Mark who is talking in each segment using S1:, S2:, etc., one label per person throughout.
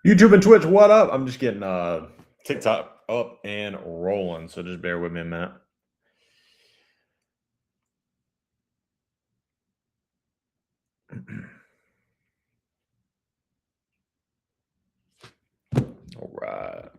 S1: YouTube and Twitch, what up? I'm just getting TikTok up and rolling, so just bear with me a minute. All right.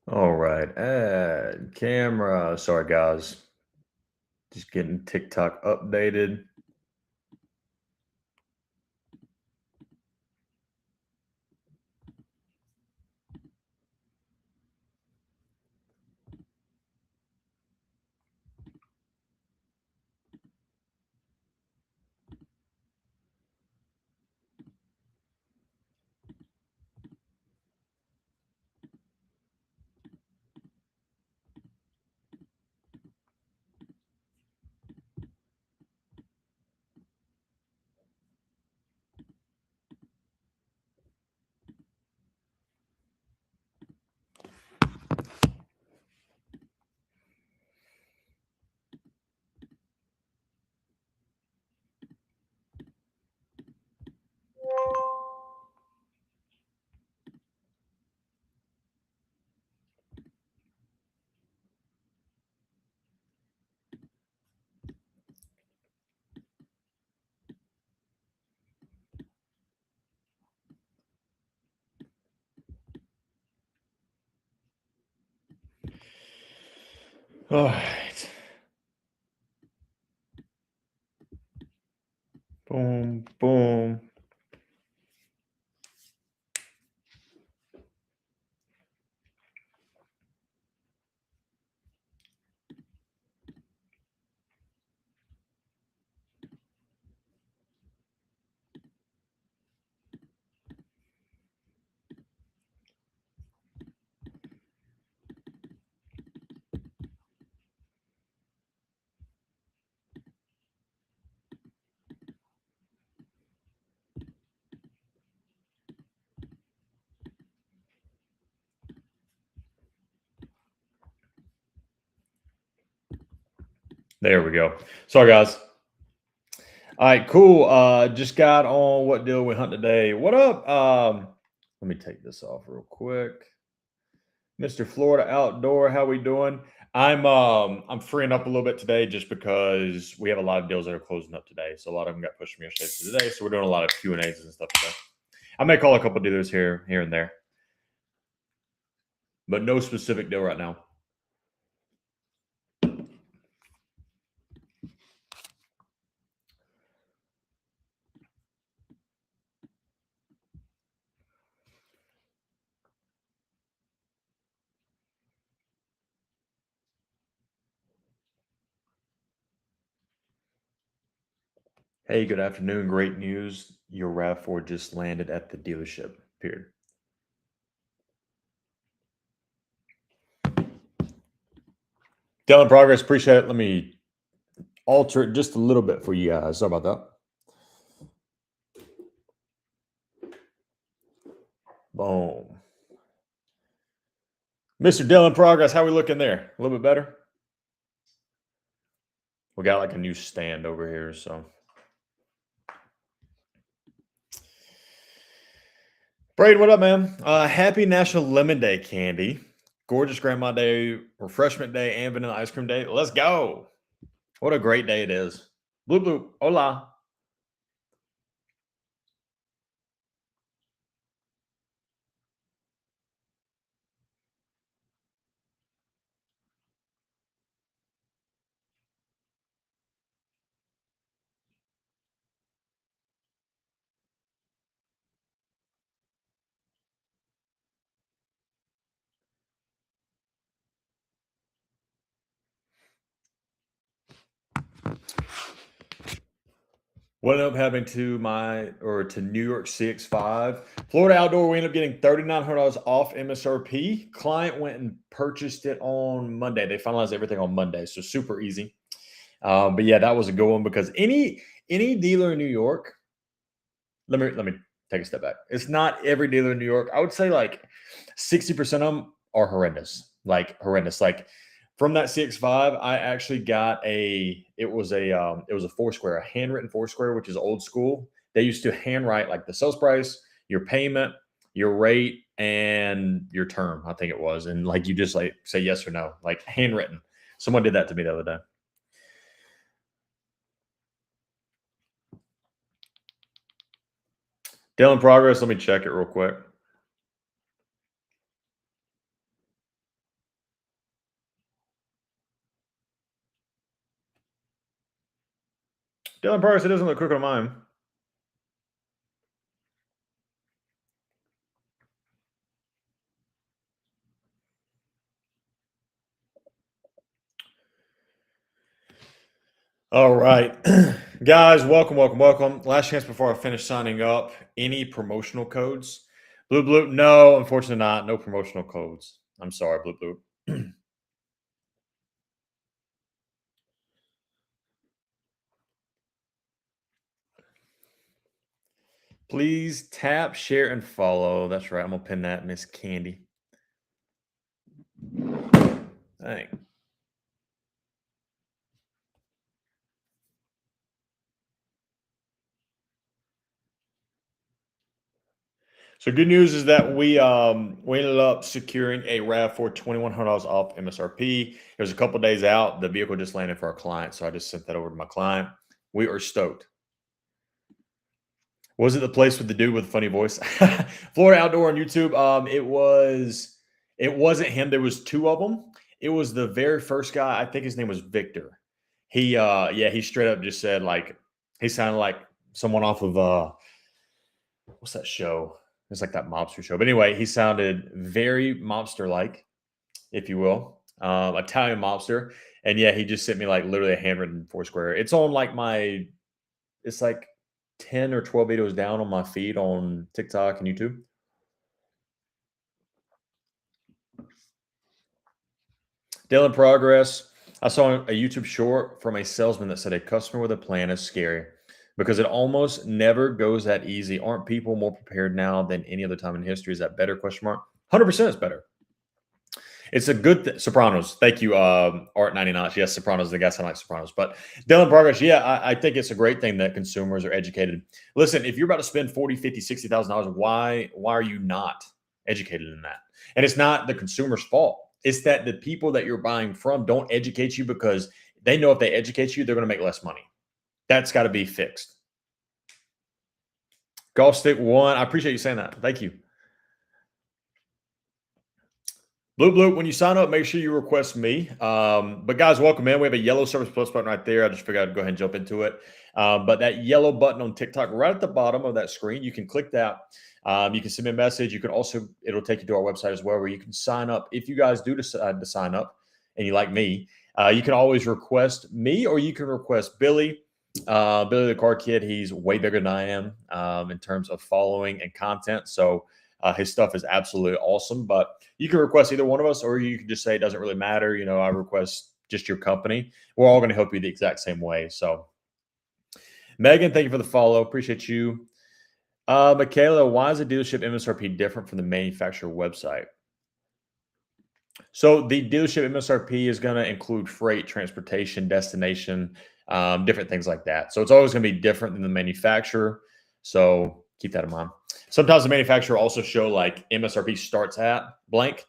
S1: All right. Add camera. Sorry, guys. Just getting TikTok updated. All right. Boom, boom. There we go. Sorry, guys. All right, cool. Just got on What Deal We Hunt Today. What up? Let me take this off real quick. Mr. Florida Outdoor, how we doing? I'm freeing up a little bit today just because we have a lot of deals that are closing up today. So a lot of them got pushed from yesterday to today. So we're doing a lot of Q&As and stuff today. I may call a couple dealers here and there, but no specific deal right now. Hey, good afternoon. Great news. Your RAV4 just landed at the dealership. Period. Deal in progress. Appreciate it. alter it just a little bit for you guys. Sorry about that. Boom. Mr. Dylan Progress, how we looking there? A little bit better? We got like a new stand over here, so. Braden, what up, man? Happy National Lemon Day, Candy. Gorgeous Grandma Day, Refreshment Day, and Vanilla Ice Cream Day. Let's go. What a great day it is. Bloop, bloop. Hola. What ended up happening to New York CX5? Florida Outdoor, we ended up getting $3,900 off MSRP. Client went and purchased it on Monday. They finalized everything on Monday, so super easy. But yeah, that was a good one because any dealer in New York, let me take a step back. It's not every dealer in New York. I would say like 60% of them are horrendous. Like horrendous. Like from that CX5, I actually got it was a Foursquare, a handwritten Foursquare, which is old school. They used to handwrite like the sales price, your payment, your rate, and your term, I think it was. And like you just like say yes or no, like handwritten. Someone did that to me the other day. Dylan Progress, let me check it real quick. Dylan Progress, it doesn't look quick on mine. All right. Guys, welcome, welcome, welcome. Last chance before I finish signing up. Any promotional codes? Blue Blue, no, unfortunately not. No promotional codes. I'm sorry, Blue Blue. Please tap, share, and follow. That's right. I'm gonna pin that, Miss Candy. Dang. So good news is that we ended up securing a RAV4 $2,100 off MSRP. It was a couple days out. The vehicle just landed for our client, so I just sent that over to my client. We are stoked. Was it the place with the dude with the funny voice? Florida Outdoor on YouTube. It wasn't him. There was two of them. It was the very first guy. I think his name was Victor. He straight up just said like he sounded like someone off of what's that show? It's like that mobster show. But anyway, he sounded very mobster like, if you will, Italian mobster. And yeah, he just sent me like literally a handwritten Foursquare. It's on like it's like 10 or 12 videos down on my feed on TikTok and YouTube. Dylan Progress. I saw a YouTube short from a salesman that said a customer with a plan is scary because it almost never goes that easy. Aren't people more prepared now than any other time in history? Is that better? Question mark. 100% is better. It's a good Sopranos. Thank you, Art 99. Yes, Sopranos. The guys sound like Sopranos. But Dylan Progress, yeah, I think it's a great thing that consumers are educated. Listen, if you're about to spend 40, 50, $60,000, why are you not educated in that? And it's not the consumer's fault. It's that the people that you're buying from don't educate you because they know if they educate you, they're going to make less money. That's got to be fixed. Golf Stick One. I appreciate you saying that. Thank you. Blue, when you sign up, make sure you request me. But guys, welcome in. We have a yellow Service Plus button right there. I just figured I'd go ahead and jump into it. But that yellow button on TikTok, right at the bottom of that screen, you can click that. You can send me a message. You can also, it'll take you to our website as well, where you can sign up. If you guys do decide to sign up and you like me, you can always request me or you can request Billy. Billy the Car Kid, he's way bigger than I am in terms of following and content. So his stuff is absolutely awesome. But you can request either one of us, or you can just say it doesn't really matter. You know, I request just your company, we're all going to help you the exact same way. So, Megan, thank you for the follow. Appreciate you. Michaela, why is a dealership MSRP different from the manufacturer website? So the dealership MSRP is going to include freight, transportation, destination, different things like that. So it's always going to be different than the manufacturer. So keep that in mind. Sometimes the manufacturer also show like MSRP starts at blank.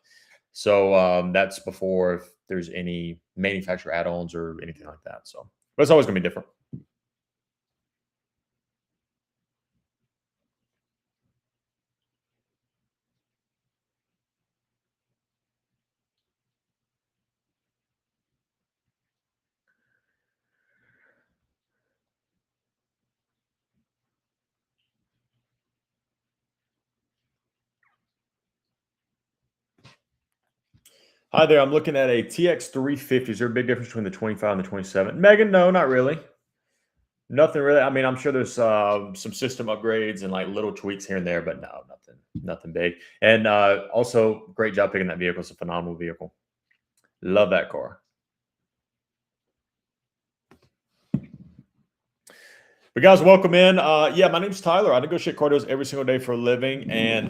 S1: So that's before if there's any manufacturer add-ons or anything like that. So, but it's always going to be different. Hi there. I'm looking at a TX 350. Is there a big difference between the 25 and the 27? Megan, no, not really. Nothing really. I mean, I'm sure there's some system upgrades and like little tweaks here and there, but no, nothing big. And also, great job picking that vehicle. It's a phenomenal vehicle. Love that car. But guys, welcome in. Yeah, my name's Tyler. I negotiate car deals every single day for a living, and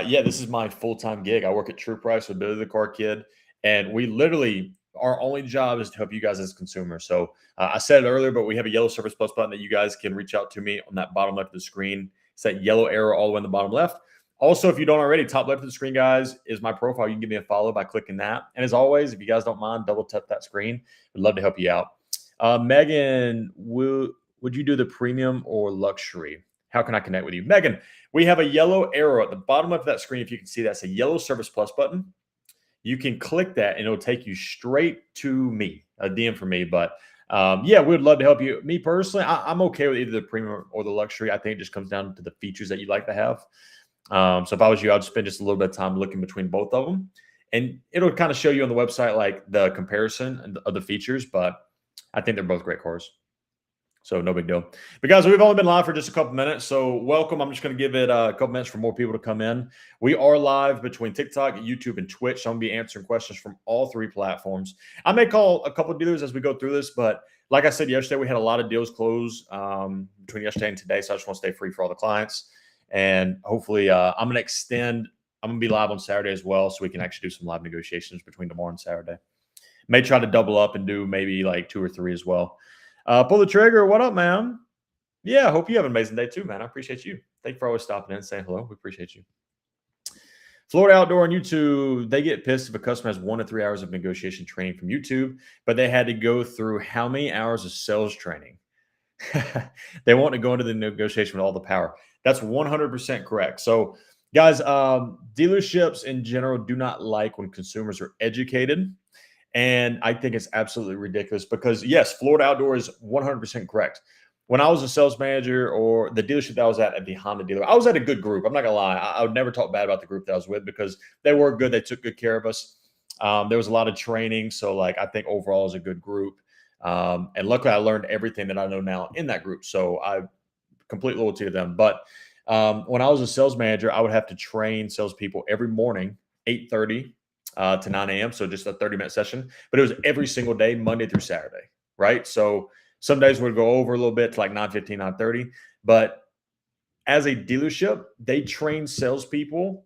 S1: yeah, this is my full-time gig. I work at True Price with Billy the Car Kid, and we literally our only job is to help you guys as consumers. So I said it earlier, but we have a yellow Service Plus button that you guys can reach out to me on that bottom left of the screen. It's that yellow arrow all the way in the bottom left. Also, if you don't already, top left of the screen, guys, is my profile. You can give me a follow by clicking that. And as always, if you guys don't mind, double tap that screen. We'd love to help you out. Megan, would you do the premium or luxury? How can I connect with you? Megan, we have a yellow arrow at the bottom of that screen. If you can see, that's a yellow Service Plus button. You can click that and it'll take you straight to me, a DM from me. But yeah, we would love to help you. Me personally, I'm okay with either the premium or the luxury. I think it just comes down to the features that you like to have. So if I was you, I'd spend just a little bit of time looking between both of them. And it'll kind of show you on the website like the comparison of the features. But I think they're both great cars. So no big deal. But guys, we've only been live for just a couple minutes. So welcome. I'm just going to give it a couple minutes for more people to come in. We are live between TikTok, YouTube, and Twitch. So I'm going to be answering questions from all three platforms. I may call a couple of dealers as we go through this, but like I said yesterday, we had a lot of deals close between yesterday and today. So I just want to stay free for all the clients. And hopefully I'm going to extend. I'm going to be live on Saturday as well, so we can actually do some live negotiations between tomorrow and Saturday. May try to double up and do maybe like 2 or 3 as well. Pull the trigger. What up, man? Yeah, I hope you have an amazing day too, man. I appreciate you. Thank you for always stopping in and saying hello. We appreciate you. Florida Outdoor on YouTube, they get pissed if a customer has 1 to 3 hours of negotiation training from YouTube, but they had to go through how many hours of sales training? They want to go into the negotiation with all the power. That's 100% correct. So, guys, dealerships in general do not like when consumers are educated. And I think it's absolutely ridiculous because, yes, Florida Outdoor is 100% correct. When I was a sales manager or the dealership that I was at the Honda dealer, I was at a good group. I'm not going to lie. I would never talk bad about the group that I was with because they were good. They took good care of us. There was a lot of training. So, like, I think overall is a good group. And luckily, I learned everything that I know now in that group. So, I complete loyalty to them. But when I was a sales manager, I would have to train salespeople every morning, 8:30 to 9 a.m. So just a 30-minute session, but it was every single day, Monday through Saturday, right? So some days we'd go over a little bit to like 9:15, 9:30. But as a dealership, they train salespeople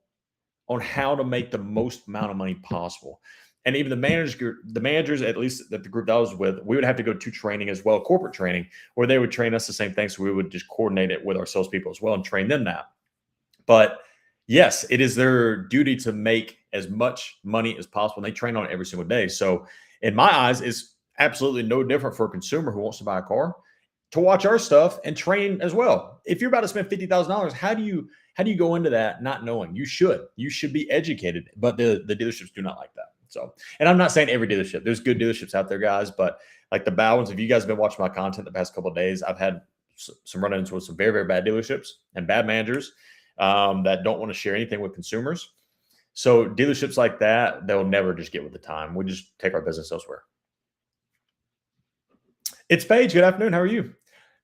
S1: on how to make the most amount of money possible. And even the managers, at least at the group that I was with, we would have to go to training as well, corporate training, where they would train us the same thing. So we would just coordinate it with our salespeople as well and train them that. But yes, it is their duty to make as much money as possible. And they train on it every single day. So in my eyes, it's absolutely no different for a consumer who wants to buy a car to watch our stuff and train as well. If you're about to spend $50,000, how do you go into that not knowing? You should be educated, but the dealerships do not like that. So, and I'm not saying every dealership. There's good dealerships out there, guys, but like the bad ones. If you guys have been watching my content the past couple of days, I've had some run-ins with some very, very bad dealerships and bad managers that don't want to share anything with consumers. So dealerships like that, they'll never just get with the time. We just take our business elsewhere. It's Paige. Good afternoon. How are you?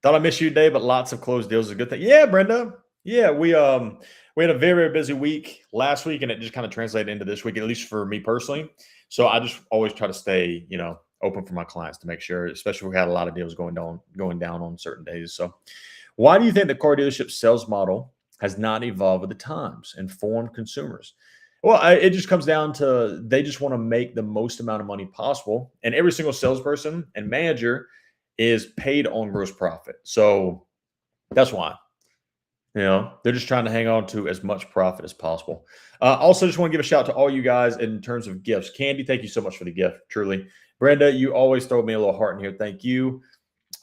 S1: Thought I missed you today, but lots of closed deals is a good thing. Yeah, Brenda. Yeah, we had a very, very busy week last week, and it just kind of translated into this week, at least for me personally. So I just always try to stay, open for my clients to make sure, especially if we had a lot of deals going down on certain days. So, why do you think the car dealership sales model has not evolved with the times, informed consumers? Well, it just comes down to they just want to make the most amount of money possible, and every single salesperson and manager is paid on gross profit. So that's why. They're just trying to hang on to as much profit as possible. Also, just want to give a shout out to all you guys in terms of gifts. Candy, thank you so much for the gift. Truly, Brenda, you always throw me a little heart in here. Thank you.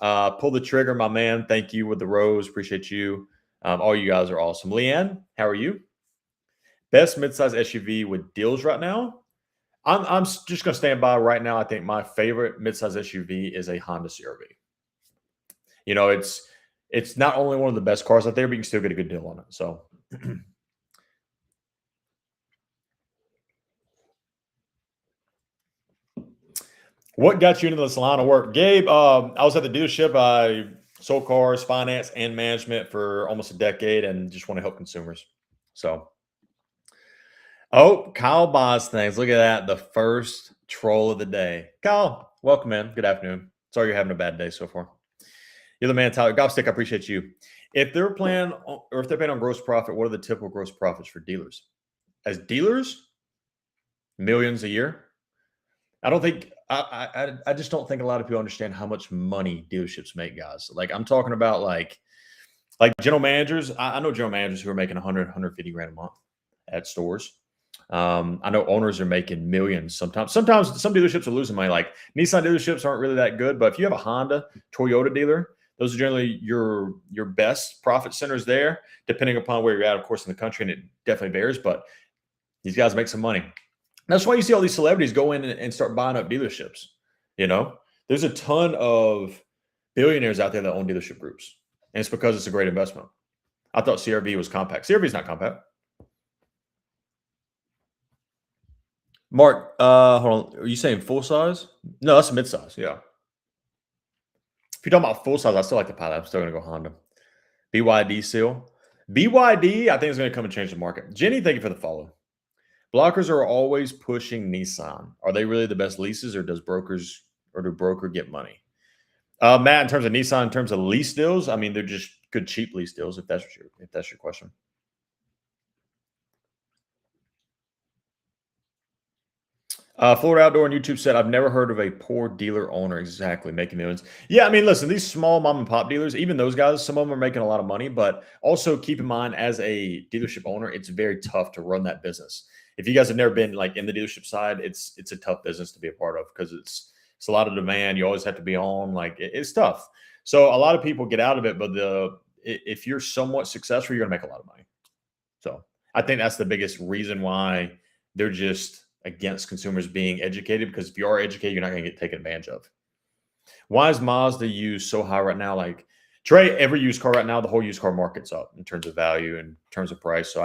S1: Pull the trigger, my man. Thank you with the rose. Appreciate you. All you guys are awesome. Leanne, how are you? Best midsize SUV with deals right now. I'm just gonna stand by right now. I think my favorite midsize SUV is a Honda CRV. It's not only one of the best cars out there, but you can still get a good deal on it. So, what got you into this line of work, Gabe? I was at the dealership. I sold cars, finance, and management for almost a decade, and just want to help consumers. So, oh, Kyle buys things. Look at that. The first troll of the day. Kyle, welcome in. Good afternoon. Sorry you're having a bad day so far. You're the man, Tyler. Gobstick, I appreciate you. If they're paying on gross profit, what are the typical gross profits for dealers? As dealers, millions a year. I don't think I just don't think a lot of people understand how much money dealerships make, guys. Like I'm talking about like general managers. I know general managers who are making 100, 150 grand a month at stores. I know owners are making millions sometimes. Sometimes some dealerships are losing money. Like Nissan dealerships aren't really that good, but if you have a Honda, Toyota dealer, those are generally your best profit centers there, depending upon where you're at, of course, in the country, and it definitely varies. But these guys make some money. That's why you see all these celebrities go in and start buying up dealerships. You know, there's a ton of billionaires out there that own dealership groups, and it's because it's a great investment. I thought CRV was compact. CRV is not compact. Mark, hold on. Are you saying full size? No, that's a mid size. Yeah. If you're talking about full size, I still like the Pilot. I'm still going to go Honda. BYD seal. BYD, I think is going to come and change the market. Jenny, thank you for the follow. Blockers are always pushing Nissan. Are they really the best leases, or do broker get money? Matt, in terms of Nissan, in terms of lease deals, I mean they're just good cheap lease deals. If that's your question. Florida Outdoor on YouTube said, I've never heard of a poor dealer owner exactly making millions. Yeah, I mean, listen, these small mom and pop dealers, even those guys, some of them are making a lot of money, but also keep in mind as a dealership owner, it's very tough to run that business. If you guys have never been like in the dealership side, it's a tough business to be a part of because it's a lot of demand. You always have to be on, like it's tough. So a lot of people get out of it, but if you're somewhat successful, you're gonna make a lot of money. So I think that's the biggest reason why they're just against consumers being educated, because if you are educated, you're not going to get taken advantage of. Why is Mazda used so high right now? Like Trey, every used car right now, the whole used car market's up in terms of value and in terms of price. So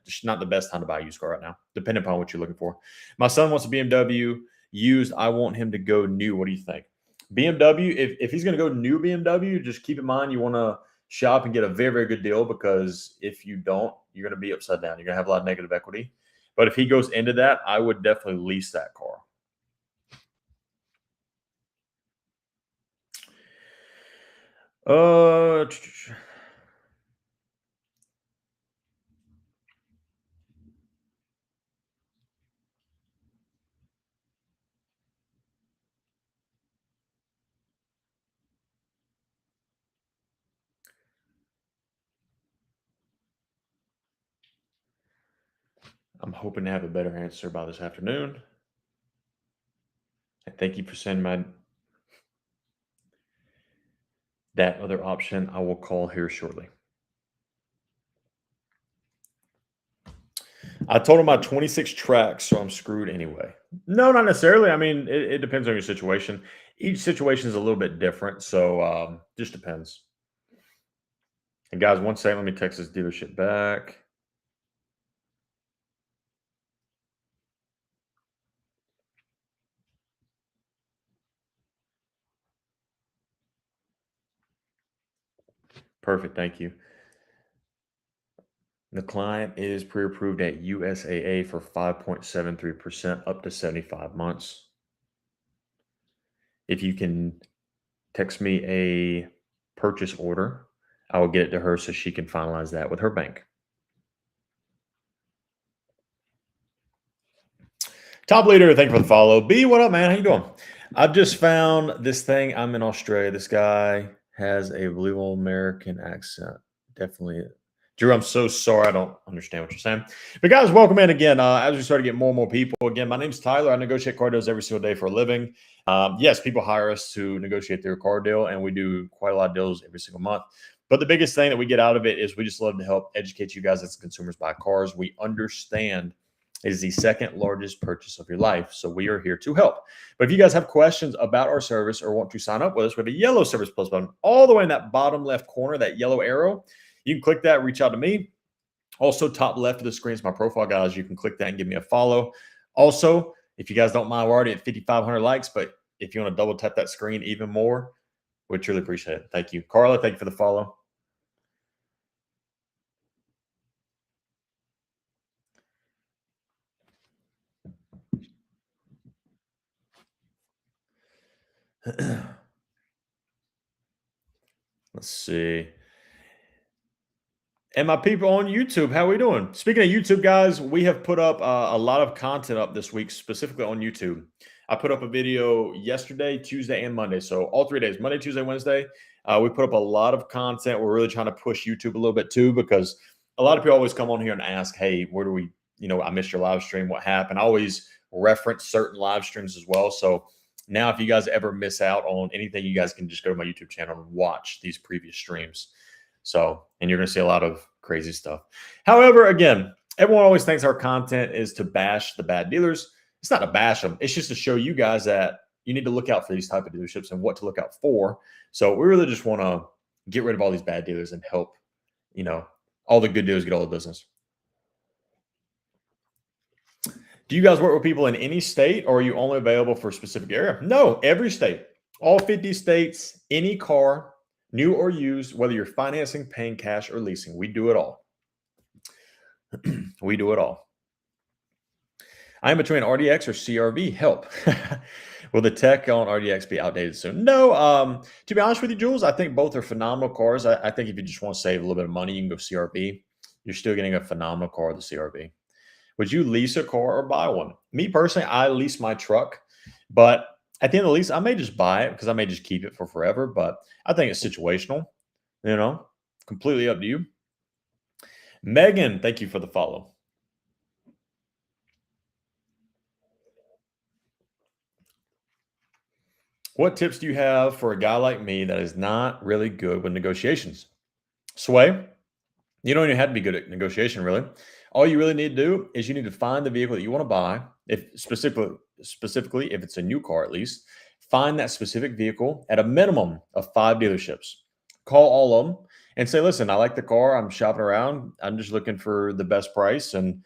S1: it's not the best time to buy a used car right now, depending upon what you're looking for. My son wants a BMW used. I want him to go new. What do you think? BMW, if he's going to go new BMW, just keep in mind you want to shop and get a very, very good deal, because if you don't, you're going to be upside down. You're going to have a lot of negative equity. But if he goes into that, I would definitely lease that car. Uh, I'm hoping to have a better answer by this afternoon. And thank you for sending that other option. I will call here shortly. I told him my 26 tracks, so I'm screwed anyway. No, not necessarily. I mean, it depends on your situation. Each situation is a little bit different, so just depends. And guys, one second, let me text this dealership back. Perfect, thank you. The client is pre-approved at USAA for 5.73% up to 75 months. if you can text me a purchase order, I will get it to her so she can finalize that with her bank. Top leader, thank you for the follow. B, what up, man? How you doing? I've just found this thing. I'm in Australia. This guy has a believable American accent. Definitely. Drew, I'm so sorry. I don't understand what you're saying. But guys, welcome in again. As we start to get more and more people, again, my name's Tyler. I negotiate car deals every single day for a living. Yes, people hire us to negotiate their car deal, and we do quite a lot of deals every single month. But the biggest thing that we get out of it is we just love to help educate you guys as consumers buy cars. We understand it is the second largest purchase of your life. So we are here to help. But if you guys have questions about our service or want to sign up with us, we have a yellow Service Plus button all the way in that bottom left corner, that yellow arrow. You can click that, reach out to me. Also, top left of the screen is my profile, guys. You can click that and give me a follow. Also, if you guys don't mind, we're already at 5,500 likes, but if you want to double tap that screen even more, we'd truly appreciate it. Thank you. Carla, thank you for the follow. Let's see. And my people on YouTube, how we doing? Speaking of YouTube, guys, we have put up a lot of content up this week, specifically on YouTube. I put up a video yesterday, Tuesday, and Monday. So all 3 days, Monday, Tuesday, Wednesday. We put up a lot of content. We're really trying to push YouTube a little bit too, because a lot of people always come on here and ask, hey, where do we, I missed your live stream. What happened? I always reference certain live streams as well. So now if you guys ever miss out on anything, you guys can just go to my YouTube channel and watch these previous streams. So, and you're going to see a lot of crazy stuff. However, again, everyone always thinks our content is to bash the bad dealers. It's not to bash them. It's just to show you guys that you need to look out for these type of dealerships and what to look out for. So we really just want to get rid of all these bad dealers and help, all the good dealers get all the business. Do you guys work with people in any state, or are you only available for a specific area? No, every state, all 50 states, any car, new or used, whether you're financing, paying cash, or leasing. We do it all. We do it all. I am between RDX or CRV. Help. Will the tech on RDX be outdated soon? No. To be honest with you, Jules, I think both are phenomenal cars. I think if you just want to save a little bit of money, you can go CRV. You're still getting a phenomenal car, the CRV. Would you lease a car or buy one? Me personally, I lease my truck, but at the end of the lease, I may just buy it because I may just keep it for forever. But I think it's situational, completely up to you. Megan, thank you for the follow. What tips do you have for a guy like me that is not really good with negotiations? Sway, you don't even have to be good at negotiation, really. All you really need to do is you need to find the vehicle that you want to buy. If specifically, if it's a new car, at least find that specific vehicle at a minimum of 5 dealerships. Call all of them and say, listen, I like the car. I'm shopping around. I'm just looking for the best price. And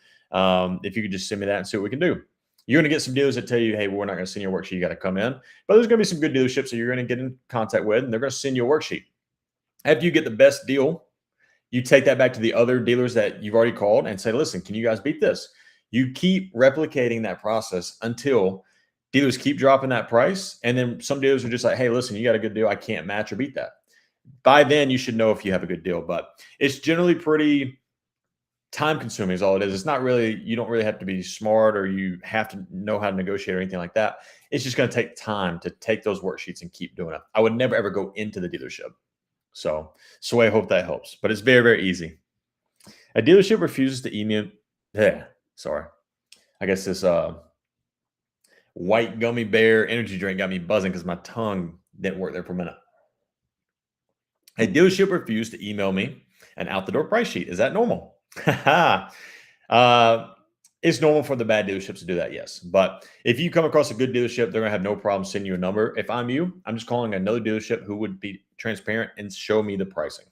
S1: if you could just send me that and see what we can do. You're going to get some dealers that tell you, hey, we're not going to send you a worksheet. You got to come in. But there's going to be some good dealerships that you're going to get in contact with, and they're going to send you a worksheet. After you get the best deal, you take that back to the other dealers that you've already called and say, listen, can you guys beat this? You keep replicating that process until dealers keep dropping that price. And then some dealers are just like, hey, listen, you got a good deal. I can't match or beat that. By then, you should know if you have a good deal. But it's generally pretty time consuming is all it is. It's not really, you don't really have to be smart or you have to know how to negotiate or anything like that. It's just going to take time to take those worksheets and keep doing it. I would never, ever go into the dealership. So I hope that helps. But it's very, very easy. A dealership refuses to email. Yeah, sorry. I guess this white gummy bear energy drink got me buzzing because my tongue didn't work there for a minute. A dealership refused to email me an out the door price sheet. Is that normal? It's normal for the bad dealerships to do that, yes. But if you come across a good dealership, they're going to have no problem sending you a number. If I'm you, I'm just calling another dealership who would be transparent and show me the pricing.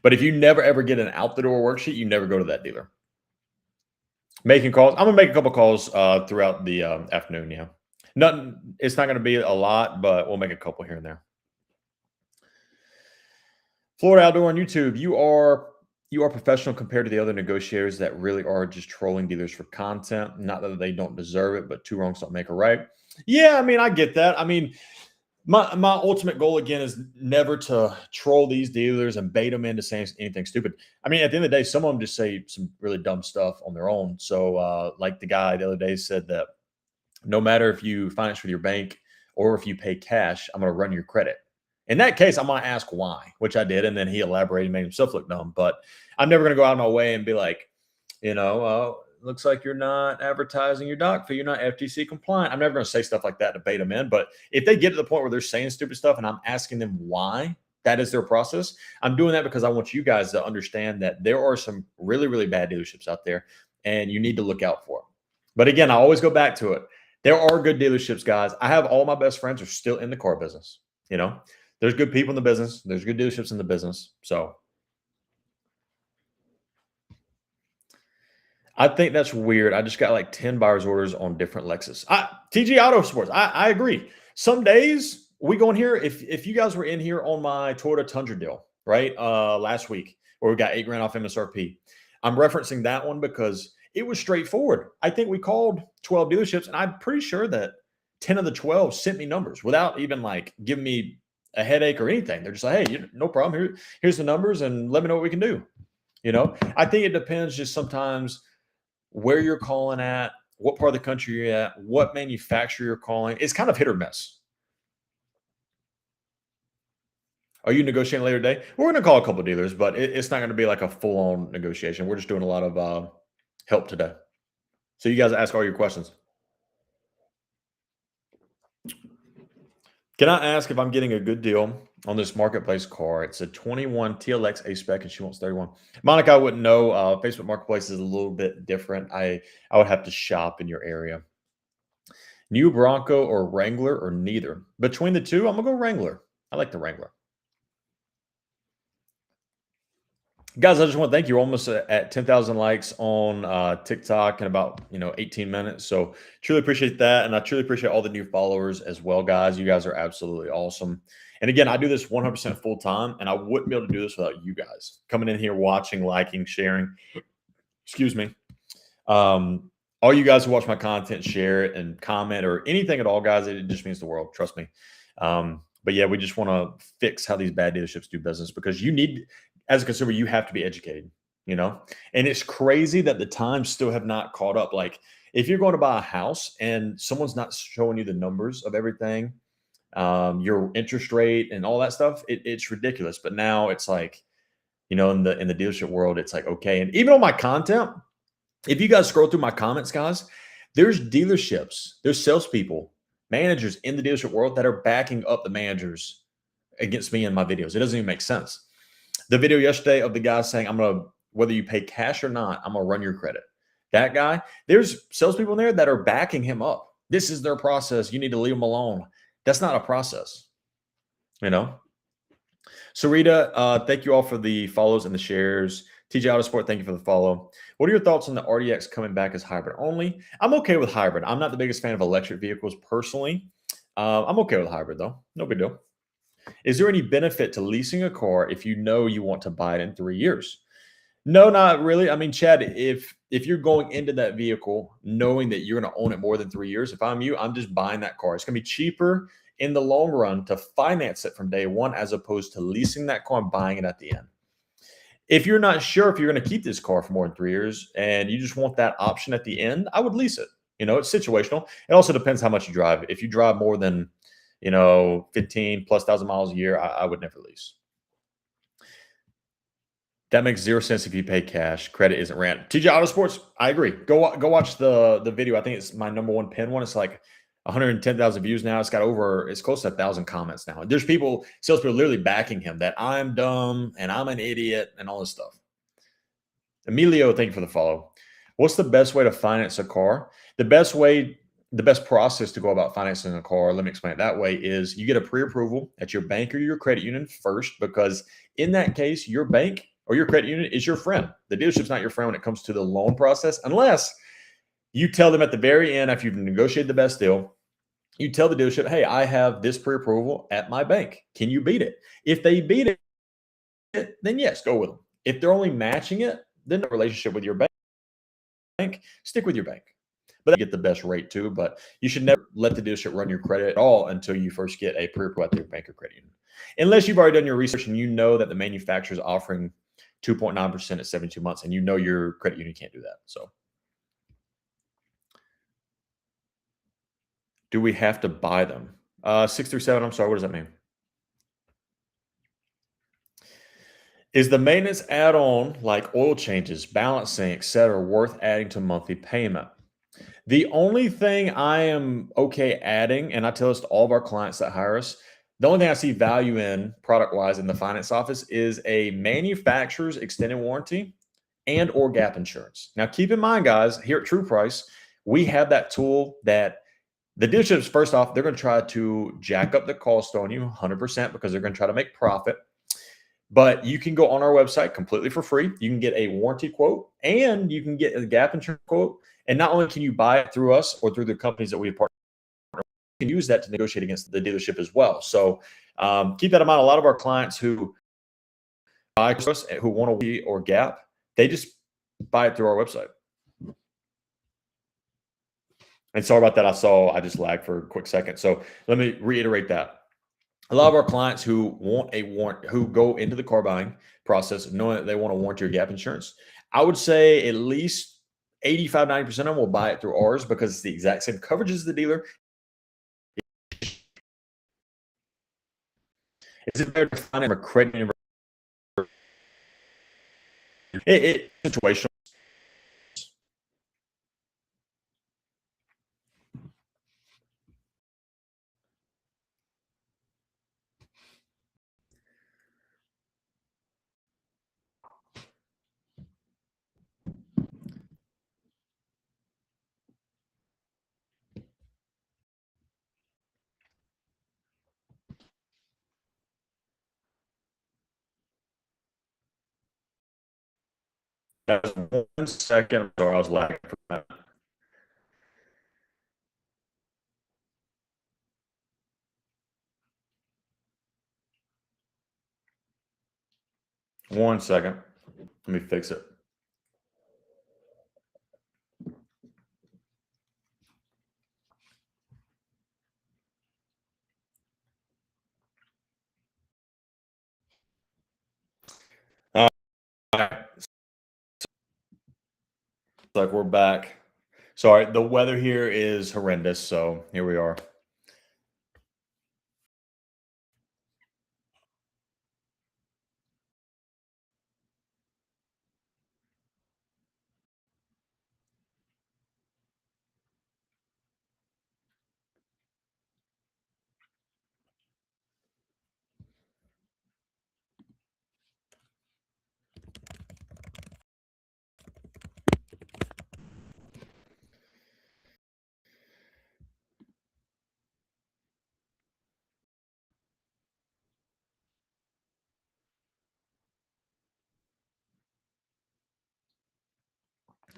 S1: But if you never, ever get an out the door worksheet, you never go to that dealer. Making calls. I'm going to make a couple calls throughout the afternoon, yeah. Nothing. It's not going to be a lot, but we'll make a couple here and there. Florida Outdoor on YouTube. You you are professional compared to the other negotiators that really are just trolling dealers for content. Not that they don't deserve it, but two wrongs don't make a right. Yeah, I mean, I get that. I mean, my ultimate goal again is never to troll these dealers and bait them into saying anything stupid. I mean, at the end of the day, some of them just say some really dumb stuff on their own. So, like the guy the other day said that no matter if you finance with your bank or if you pay cash, I'm going to run your credit. In that case, I'm going to ask why, which I did. And then he elaborated and made himself look dumb. But I'm never going to go out of my way and be like, looks like you're not advertising your doc fee. You're not FTC compliant. I'm never going to say stuff like that to bait them in. But if they get to the point where they're saying stupid stuff and I'm asking them why that is their process, I'm doing that because I want you guys to understand that there are some really, really bad dealerships out there and you need to look out for them. But again, I always go back to it. There are good dealerships, guys. I have all my best friends are still in the car business. There's good people in the business. There's good dealerships in the business. So I think that's weird. I just got like 10 buyer's orders on different Lexus. TG Auto Sports. I agree. Some days we go in here. If you guys were in here on my Toyota Tundra deal, right? Last week where we got $8,000 off MSRP. I'm referencing that one because it was straightforward. I think we called 12 dealerships and I'm pretty sure that 10 of the 12 sent me numbers without even like giving me a headache or anything. They're just like, hey, no problem. Here's the numbers and let me know what we can do. I think it depends just sometimes where you're calling at, what part of the country you're at, what manufacturer you're calling. It's kind of hit or miss. Are you negotiating later today? We're going to call a couple of dealers, but it's not going to be like a full-on negotiation. We're just doing a lot of help today. So you guys ask all your questions. Can I ask if I'm getting a good deal on this marketplace car? It's a 21 TLX A-Spec and she wants 31. Monica, I wouldn't know. Facebook Marketplace is a little bit different. I would have to shop in your area. New Bronco or Wrangler or neither? Between the two, I'm going to go Wrangler. I like the Wrangler. Guys, I just want to thank you. We're almost at 10,000 likes on TikTok in about 18 minutes. So truly appreciate that, and I truly appreciate all the new followers as well, guys. You guys are absolutely awesome. And again, I do this 100% full time, and I wouldn't be able to do this without you guys coming in here, watching, liking, sharing. Excuse me. All you guys who watch my content, share it and comment or anything at all, guys. It just means the world. Trust me. But yeah, we just want to fix how these bad dealerships do business because you need. As a consumer, you have to be educated, and it's crazy that the times still have not caught up. Like if you're going to buy a house and someone's not showing you the numbers of everything, your interest rate and all that stuff, it's ridiculous. But now it's like, in the dealership world, it's like, okay. And even on my content, if you guys scroll through my comments, guys, there's dealerships, there's salespeople, managers in the dealership world that are backing up the managers against me in my videos. It doesn't even make sense. The video yesterday of the guy saying, whether you pay cash or not, I'm going to run your credit. That guy, there's salespeople in there that are backing him up. This is their process. You need to leave them alone. That's not a process, Sarita, thank you all for the follows and the shares. TJ Autosport, thank you for the follow. What are your thoughts on the RDX coming back as hybrid only? I'm okay with hybrid. I'm not the biggest fan of electric vehicles personally. I'm okay with hybrid though. No big deal. Is there any benefit to leasing a car if you know you want to buy it in 3 years? No, not really. I mean, Chad, if you're going into that vehicle knowing that you're going to own it more than 3 years, if I'm you, I'm just buying that car. It's going to be cheaper in the long run to finance it from day one as opposed to leasing that car and buying it at the end. If you're not sure if you're going to keep this car for more than 3 years and you just want that option at the end, I would lease it. It's situational. It also depends how much you drive. If you drive more than 15 plus thousand miles a year, I would never lease. That makes zero sense if you pay cash. Credit isn't rent. TJ Autosports, I agree. Go watch the video. I think it's my #1 pin one. It's like 110,000 views now. It's close to 1,000 comments now. There's salespeople literally backing him that I'm dumb and I'm an idiot and all this stuff. Emilio, thank you for the follow. What's the best way to finance a car? The best process to go about financing a car, let me explain it that way, is you get a pre-approval at your bank or your credit union first, because in that case, your bank or your credit union is your friend. The dealership's not your friend when it comes to the loan process, unless you tell them at the very end, after you've negotiated the best deal, you tell the dealership, hey, I have this pre-approval at my bank. Can you beat it? If they beat it, then yes, go with them. If they're only matching it, then the relationship with your bank, stick with your bank. But they get the best rate too. But you should never let the dealership run your credit at all until you first get a pre-approval at their bank or credit union. Unless you've already done your research and you know that the manufacturer is offering 2.9% at 72 months, and you know your credit union can't do that. So, do we have to buy them? 637. I'm sorry. What does that mean? Is the maintenance add-on like oil changes, balancing, etc., worth adding to monthly payment? The only thing I am okay adding, and I tell this to all of our clients that hire us, the only thing I see value in product-wise in the finance office is a manufacturer's extended warranty and or gap insurance. Now, keep in mind, guys, here at True Price, we have that tool that the dealerships, first off, they're going to try to jack up the cost on you 100% because they're going to try to make profit. But you can go on our website completely for free. You can get a warranty quote and you can get a gap insurance quote. And not only can you buy it through us or through the companies that we partner, you can use that to negotiate against the dealership as well. So keep that in mind. A lot of our clients who buy from us, who want to or gap, they just buy it through our website. And sorry about that. I just lagged for a quick second. So let me reiterate that. A lot of our clients who want a warrant, who go into the car buying process knowing that they want a warranty or gap insurance, I would say at least 85, 90% of them will buy it through ours because it's the exact same coverage as the dealer. Is it better to find a credit union? It's situational. One second. Sorry, I was lagging for a minute. One second. Let me fix it. All right. Like we're back. Sorry, the weather here is horrendous. So here we are.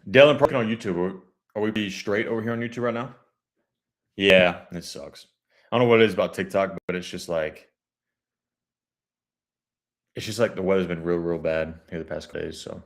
S1: Dylan, probably on YouTube. Are we straight over here on YouTube right now? Yeah, it sucks. I don't know what it is about TikTok, but it's just like the weather's been real, real bad here the past couple days. So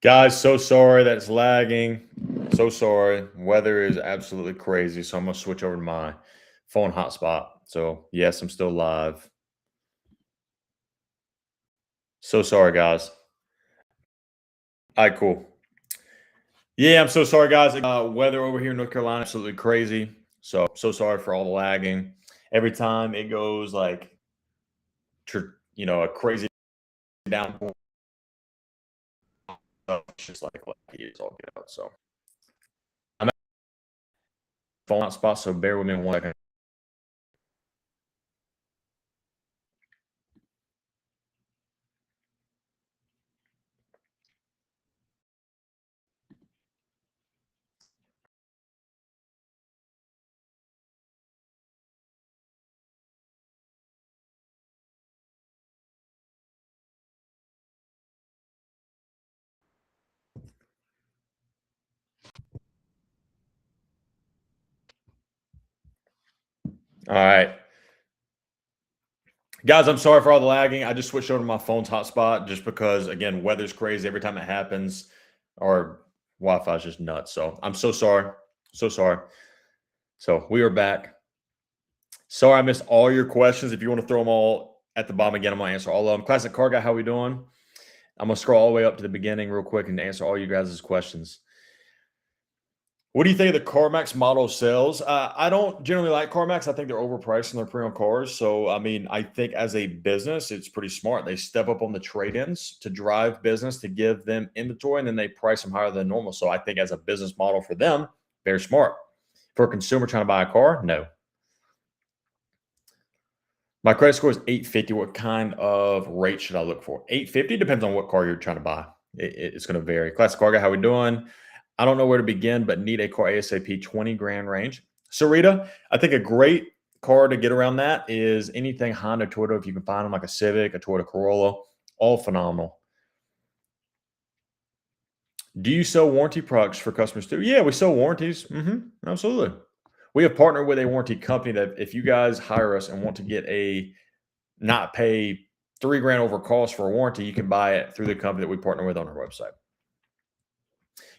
S1: guys, so sorry that it's lagging. So sorry. Weather is absolutely crazy. So I'm gonna switch over to my phone hotspot. So yes, I'm still live. So sorry, guys. All right, cool. Yeah, I'm so sorry, guys. Weather over here in North Carolina, absolutely crazy. So sorry for all the lagging. Every time it goes like, a crazy downpour, it's just like it's all get out. So I'm at the phone hotspot. So bear with me one second. All right. Guys, I'm sorry for all the lagging. I just switched over to my phone's hotspot just because, again, weather's crazy every time it happens, or Wi-Fi is just nuts. So I'm so sorry. So sorry. So we are back. Sorry I missed all your questions. If you want to throw them all at the bottom again, I'm going to answer all of them. Classic Car Guy, how we doing? I'm going to scroll all the way up to the beginning real quick and answer all you guys' questions. What do you think of the CarMax model sales? I don't generally like CarMax. I think they're overpriced in their pre-owned cars. So, I mean, I think as a business, it's pretty smart. They step up on the trade-ins to drive business, to give them inventory, and then they price them higher than normal. So I think as a business model for them, very smart. For a consumer trying to buy a car, no. My credit score is 850. What kind of rate should I look for? 850 depends on what car you're trying to buy. It's going to vary. Classic Car Guy, how we doing? I don't know where to begin, but need a car ASAP, 20 grand range. Sarita, I think a great car to get around that is anything Honda, Toyota. If you can find them, like a Civic, a Toyota Corolla, all phenomenal. Do you sell warranty products for customers too? Yeah, we sell warranties. Absolutely. We have partnered with a warranty company that if you guys hire us and want to get not pay 3 grand over cost for a warranty, you can buy it through the company that we partner with on our website.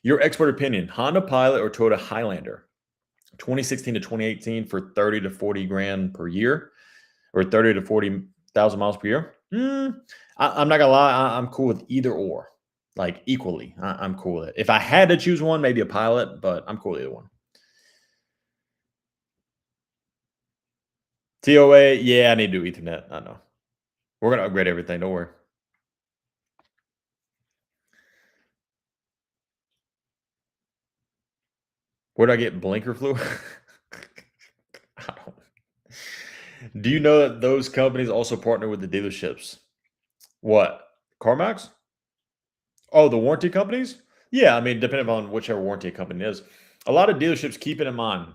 S1: Your expert opinion, Honda Pilot or Toyota Highlander, 2016 to 2018 for 30 to 40 grand per year, or 30 to 40,000 miles per year. I'm not gonna lie, I'm cool with either or, like equally. I'm cool with it. If I had to choose one, maybe a Pilot, but I'm cool with either one. TOA, yeah, I need to do Ethernet. I know. We're gonna upgrade everything. Don't worry. Where do I get blinker fluid? I don't. Do you know that those companies also partner with the dealerships? What? CarMax? Oh, the warranty companies? Yeah, I mean, depending on whichever warranty company it is. A lot of dealerships, keep it in mind,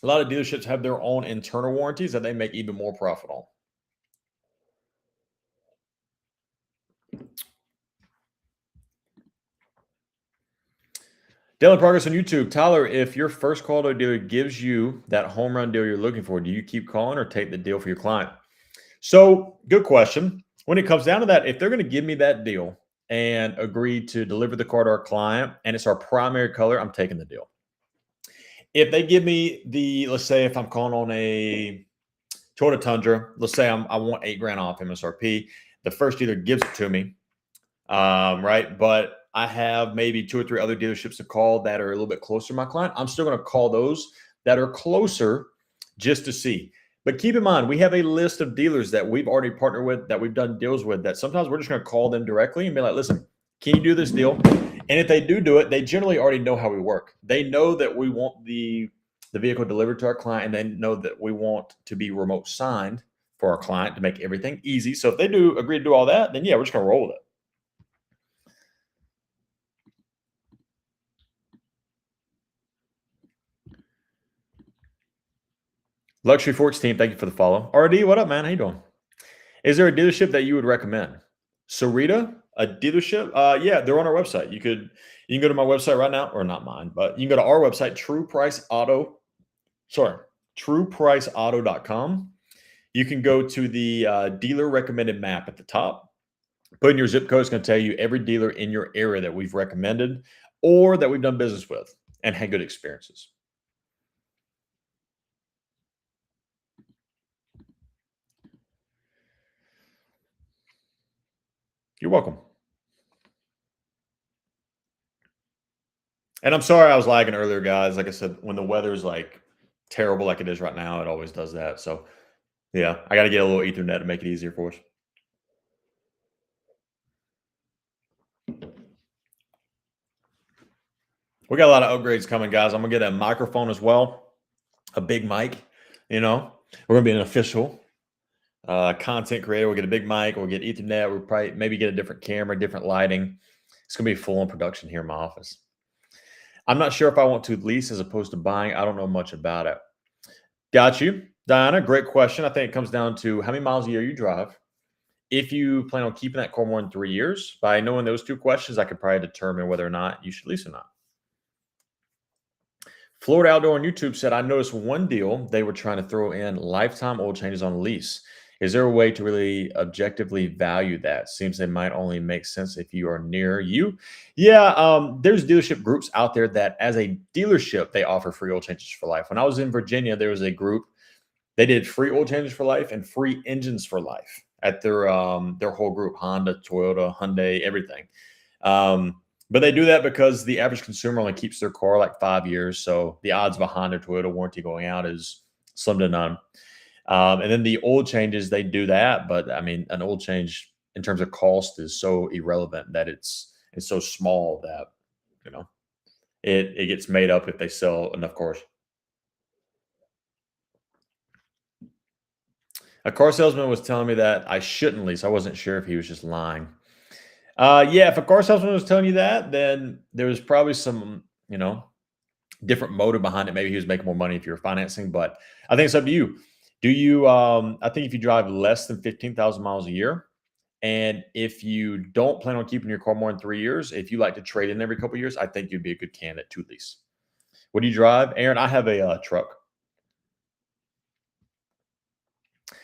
S1: a lot of dealerships have their own internal warranties that they make even more profit on. Daily progress on YouTube. Tyler, if your first call to a dealer gives you that home run deal you're looking for, do you keep calling or take the deal for your client? So, good question. When it comes down to that, if they're going to give me that deal and agree to deliver the car to our client and it's our primary color, I'm taking the deal. If they give me let's say if I'm calling on a Toyota Tundra, let's say I want 8 grand off MSRP, the first dealer gives it to me, right? But I have maybe 2 or 3 other dealerships to call that are a little bit closer to my client. I'm still going to call those that are closer just to see. But keep in mind, we have a list of dealers that we've already partnered with, that we've done deals with, that sometimes we're just going to call them directly and be like, listen, can you do this deal? And if they do it, they generally already know how we work. They know that we want the vehicle delivered to our client, and they know that we want to be remote signed for our client to make everything easy. So if they do agree to do all that, then yeah, we're just going to roll with it. Luxury Forks team, thank you for the follow. RD, what up, man? How you doing? Is there a dealership that you would recommend? Sarita, a dealership? Yeah, they're on our website. You can go to my website right now, or not mine, but you can go to our website, truepriceauto.com. You can go to the dealer recommended map at the top. Put in your zip code. It's going to tell you every dealer in your area that we've recommended or that we've done business with and had good experiences. You're welcome. And I'm sorry I was lagging earlier, guys. Like I said, when the weather's like terrible like it is right now, it always does that. So yeah, I got to get a little Ethernet to make it easier for us. We got a lot of upgrades coming, guys. I'm gonna get a microphone as well, a big mic. We're gonna be an official content creator. We'll get a big mic. We'll get Ethernet. We'll probably maybe get a different camera, different lighting. It's gonna be full on production here in my office. I'm not sure if I want to lease as opposed to buying. I don't know much about it. Got you, Diana. Great question. I think it comes down to how many miles a year you drive. If you plan on keeping that car more than 3 years, by knowing those 2 questions, I could probably determine whether or not you should lease or not. Florida Outdoor on YouTube said, I noticed one deal they were trying to throw in lifetime oil changes on lease. Is there a way to really objectively value that? Seems they might only make sense if you are near you. Yeah, there's dealership groups out there that, as a dealership, they offer free oil changes for life. When I was in Virginia, there was a group. They did free oil changes for life and free engines for life at their whole group: Honda, Toyota, Hyundai, everything. Um, but they do that because the average consumer only keeps their car like 5 years. So the odds of a Honda Toyota warranty going out is slim to none. And then the oil changes, they do that. But I mean, an oil change in terms of cost is so irrelevant that it's so small that, you know, it gets made up if they sell enough cars. A car salesman was telling me that I shouldn't lease. I wasn't sure if he was just lying. Yeah, if a car salesman was telling you that, then there was probably some, different motive behind it. Maybe he was making more money if you were financing, but I think it's up to you. Do you? I think if you drive less than 15,000 miles a year, and if you don't plan on keeping your car more than 3 years, if you like to trade in every couple of years, I think you'd be a good candidate to lease. What do you drive, Aaron? I have a truck.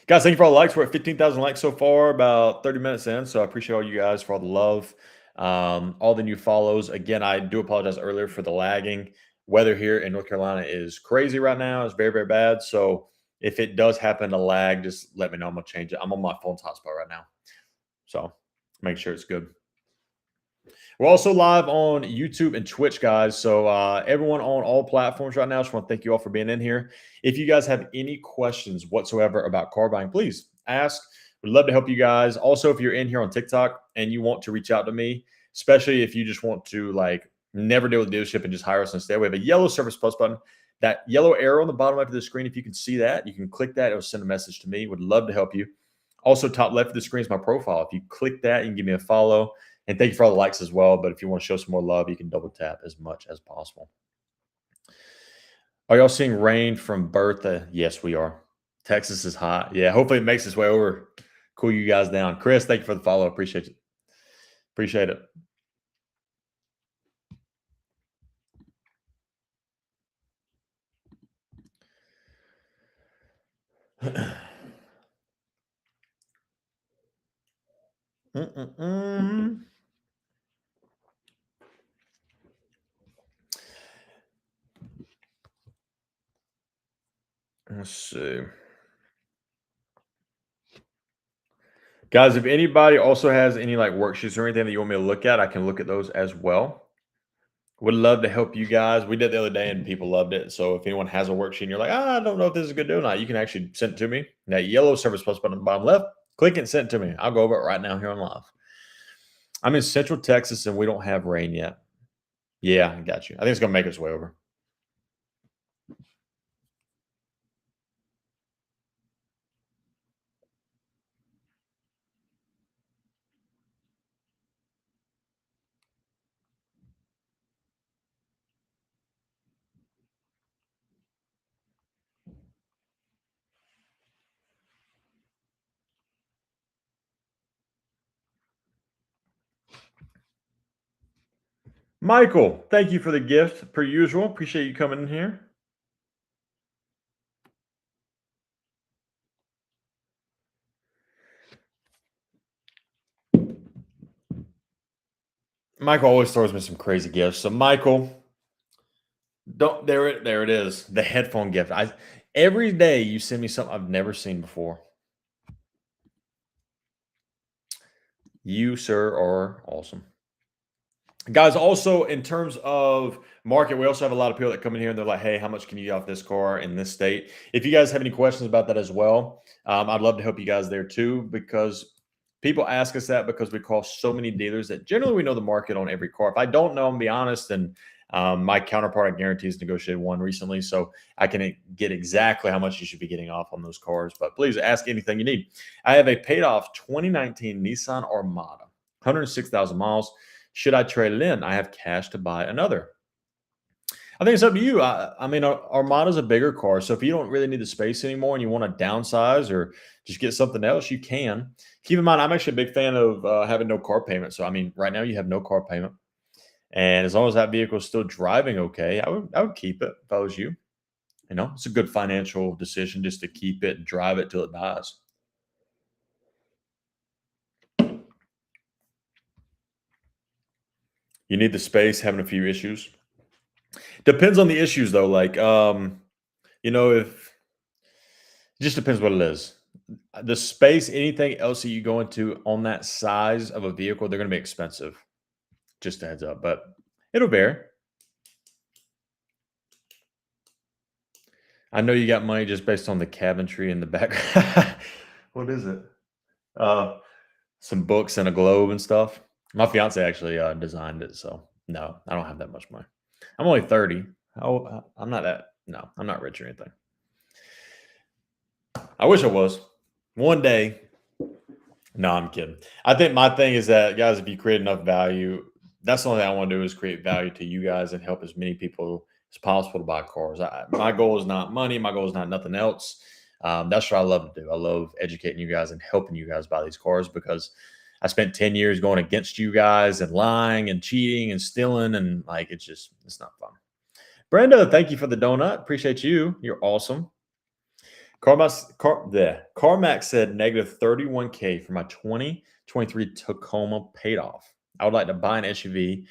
S1: Guys, thank you for all the likes. We're at 15,000 likes so far, about 30 minutes in. So I appreciate all you guys for all the love, all the new follows. Again, I do apologize earlier for the lagging. Weather here in North Carolina is crazy right now. It's very, very bad. So if it does happen to lag, just let me know. I'm going to change it. I'm on my phone's hotspot right now. So make sure it's good. We're also live on YouTube and Twitch, guys. So everyone on all platforms right now, I just want to thank you all for being in here. If you guys have any questions whatsoever about car buying, please ask. We'd love to help you guys. Also, if you're in here on TikTok and you want to reach out to me, especially if you just want to like never deal with dealership and just hire us instead, we have a yellow Service Plus button. That yellow arrow on the bottom left of the screen, if you can see that, you can click that. It'll send a message to me. Would love to help you. Also, top left of the screen is my profile. If you click that, you can give me a follow. And thank you for all the likes as well. But if you want to show some more love, you can double tap as much as possible. Are y'all seeing rain from Bertha? Yes, we are. Texas is hot. Yeah, hopefully it makes its way over. Cool you guys down. Chris, thank you for the follow. Appreciate it. Appreciate it. Let's see. Guys, if anybody also has any like worksheets or anything that you want me to look at, I can look at those as well. Would love to help you guys. We did the other day and people loved it. So if anyone has a worksheet and you're like, I don't know if this is a good deal or not, you can actually send it to me. That yellow Service Plus button on the bottom left, click it and send it to me. I'll go over it right now here on live. I'm in Central Texas and we don't have rain yet. Yeah, I got you. I think it's going to make its way over. Michael, thank you for the gift per usual. Appreciate you coming in here. Michael always throws me some crazy gifts. So Michael, don't there it is. The headphone gift. Every day you send me something I've never seen before. You, sir, are awesome. Guys, also in terms of market, we also have a lot of people that come in here and they're like, hey, how much can you get off this car in this state? If you guys have any questions about that as well, I'd love to help you guys there too, because people ask us that because we call so many dealers that generally we know the market on every car. If I don't know, I'm gonna be honest, and my counterpart, I guarantee, has negotiated one recently, so I can get exactly how much you should be getting off on those cars. But please ask anything you need. I have a paid off 2019 Nissan Armada, 106,000 miles. Should I trade it in? I have cash to buy another. I think it's up to you. I mean, Armada's a bigger car, so if you don't really need the space anymore and you want to downsize or just get something else, you can. Keep in mind, I'm actually a big fan of having no car payment. So, I mean, right now you have no car payment. And as long as that vehicle is still driving okay, I would keep it if I was you. You know, it's a good financial decision just to keep it and drive it till it dies. You need the space, having a few issues. Depends on the issues though. Like, if it just depends what it is. The space, anything else that you go into on that size of a vehicle, they're going to be expensive. Just a heads up, but it'll vary. I know you got money just based on the cabinetry in the back. What is it? Uh, some books and a globe and stuff. My fiance actually designed it, so no, I don't have that much money. I'm only 30. I'm not that. No, I'm not rich or anything. I wish I was. One day. No, I'm kidding. I think my thing is that, guys, if you create enough value, that's the only thing I want to do is create value to you guys and help as many people as possible to buy cars. My goal is not money. My goal is not nothing else. That's what I love to do. I love educating you guys and helping you guys buy these cars because I spent 10 years going against you guys and lying and cheating and stealing. And like, it's not fun. Brenda, thank you for the donut. Appreciate you. You're awesome. Carmax said negative 31K for my 2023 Tacoma paid off. I would like to buy an SUV.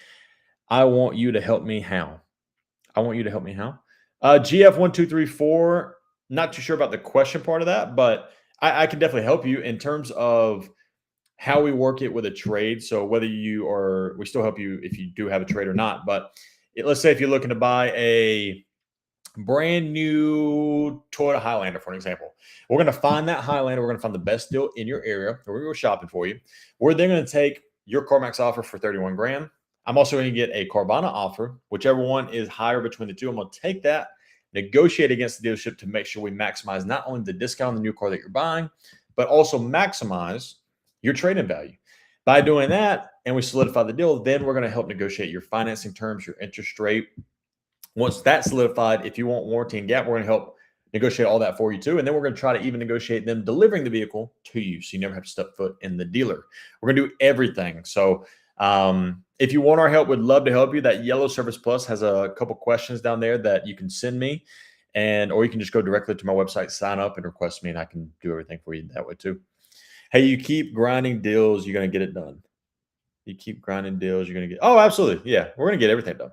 S1: I want you to help me how? I want you to help me how? GF1234, not too sure about the question part of that, but I can definitely help you in terms of how we work it with a trade. So whether we still help you if you do have a trade or not. But let's say if you're looking to buy a brand new Toyota Highlander, for an example. We're going to find that Highlander. We're going to find the best deal in your area. We're going to go shopping for you. We're then going to take your CarMax offer for 31 grand. I'm also going to get a Carvana offer, whichever one is higher between the two. I'm going to take that, negotiate against the dealership to make sure we maximize not only the discount on the new car that you're buying, but also maximize your trade-in value. By doing that, and we solidify the deal, then we're going to help negotiate your financing terms, your interest rate. Once that's solidified, if you want warranty and gap, we're going to help negotiate all that for you too. And then we're going to try to even negotiate them delivering the vehicle to you. So you never have to step foot in the dealer. We're going to do everything. So if you want our help, we'd love to help you. That Yellow Service Plus has a couple questions down there that you can send me. Or you can just go directly to my website, sign up and request me, and I can do everything for you that way too. Hey, you keep grinding deals, you're going to get it done. You keep grinding deals, you're going to get, oh, absolutely. Yeah, we're going to get everything done.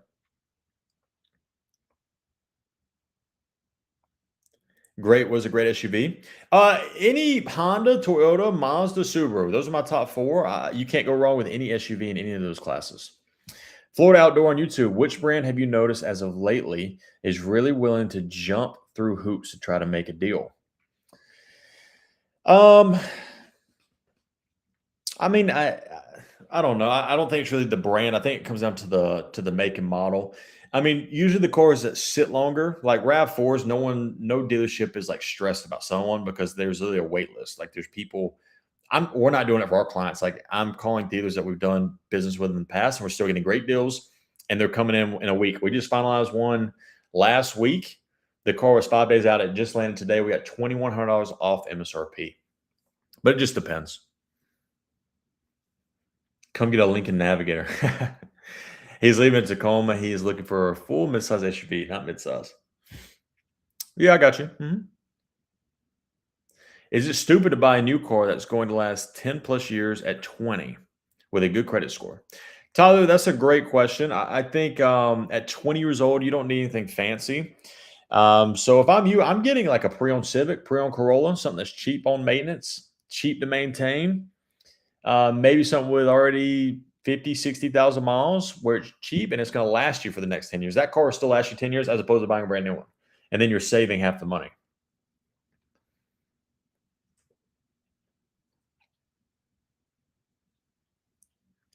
S1: Great was a great SUV. Any Honda, Toyota, Mazda, Subaru. Those are my top four. You can't go wrong with any SUV in any of those classes. Florida Outdoor on YouTube. Which brand have you noticed as of lately is really willing to jump through hoops to try to make a deal? Um, I mean, I don't know. I don't think it's really the brand. I think it comes down to the make and model. I mean, usually the cars that sit longer, like RAV4s, no dealership is like stressed about someone because there's really a wait list. Like there's people. We're not doing it for our clients. Like I'm calling dealers that we've done business with in the past, and we're still getting great deals, and they're coming in a week. We just finalized one last week. The car was 5 days out. It just landed today. We got $2,100 off MSRP, but it just depends. Come get a Lincoln Navigator. He's leaving Tacoma. He is looking for a full midsize SUV, not midsize. Yeah, I got you. Is it stupid to buy a new car that's going to last 10 plus years at 20 with a good credit score? Tyler, that's a great question. I think at 20 years old, you don't need anything fancy. So if I'm you, I'm getting like a pre-owned Civic, pre-owned Corolla, something that's cheap on maintenance, cheap to maintain. Maybe something with already 50, 60,000 miles where it's cheap and it's going to last you for the next 10 years. That car will still last you 10 years as opposed to buying a brand new one. And then you're saving half the money.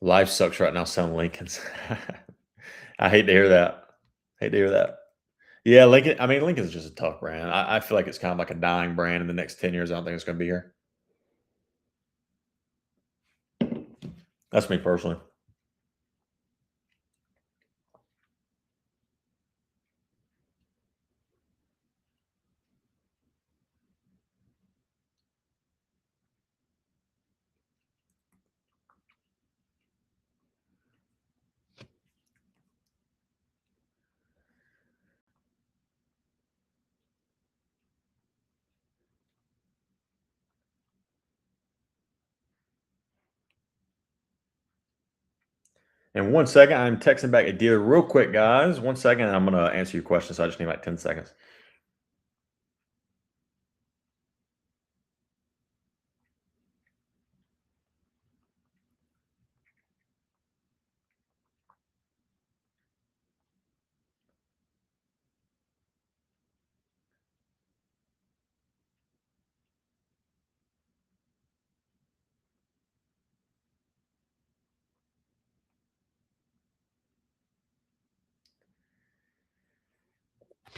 S1: Life sucks right now selling Lincolns. I hate to hear that. Hate to hear that. Yeah, Lincoln. I mean, Lincoln's just a tough brand. I feel like it's kind of like a dying brand in the next 10 years. I don't think it's going to be here. That's me personally. And 1 second, I'm texting back a dealer real quick, guys. 1 second, and I'm going to answer your question. So I just need like 10 seconds.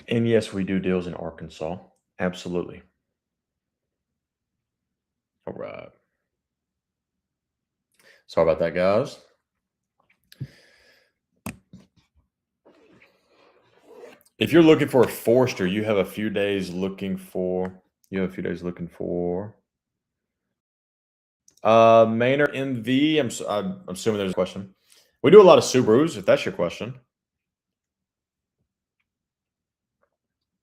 S1: And yes, we do deals in Arkansas. Absolutely. All right. Sorry about that, guys. If you're looking for a Forester, you have a few days looking for. Maynard MV. I'm assuming there's a question. We do a lot of Subarus. If that's your question,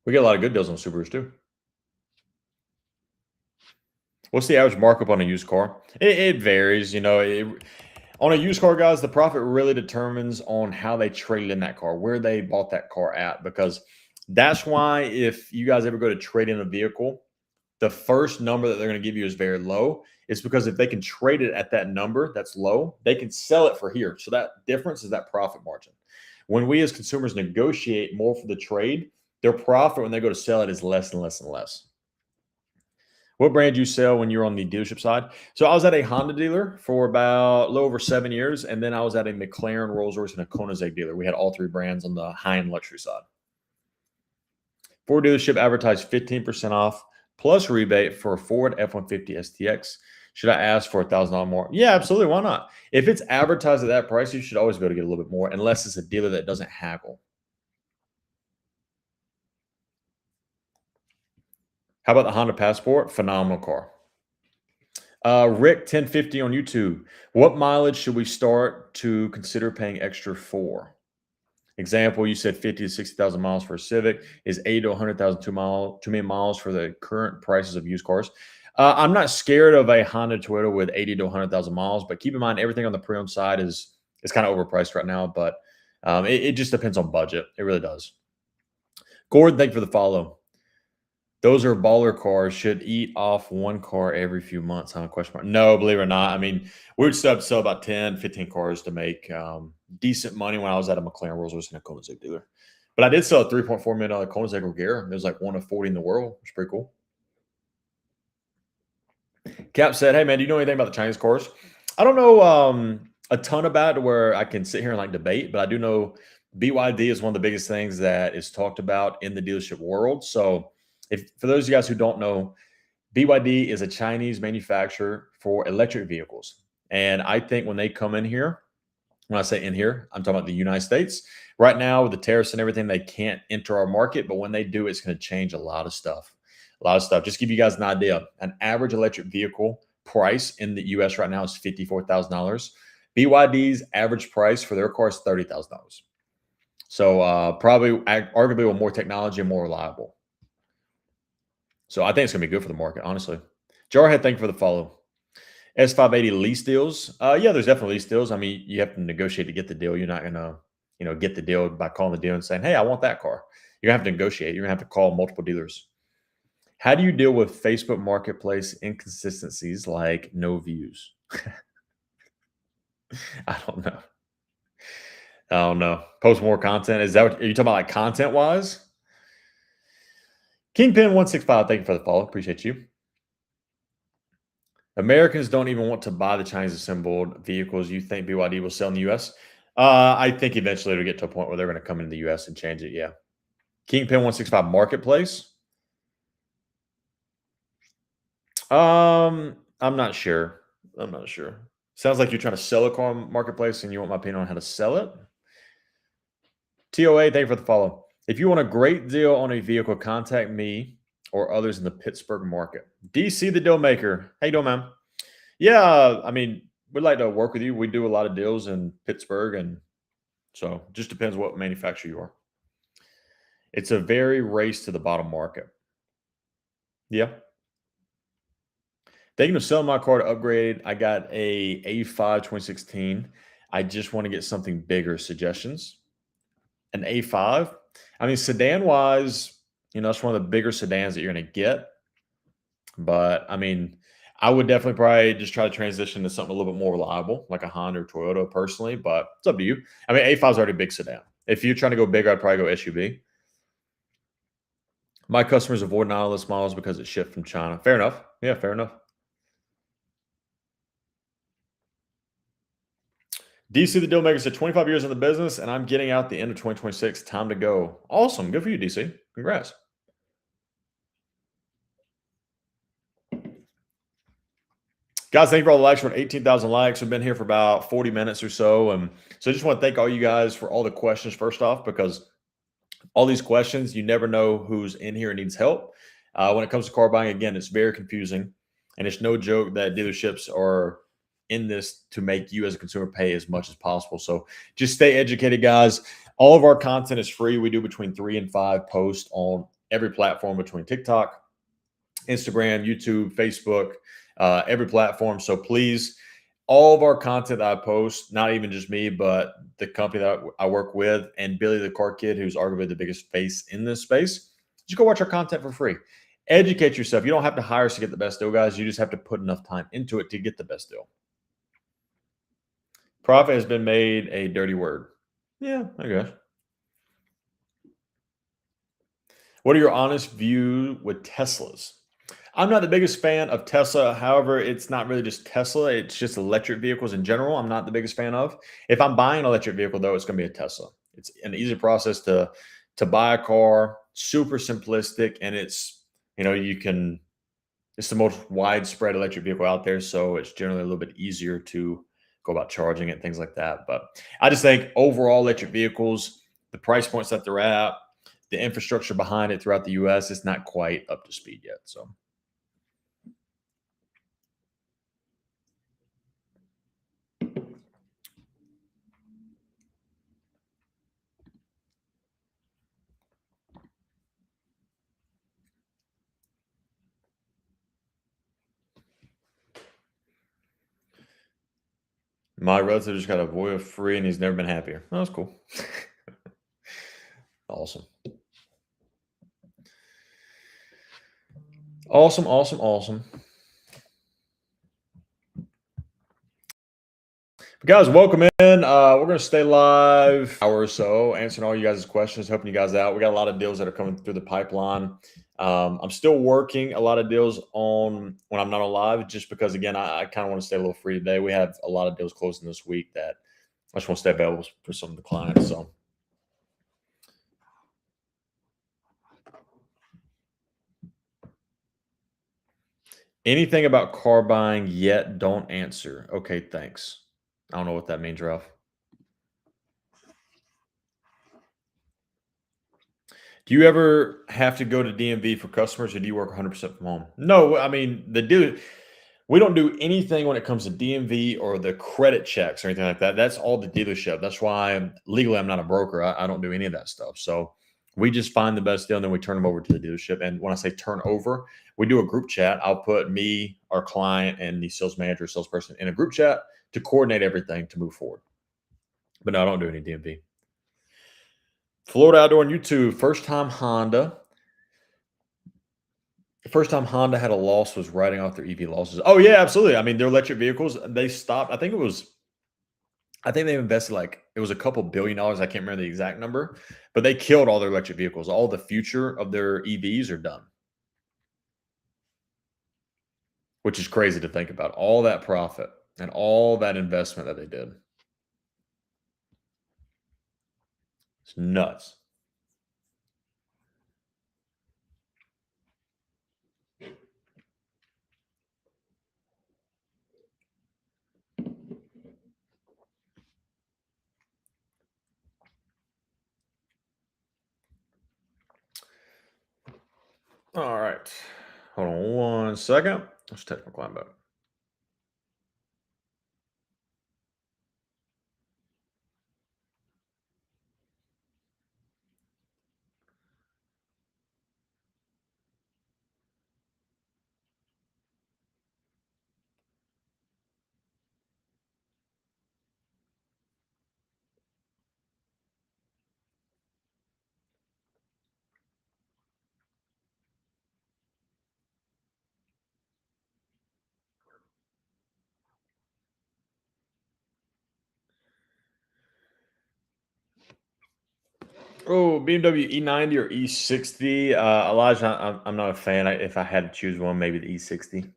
S1: we get a lot of good deals on Subarus too. What's the average markup on a used car? It varies. On a used car, guys, the profit really determines on how they traded in that car, where they bought that car at, because that's why if you guys ever go to trade in a vehicle, the first number that they're going to give you is very low. It's because if they can trade it at that number that's low, they can sell it for here. So that difference is that profit margin. When we as consumers negotiate more for the trade, their profit when they go to sell it is less and less and less. What brand do you sell when you're on the dealership side? So I was at a Honda dealer for about a little over 7 years, and then I was at a McLaren, Rolls-Royce, and a Koenigsegg dealer. We had all three brands on the high-end luxury side. Ford dealership advertised 15% off plus rebate for a Ford F-150 STX. Should I ask for $1,000 more? Yeah, absolutely. Why not? If it's advertised at that price, you should always be able to get a little bit more, unless it's a dealer that doesn't haggle. How about the Honda Passport? Phenomenal car. Rick 1050 on YouTube. What mileage should we start to consider paying extra for? Example, you said 50 to 60,000 miles for a Civic. Is 80 to 100,000 too many miles for the current prices of used cars? I'm not scared of a Honda Toyota with 80 to 100,000 miles, but keep in mind everything on the pre-owned side is kind of overpriced right now. But it just depends on budget. It really does. Gordon, thank you for the follow. Those are baller cars. Should eat off one car every few months, huh? Question mark. No, believe it or not. I mean, we would still have to sell about 10, 15 cars to make decent money when I was at a McLaren, Rolls-Royce, and a Koenigsegg dealer. But I did sell a $3.4 million Koenigsegg Regera. It was like one of 40 in the world. It's pretty cool. Cap said, hey, man, do you know anything about the Chinese cars? I don't know a ton about it where I can sit here and like debate, but I do know BYD is one of the biggest things that is talked about in the dealership world. So if for those of you guys who don't know, BYD is a Chinese manufacturer for electric vehicles. And I think when they come in here, when I say in here, I'm talking about the United States. Right now, with the tariffs and everything, they can't enter our market. But when they do, it's going to change a lot of stuff. A lot of stuff. Just to give you guys an idea, an average electric vehicle price in the US right now is $54,000. BYD's average price for their car is $30,000. So probably arguably with more technology and more reliable. So I think it's going to be good for the market, honestly. Jarhead, thank you for the follow. S580 lease deals. Yeah, there's definitely lease deals. I mean, you have to negotiate to get the deal. You're not going to, get the deal by calling the deal and saying, hey, I want that car. You're going to have to negotiate. You're going to have to call multiple dealers. How do you deal with Facebook Marketplace inconsistencies like no views? I don't know. I don't know. Post more content. Is that what are you talking about, like content wise? Kingpin165, thank you for the follow. Appreciate you. Americans don't even want to buy the Chinese assembled vehicles. You think BYD will sell in the US? I think eventually it'll get to a point where they're going to come into the US and change it. Yeah. Kingpin165 Marketplace. I'm not sure. Sounds like you're trying to sell a car on Marketplace and you want my opinion on how to sell it. TOA, thank you for the follow. If you want a great deal on a vehicle, contact me or others in the Pittsburgh market. DC, the deal maker. How you doing, man? Yeah, I mean, we'd like to work with you. We do a lot of deals in Pittsburgh, and so just depends what manufacturer you are. It's a very race to the bottom market. Yeah. Thinking of selling my car to upgrade. I got a A5 2016. I just want to get something bigger. Suggestions? An A5. I mean, sedan wise, it's one of the bigger sedans that you're going to get. But I mean, I would definitely probably just try to transition to something a little bit more reliable, like a Honda or Toyota personally, but it's up to you. I mean, A5 is already a big sedan. If you're trying to go bigger, I'd probably go SUV. My customers avoid nihilist models because it's shipped from China. Fair enough. Yeah, fair enough. DC the Dealmaker said 25 years in the business, and I'm getting out the end of 2026. Time to go. Awesome. Good for you, DC. Congrats. Guys, thank you for all the likes. We're at 18,000 likes. We've been here for about 40 minutes or so. And so I just want to thank all you guys for all the questions, first off, because all these questions, you never know who's in here and needs help. When it comes to car buying, again, it's very confusing. And it's no joke that dealerships are in this to make you as a consumer pay as much as possible. So just stay educated, guys. All of our content is free. We do between 3 and 5 posts on every platform between TikTok, Instagram, YouTube, Facebook, every platform. So please, all of our content that I post, not even just me, but the company that I work with and Billy the Car Kid, who's arguably the biggest face in this space, just go watch our content for free. Educate yourself. You don't have to hire us to get the best deal, guys. You just have to put enough time into it to get the best deal. Profit has been made a dirty word. Yeah, I guess. What are your honest view with Teslas? I'm not the biggest fan of Tesla. However, it's not really just Tesla. It's just electric vehicles in general. I'm not the biggest fan of. If I'm buying an electric vehicle, though, it's going to be a Tesla. It's an easy process to buy a car. Super simplistic, and you can. It's the most widespread electric vehicle out there, so it's generally a little bit easier to go about charging it, things like that. But I just think overall electric vehicles, the price points that they're at, the infrastructure behind it throughout the US, it's not quite up to speed yet. So my relative just got a Voya free and he's never been happier. Oh, that's cool. Awesome. Awesome, awesome, awesome. But guys, welcome in. We're going to stay live hour or so, answering all you guys' questions, helping you guys out. We got a lot of deals that are coming through the pipeline. I'm still working a lot of deals on when I'm not on live, just because, again, I kind of want to stay a little free today. We have a lot of deals closing this week that I just want to stay available for some of the clients. So anything about car buying yet? Don't answer. Okay, thanks. I don't know what that means, Ralph. Do you ever have to go to DMV for customers, or do you work 100% from home? No, I mean we don't do anything when it comes to DMV or the credit checks or anything like that. That's all the dealership. That's why legally I'm not a broker. I don't do any of that stuff. So we just find the best deal and then we turn them over to the dealership. And when I say turn over, we do a group chat. I'll put me, our client, and the sales manager, salesperson in a group chat to coordinate everything to move forward. But no, I don't do any DMV. Florida Outdoor on YouTube. First time Honda had a loss was writing off their EV losses. Oh yeah, absolutely. I mean, their electric vehicles, they stopped. I think they invested like it was a couple $1 billion. I can't remember the exact number, but they killed all their electric vehicles. All the future of their EVs are done, which is crazy to think about. All that profit and all that investment that they did. It's nuts. All right. Hold on 1 second. Let's take my climb back. Oh, BMW E90 or E60. Elijah, I'm not a fan. If I had to choose one, maybe the E60.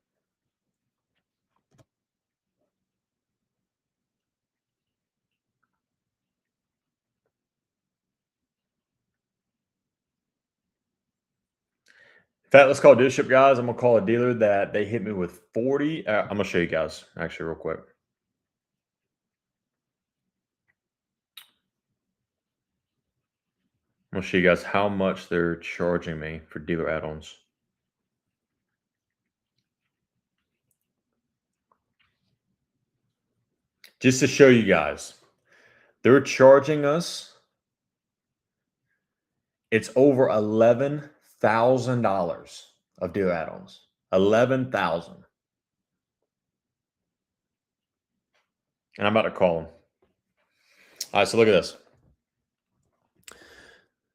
S1: In fact, let's call a dealership, guys. I'm gonna call a dealer that they hit me with 40. I'm gonna show you guys actually real quick. I'm gonna show you guys how much they're charging me for dealer add-ons. Just to show you guys, they're charging us. It's over $11,000 of dealer add-ons. 11,000. And I'm about to call them. All right, so look at this.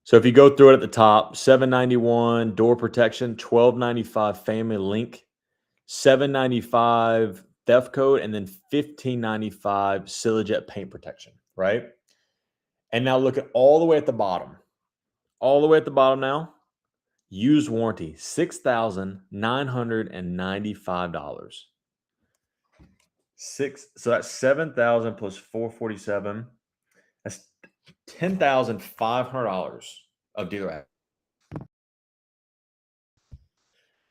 S1: So if you go through it at the top, $791 door protection, $1295 family link, $795 theft code, and then $1595 Silajet paint protection, right? And now look at all the way at the bottom. All the way at the bottom now, used warranty, $6,995. So that's 7,000 plus 447. That's $10,500 of dealer add.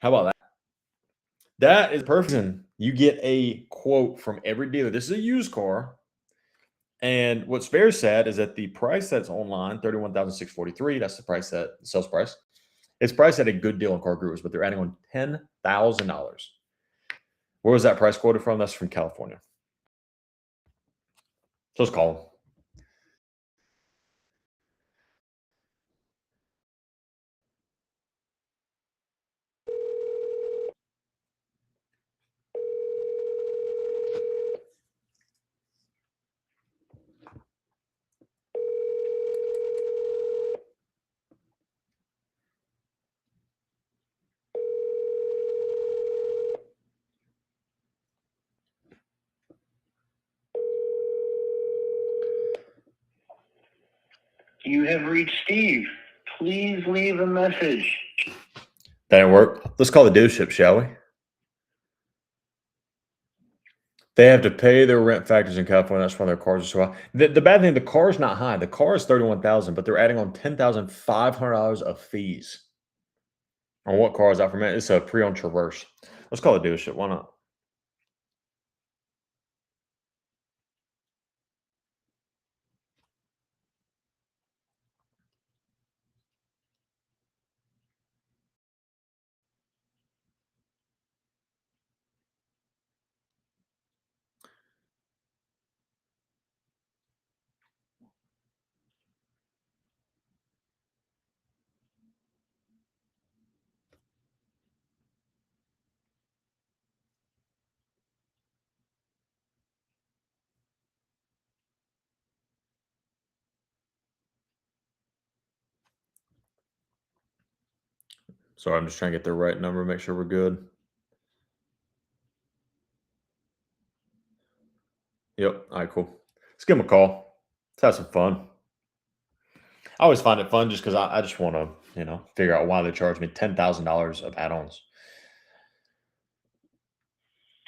S1: How about that? That is perfect. You get a quote from every dealer. This is a used car. And what's very sad is that the price that's online, $31,643, that's the price that sales price. It's priced at a good deal on Car Gurus, but they're adding on $10,000. Where was that price quoted from? That's from California. So let's call them.
S2: You have reached Steve. Please leave a message.
S1: That didn't work. Let's call the dealership, shall we? They have to pay their rent factors in California. That's why their cars are so high. The bad thing, the car is not high. The car is $31,000, but they're adding on $10,500 of fees. On what car is that from? It's a pre-owned Traverse. Let's call it a dealership. Why not? Sorry, I'm just trying to get the right number, make sure we're good. Yep. All right, cool. Let's give them a call. Let's have some fun. I always find it fun just because I just want to, figure out why they charge me $10,000 of add-ons.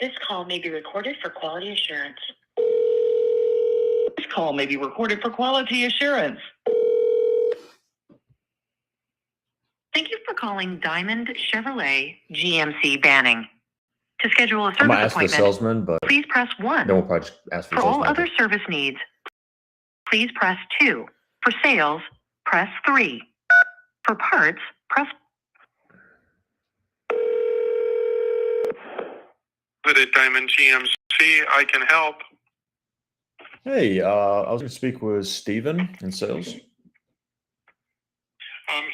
S3: This call may be recorded for quality assurance.
S2: This call may be recorded for quality assurance.
S3: Thank you for calling Diamond Chevrolet GMC Banning. To schedule a
S1: I'm gonna
S3: service
S1: ask the
S3: appointment,
S1: salesman, but
S3: please press 1.
S1: then we'll probably just ask for
S3: For
S1: the
S3: all
S1: salesman.
S3: other service needs, please press 2. For sales, press 3. For parts, press.
S4: At Diamond GMC, I can help.
S1: Hey, I was going to speak with Steven in sales.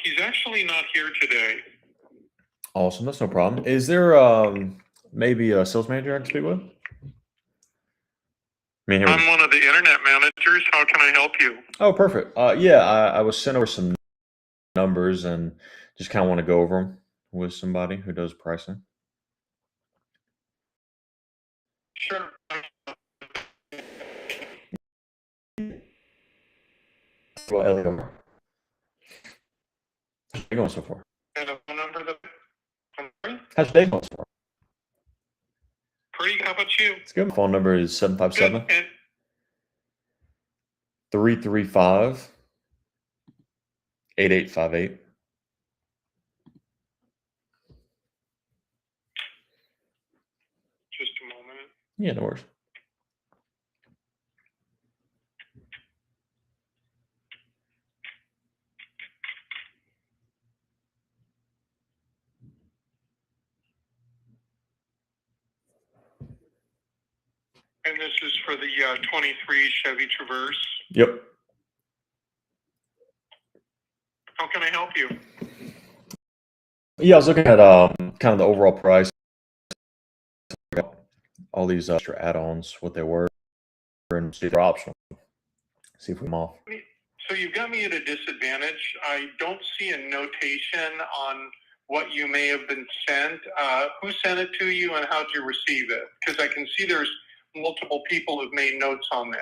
S4: He's actually not here today.
S1: Awesome, that's no problem. Is there maybe a sales manager I can speak with?
S4: I'm one of the internet managers. How can I help you?
S1: Oh, perfect. Yeah, I was sent over some numbers and just kind of want to go over them with somebody who does pricing.
S4: Sure.
S1: Well, Elliot. going so far?
S4: And a phone number that.
S1: How's your day going so far?
S4: Pretty. How about you?
S1: It's good. My phone number is 757
S4: Good. And
S1: 335 8858.
S4: just a moment.
S1: Yeah, no worries.
S4: And this is for the 23 Chevy Traverse.
S1: Yep.
S4: How can I help you?
S1: Yeah, I was looking at kind of the overall price. All these extra add-ons, what they were, and see if they're optional. See if we them off.
S4: So you've got me at a disadvantage. I don't see a notation on what you may have been sent. Who sent it to you and how did you receive it? Because I can see there's multiple people who've made notes on this.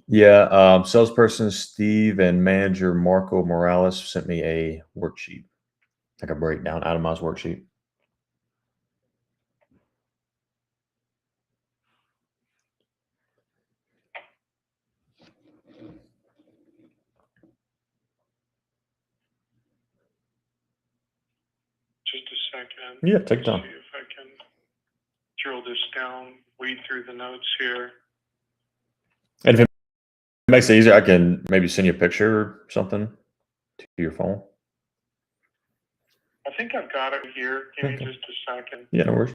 S1: Yeah, salesperson Steve and manager Marco Morales sent me a worksheet, like a breakdown, itemized worksheet.
S4: Just a second.
S1: Yeah, take your time.
S4: See if I can drill this down, weed through the notes here.
S1: And if it makes it easier, I can maybe send you a picture or something to your phone.
S4: I think I've got it here. Give
S1: Okay.
S4: me just a second.
S1: Yeah, no worries.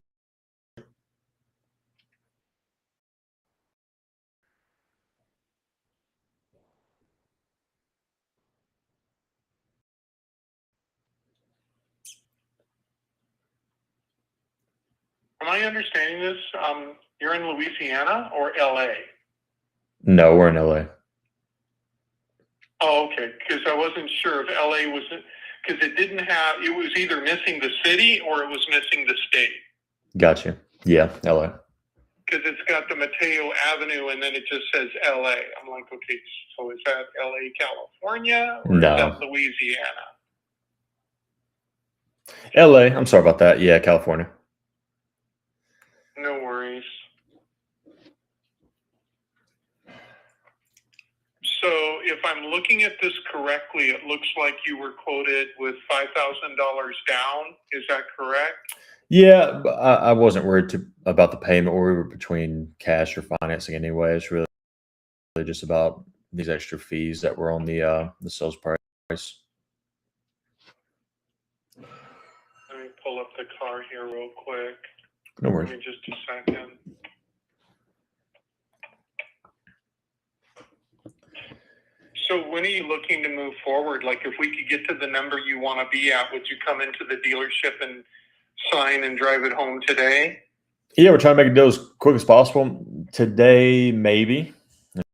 S4: Am I understanding this? You're in Louisiana or LA?
S1: No, we're in LA.
S4: Oh, okay. Because I wasn't sure if LA was, because it didn't have, it was either missing the city or it was missing the state.
S1: Gotcha. Yeah, LA.
S4: Because it's got the Mateo Avenue and then it just says LA. I'm like, okay, so is that LA, California or
S1: No.
S4: is that Louisiana?
S1: LA. I'm sorry about that. Yeah, California.
S4: No worries. So if I'm looking at this correctly, it looks like you were quoted with $5,000 down. Is that correct?
S1: Yeah, but I wasn't worried about the payment, or we were between cash or financing anyway. It's really just about these extra fees that were on the sales price.
S4: Let me pull up the car here real quick.
S1: No
S4: Give
S1: worries.
S4: me just a second. So when are you looking to move forward? Like if we could get to the number you want to be at, would you come into the dealership and sign and drive it home today?
S1: Yeah, we're trying to make a deal as quick as possible. Today, maybe. If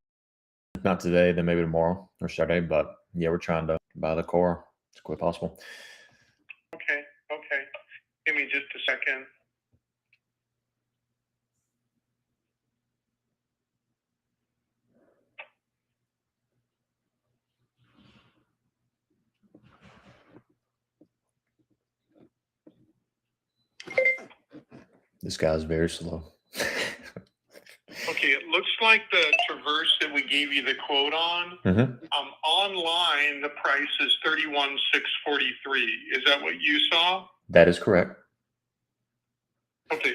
S1: not today, then maybe tomorrow or Saturday. But yeah, we're trying to buy the car as quick as possible.
S4: Okay. Give me just a second.
S1: This guy's very slow.
S4: Okay, it looks like the Traverse that we gave you the quote on. Online, the price is $31,643. Is that what you saw?
S1: That is correct.
S4: Okay.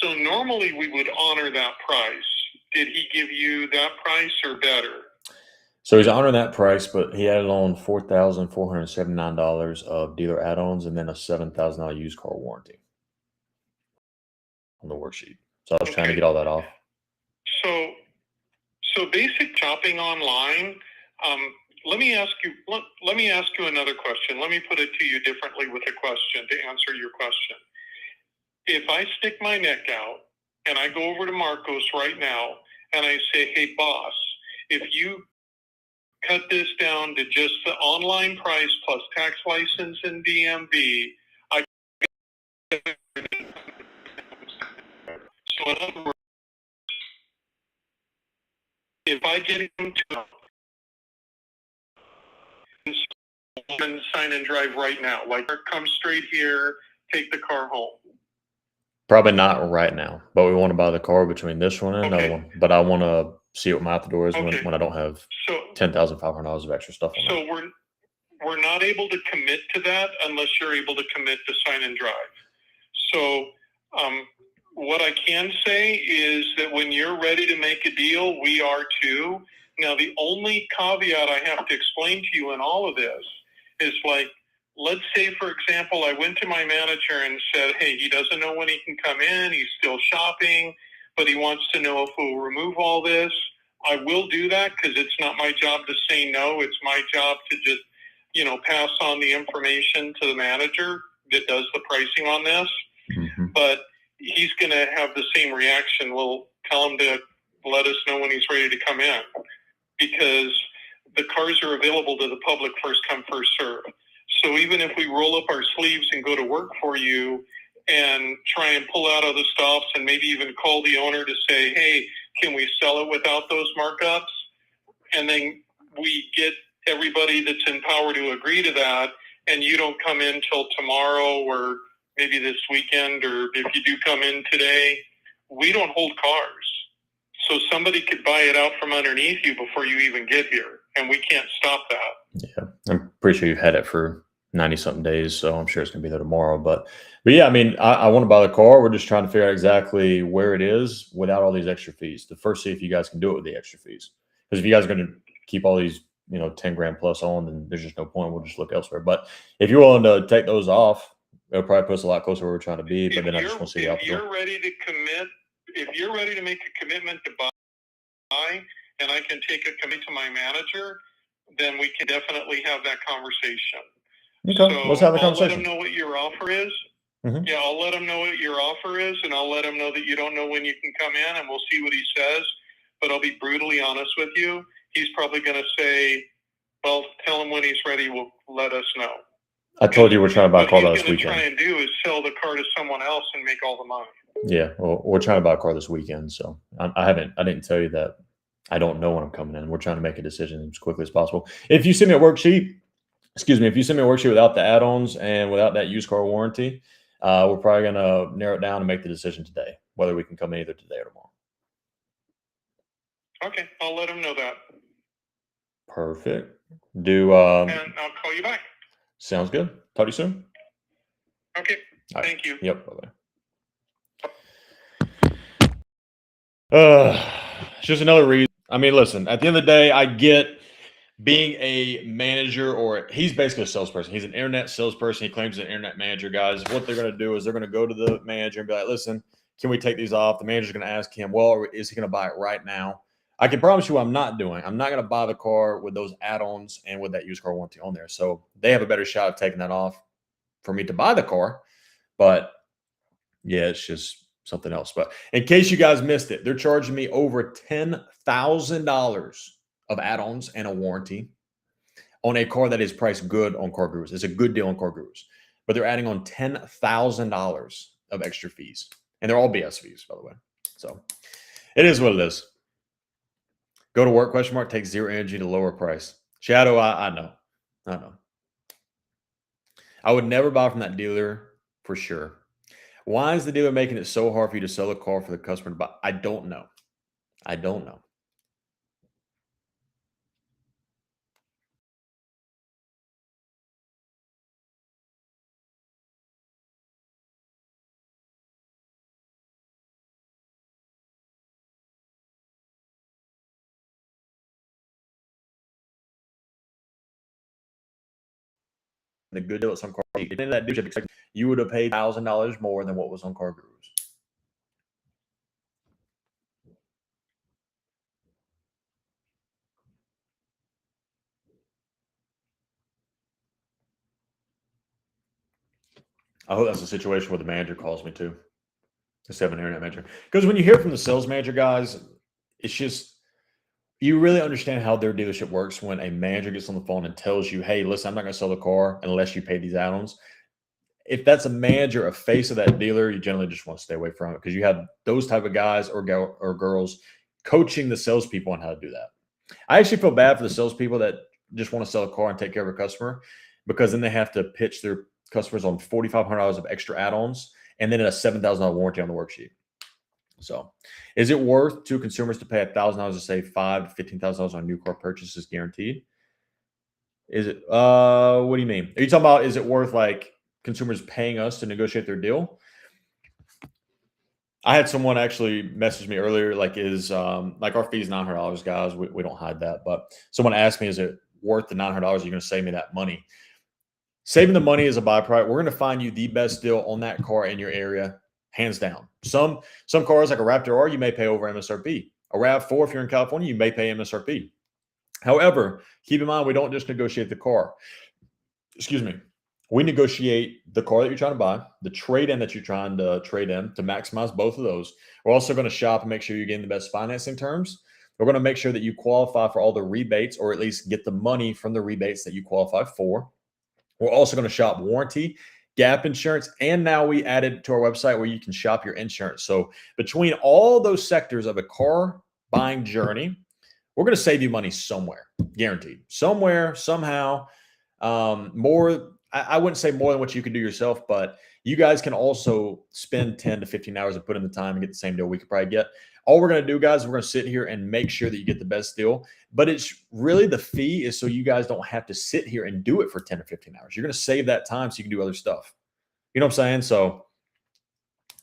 S4: So normally we would honor that price. Did he give you that price or better?
S1: So he's honoring that price, but he added on $4,479 of dealer add-ons and then a $7,000 used car warranty on the worksheet. So I was trying to get all that off.
S4: So basic shopping online. Let me ask you another question. Let me put it to you differently with a question to answer your question. If I stick my neck out and I go over to Marcos right now and I say, hey boss, if you cut this down to just the online price plus tax license and DMV, so in other words, if I get him to and sign and drive right now. Like, come straight here, take the car home.
S1: Probably not right now, but we want to buy the car between this one and another
S4: Okay.
S1: one. But I want to see what my out the door is
S4: Okay.
S1: when I don't have
S4: So
S1: $10,500 of extra stuff on
S4: so
S1: it.
S4: we're not able to commit to that unless you're able to commit to sign and drive. So what I can say is that when you're ready to make a deal, we are too. Now, the only caveat I have to explain to you in all of this is, like, let's say, for example, I went to my manager and said, hey, he doesn't know when he can come in. He's still shopping, but he wants to know if we'll remove all this. I will do that because it's not my job to say no. It's my job to just, pass on the information to the manager that does the pricing on this.
S1: Mm-hmm.
S4: But he's going to have the same reaction. We'll tell him to let us know when he's ready to come in, because the cars are available to the public first come, first serve. So even if we roll up our sleeves and go to work for you and try and pull out other stops and maybe even call the owner to say, hey, can we sell it without those markups? And then we get everybody that's in power to agree to that, and you don't come in till tomorrow or maybe this weekend, or if you do come in today, we don't hold cars. So somebody could buy it out from underneath you before you even get here, and we can't stop that.
S1: Yeah, I'm pretty sure you've had it for 90-something days, so I'm sure it's going to be there tomorrow. But yeah, I mean, I want to buy the car. We're just trying to figure out exactly where it is without all these extra fees. To first see if you guys can do it with the extra fees. Because if you guys are going to keep all these, 10 grand plus on, then there's just no point. We'll just look elsewhere. But if you're willing to take those off, it'll probably put us a lot closer where we're trying to be. But then I just want to see
S4: if you're ready to commit, if you're ready to make a commitment to buy, and I can take a commitment to my manager, then we can definitely have that conversation.
S1: Okay,
S4: so
S1: let's have a
S4: I'll let
S1: conversation.
S4: him know what your offer is.
S1: Mhm.
S4: Yeah, I'll let him know what your offer is, and I'll let him know that you don't know when you can come in, and we'll see what he says. But I'll be brutally honest with you. He's probably going to say, well, tell him when he's ready. We'll let us know.
S1: I told you we're trying to buy a car this
S4: What he's going to
S1: weekend.
S4: try and do is sell the car to someone else and make all the money.
S1: Yeah, well, we're trying to buy a car this weekend, so I didn't tell you that I don't know when I'm coming in. We're trying to make a decision as quickly as possible. If you send me a worksheet, without the add-ons and without that used car warranty, we're probably going to narrow it down and make the decision today, whether we can come in either today or tomorrow.
S4: Okay, I'll let him know that.
S1: Perfect.
S4: And I'll call you back.
S1: Sounds good. Talk to you soon.
S4: Okay,
S1: All right.
S4: thank you.
S1: Yep. Bye-bye. It's just another reason. I mean, listen, at the end of the day, I get being a manager, or he's basically a salesperson. He's an internet salesperson. He claims he's an internet manager, guys. What they're going to do is they're going to go to the manager and be like, listen, can we take these off? The manager's going to ask him, well, is he going to buy it right now? I can promise you what I'm not doing. I'm not going to buy the car with those add-ons and with that used car warranty on there. So they have a better shot of taking that off for me to buy the car. But yeah, it's just something else. But in case you guys missed it, they're charging me over $10,000 of add-ons and a warranty on a car that is priced good on Car Gurus. It's a good deal on Car Gurus, but they're adding on $10,000 of extra fees, and they're all BS fees, by the way. So it is what it is. Go to work, ? Takes zero energy to lower price. Shadow, I know. I would never buy from that dealer for sure. Why is the dealer making it so hard for you to sell a car for the customer to buy? I don't know. I the good deal at some car. If you that dealership, you would have paid $1,000 more than what was on Car Gurus. I hope that's a situation where the manager calls me too, instead of an internet manager. Because when you hear from the sales manager, guys, it's just, you really understand how their dealership works when a manager gets on the phone and tells you, hey, listen, I'm not going to sell the car unless you pay these add-ons. If that's a manager, a face of that dealer, you generally just want to stay away from it, because you have those type of guys or girls coaching the salespeople on how to do that. I actually feel bad for the salespeople that just want to sell a car and take care of a customer. because then they have to pitch their customers on $4,500 of extra add-ons and then a $7,000 warranty on the worksheet. So, is it worth to consumers to pay $1,000 to save $5,000 to $15,000 on new car purchases guaranteed? Is it? What do you mean? Are you talking about? Is it worth like consumers paying us to negotiate their deal? I had someone actually message me earlier, like, is like our fee is $900, guys. We don't hide that, but someone asked me, is it worth the $900? You're going to save me that money. Saving the money is a byproduct. We're going to find you the best deal on that car in your area, hands down. Some cars like a Raptor R, you may pay over MSRP. A RAV4, if you're in California, you may pay MSRP. However, keep in mind, we don't just negotiate the car. Excuse me. We negotiate the car that you're trying to buy, the trade-in that you're trying to trade in to maximize both of those. We're also going to shop and make sure you're getting the best financing terms. We're going to make sure that you qualify for all the rebates, or at least get the money from the rebates that you qualify for. We're also going to shop warranty, gap insurance, and now we added to our website where you can shop your insurance. So between all those sectors of a car buying journey, we're going to save you money somewhere, guaranteed. Somewhere, somehow, more. I wouldn't say more than what you could do yourself, but you guys can also spend 10 to 15 hours and put in the time and get the same deal we could probably get. All we're going to do, guys, we're going to sit here and make sure that you get the best deal. But it's really, the fee is so you guys don't have to sit here and do it for 10 or 15 hours. You're going to save that time so you can do other stuff. You know what I'm saying? So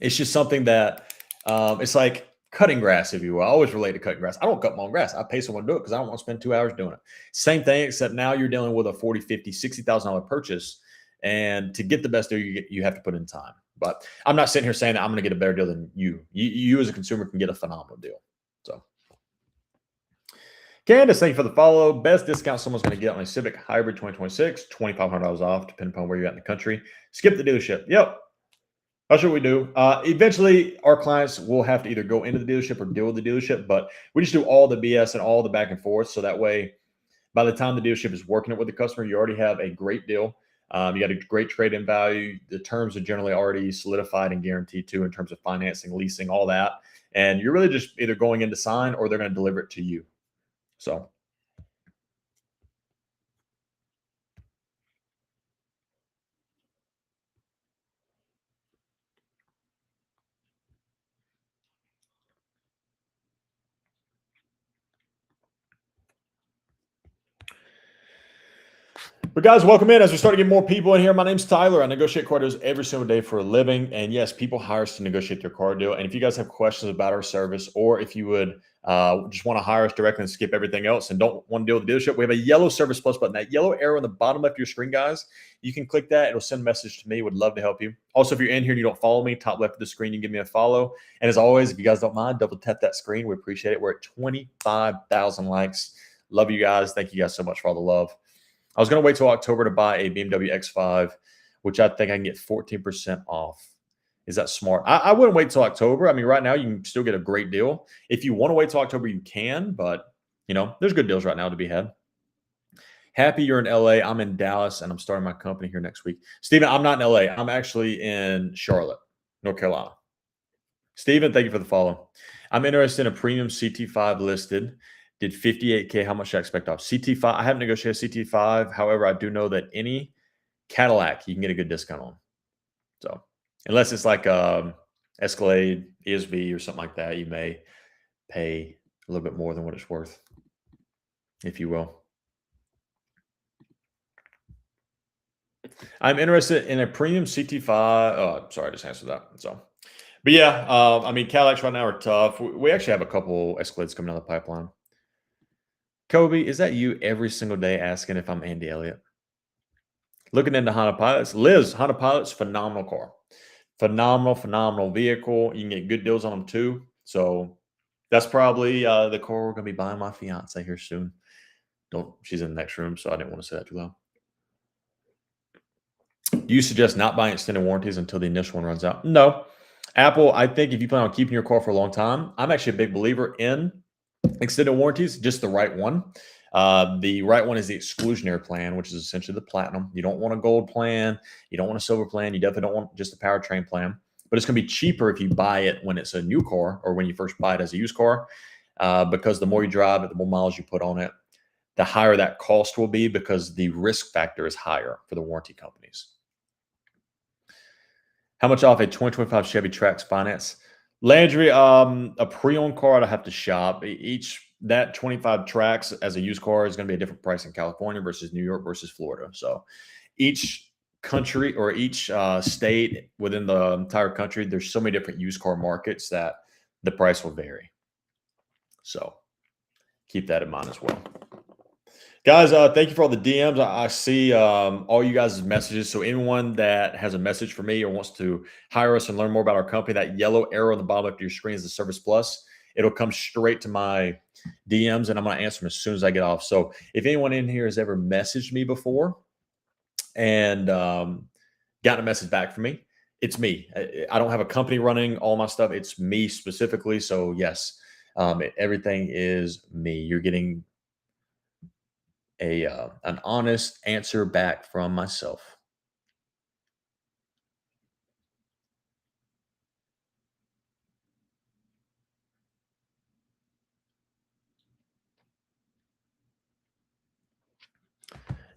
S1: it's just something that it's like cutting grass, if you will. I always relate to cutting grass. I don't cut my own grass. I pay someone to do it because I don't want to spend 2 hours doing it. Same thing, except now you're dealing with a $40,000, $50,000, $60,000 purchase. And to get the best deal, you have to put in time. But I'm not sitting here saying that I'm going to get a better deal than you. You as a consumer can get a phenomenal deal. So, Candace, thank you for the follow. Best discount someone's going to get on a Civic Hybrid 2026, $2,500 off, depending upon where you're at in the country. Skip the dealership. Yep. That's what we do. Eventually, our clients will have to either go into the dealership or deal with the dealership, but we just do all the BS and all the back and forth. So that way, by the time the dealership is working it with the customer, you already have a great deal. You got a great trade-in value. The terms are generally already solidified and guaranteed too, in terms of financing, leasing, all that. And you're really just either going in to sign or they're going to deliver it to you. So. But guys, welcome in as we start to get more people in here. My name's Tyler. I negotiate car deals every single day for a living. And yes, people hire us to negotiate their car deal. And if you guys have questions about our service, or if you would just want to hire us directly and skip everything else and don't want to deal with the dealership, we have a yellow Service Plus button. That yellow arrow on the bottom left of your screen, guys, you can click that. It'll send a message to me. Would love to help you. Also, if you're in here and you don't follow me, top left of the screen, you can give me a follow. And as always, if you guys don't mind, double tap that screen. We appreciate it. We're at 25,000 likes. Love you guys. Thank you guys so much for all the love. I was going to wait till October to buy a BMW X5, which I think I can get 14% off. Is that smart? I wouldn't wait till October. I mean, right now you can still get a great deal. If you want to wait till October, you can, but you know, there's good deals right now to be had. Happy you're in LA. I'm in Dallas and I'm starting my company here next week. Steven, I'm not in LA. I'm actually in Charlotte, North Carolina. Steven, thank you for the follow. I'm interested in a premium CT5 listed. Did 58K. How much should I expect off? CT5. I haven't negotiated CT5. However, I do know that any Cadillac you can get a good discount on. So unless it's like Escalade, ESV, or something like that, you may pay a little bit more than what it's worth, if you will. I'm interested in a premium CT5. Oh, sorry, I just answered that. So, but yeah, I mean, Cadillacs right now are tough. We actually have a couple Escalades coming down the pipeline. Kobe, is that you every single day asking if I'm Andy Elliott? Looking into Honda Pilots. Liz, Honda Pilots, phenomenal car. Phenomenal vehicle. You can get good deals on them too. So that's probably the car we're going to be buying my fiance here soon. She's in the next room, so I didn't want to say that too loud. Do you suggest not buying extended warranties until the initial one runs out? No. Apple, I think if you plan on keeping your car for a long time, I'm actually a big believer in extended warranties, just the right one. The right one is the exclusionary plan, which is essentially the platinum. You don't want a gold plan. You don't want a silver plan. You definitely don't want just a powertrain plan. But it's going to be cheaper if you buy it when it's a new car or when you first buy it as a used car, because the more you drive it, the more miles you put on it, the higher that cost will be because the risk factor is higher for the warranty companies. How much off a 2025 Chevy Trax finance? Landry, a pre-owned car I'd have to shop. That 25 Trax as a used car is going to be a different price in California versus New York versus Florida. So each country or each state within the entire country, there's so many different used car markets that the price will vary. So keep that in mind as well. Guys, thank you for all the DMs. I see all you guys' messages. So anyone that has a message for me or wants to hire us and learn more about our company, that yellow arrow on the bottom of your screen is the Service Plus. It'll come straight to my DMs, and I'm going to answer them as soon as I get off. So if anyone in here has ever messaged me before and gotten a message back from me, it's me. I don't have a company running all my stuff. It's me specifically. So yes, everything is me. You're getting an honest answer back from myself.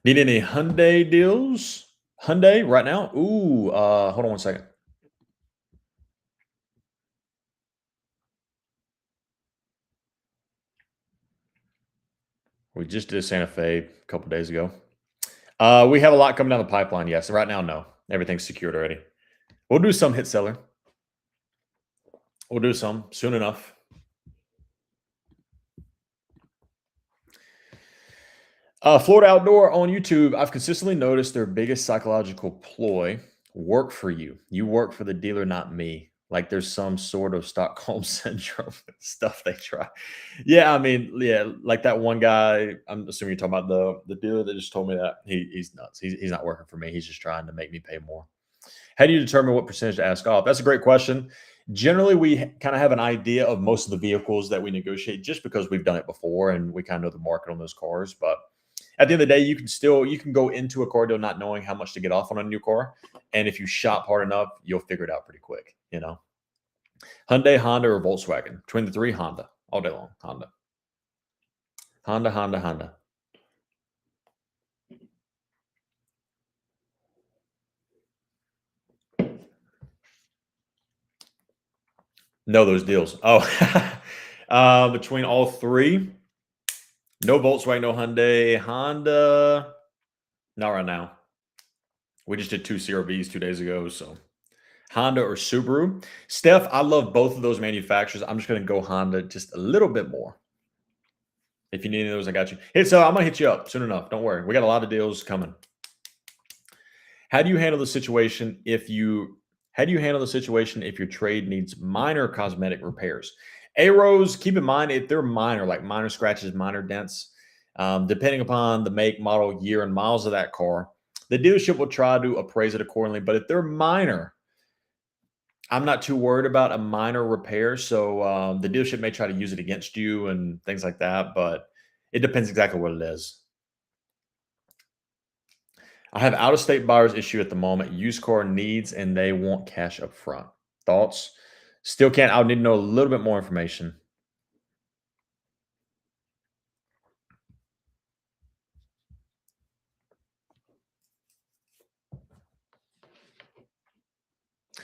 S1: Need any Hyundai deals? Hyundai right now? Ooh, hold on one second. We just did Santa Fe a couple days ago. We have a lot coming down the pipeline. Yes, right now, no. Everything's secured already. We'll do some hit seller. We'll do some soon enough. Florida Outdoor on YouTube. I've consistently noticed their biggest psychological ploy: work for you. You work for the dealer, not me. Like there's some sort of Stockholm syndrome stuff they try. Yeah, I mean, yeah, like that one guy. I'm assuming you're talking about the dealer that just told me that he's nuts. He's not working for me. He's just trying to make me pay more. How do you determine what percentage to ask off? That's a great question. Generally, we kind of have an idea of most of the vehicles that we negotiate just because we've done it before and we kind of know the market on those cars. But at the end of the day, you can go into a car deal not knowing how much to get off on a new car. And if you shop hard enough, you'll figure it out pretty quick, Hyundai, Honda, or Volkswagen. Between the three, Honda. All day long. Honda. Honda. No, those deals. Oh, between all three, no Volkswagen, no Hyundai, Honda. Not right now. We just did two CRVs 2 days ago, so Honda or Subaru. Steph, I love both of those manufacturers. I'm just going to go Honda just a little bit more. If you need any of those, I got you. Hey, so I'm going to hit you up soon enough. Don't worry. We got a lot of deals coming. How do you handle the situation if your trade needs minor cosmetic repairs? Arrows, keep in mind if they're minor, like minor scratches, minor dents, depending upon the make, model, year, and miles of that car, the dealership will try to appraise it accordingly. But if they're minor, I'm not too worried about a minor repair. So the dealership may try to use it against you and things like that, but it depends exactly what it is. I have out-of-state buyers issue at the moment. Used car needs, and they want cash up front. Thoughts? Still can't. I would need to know a little bit more information.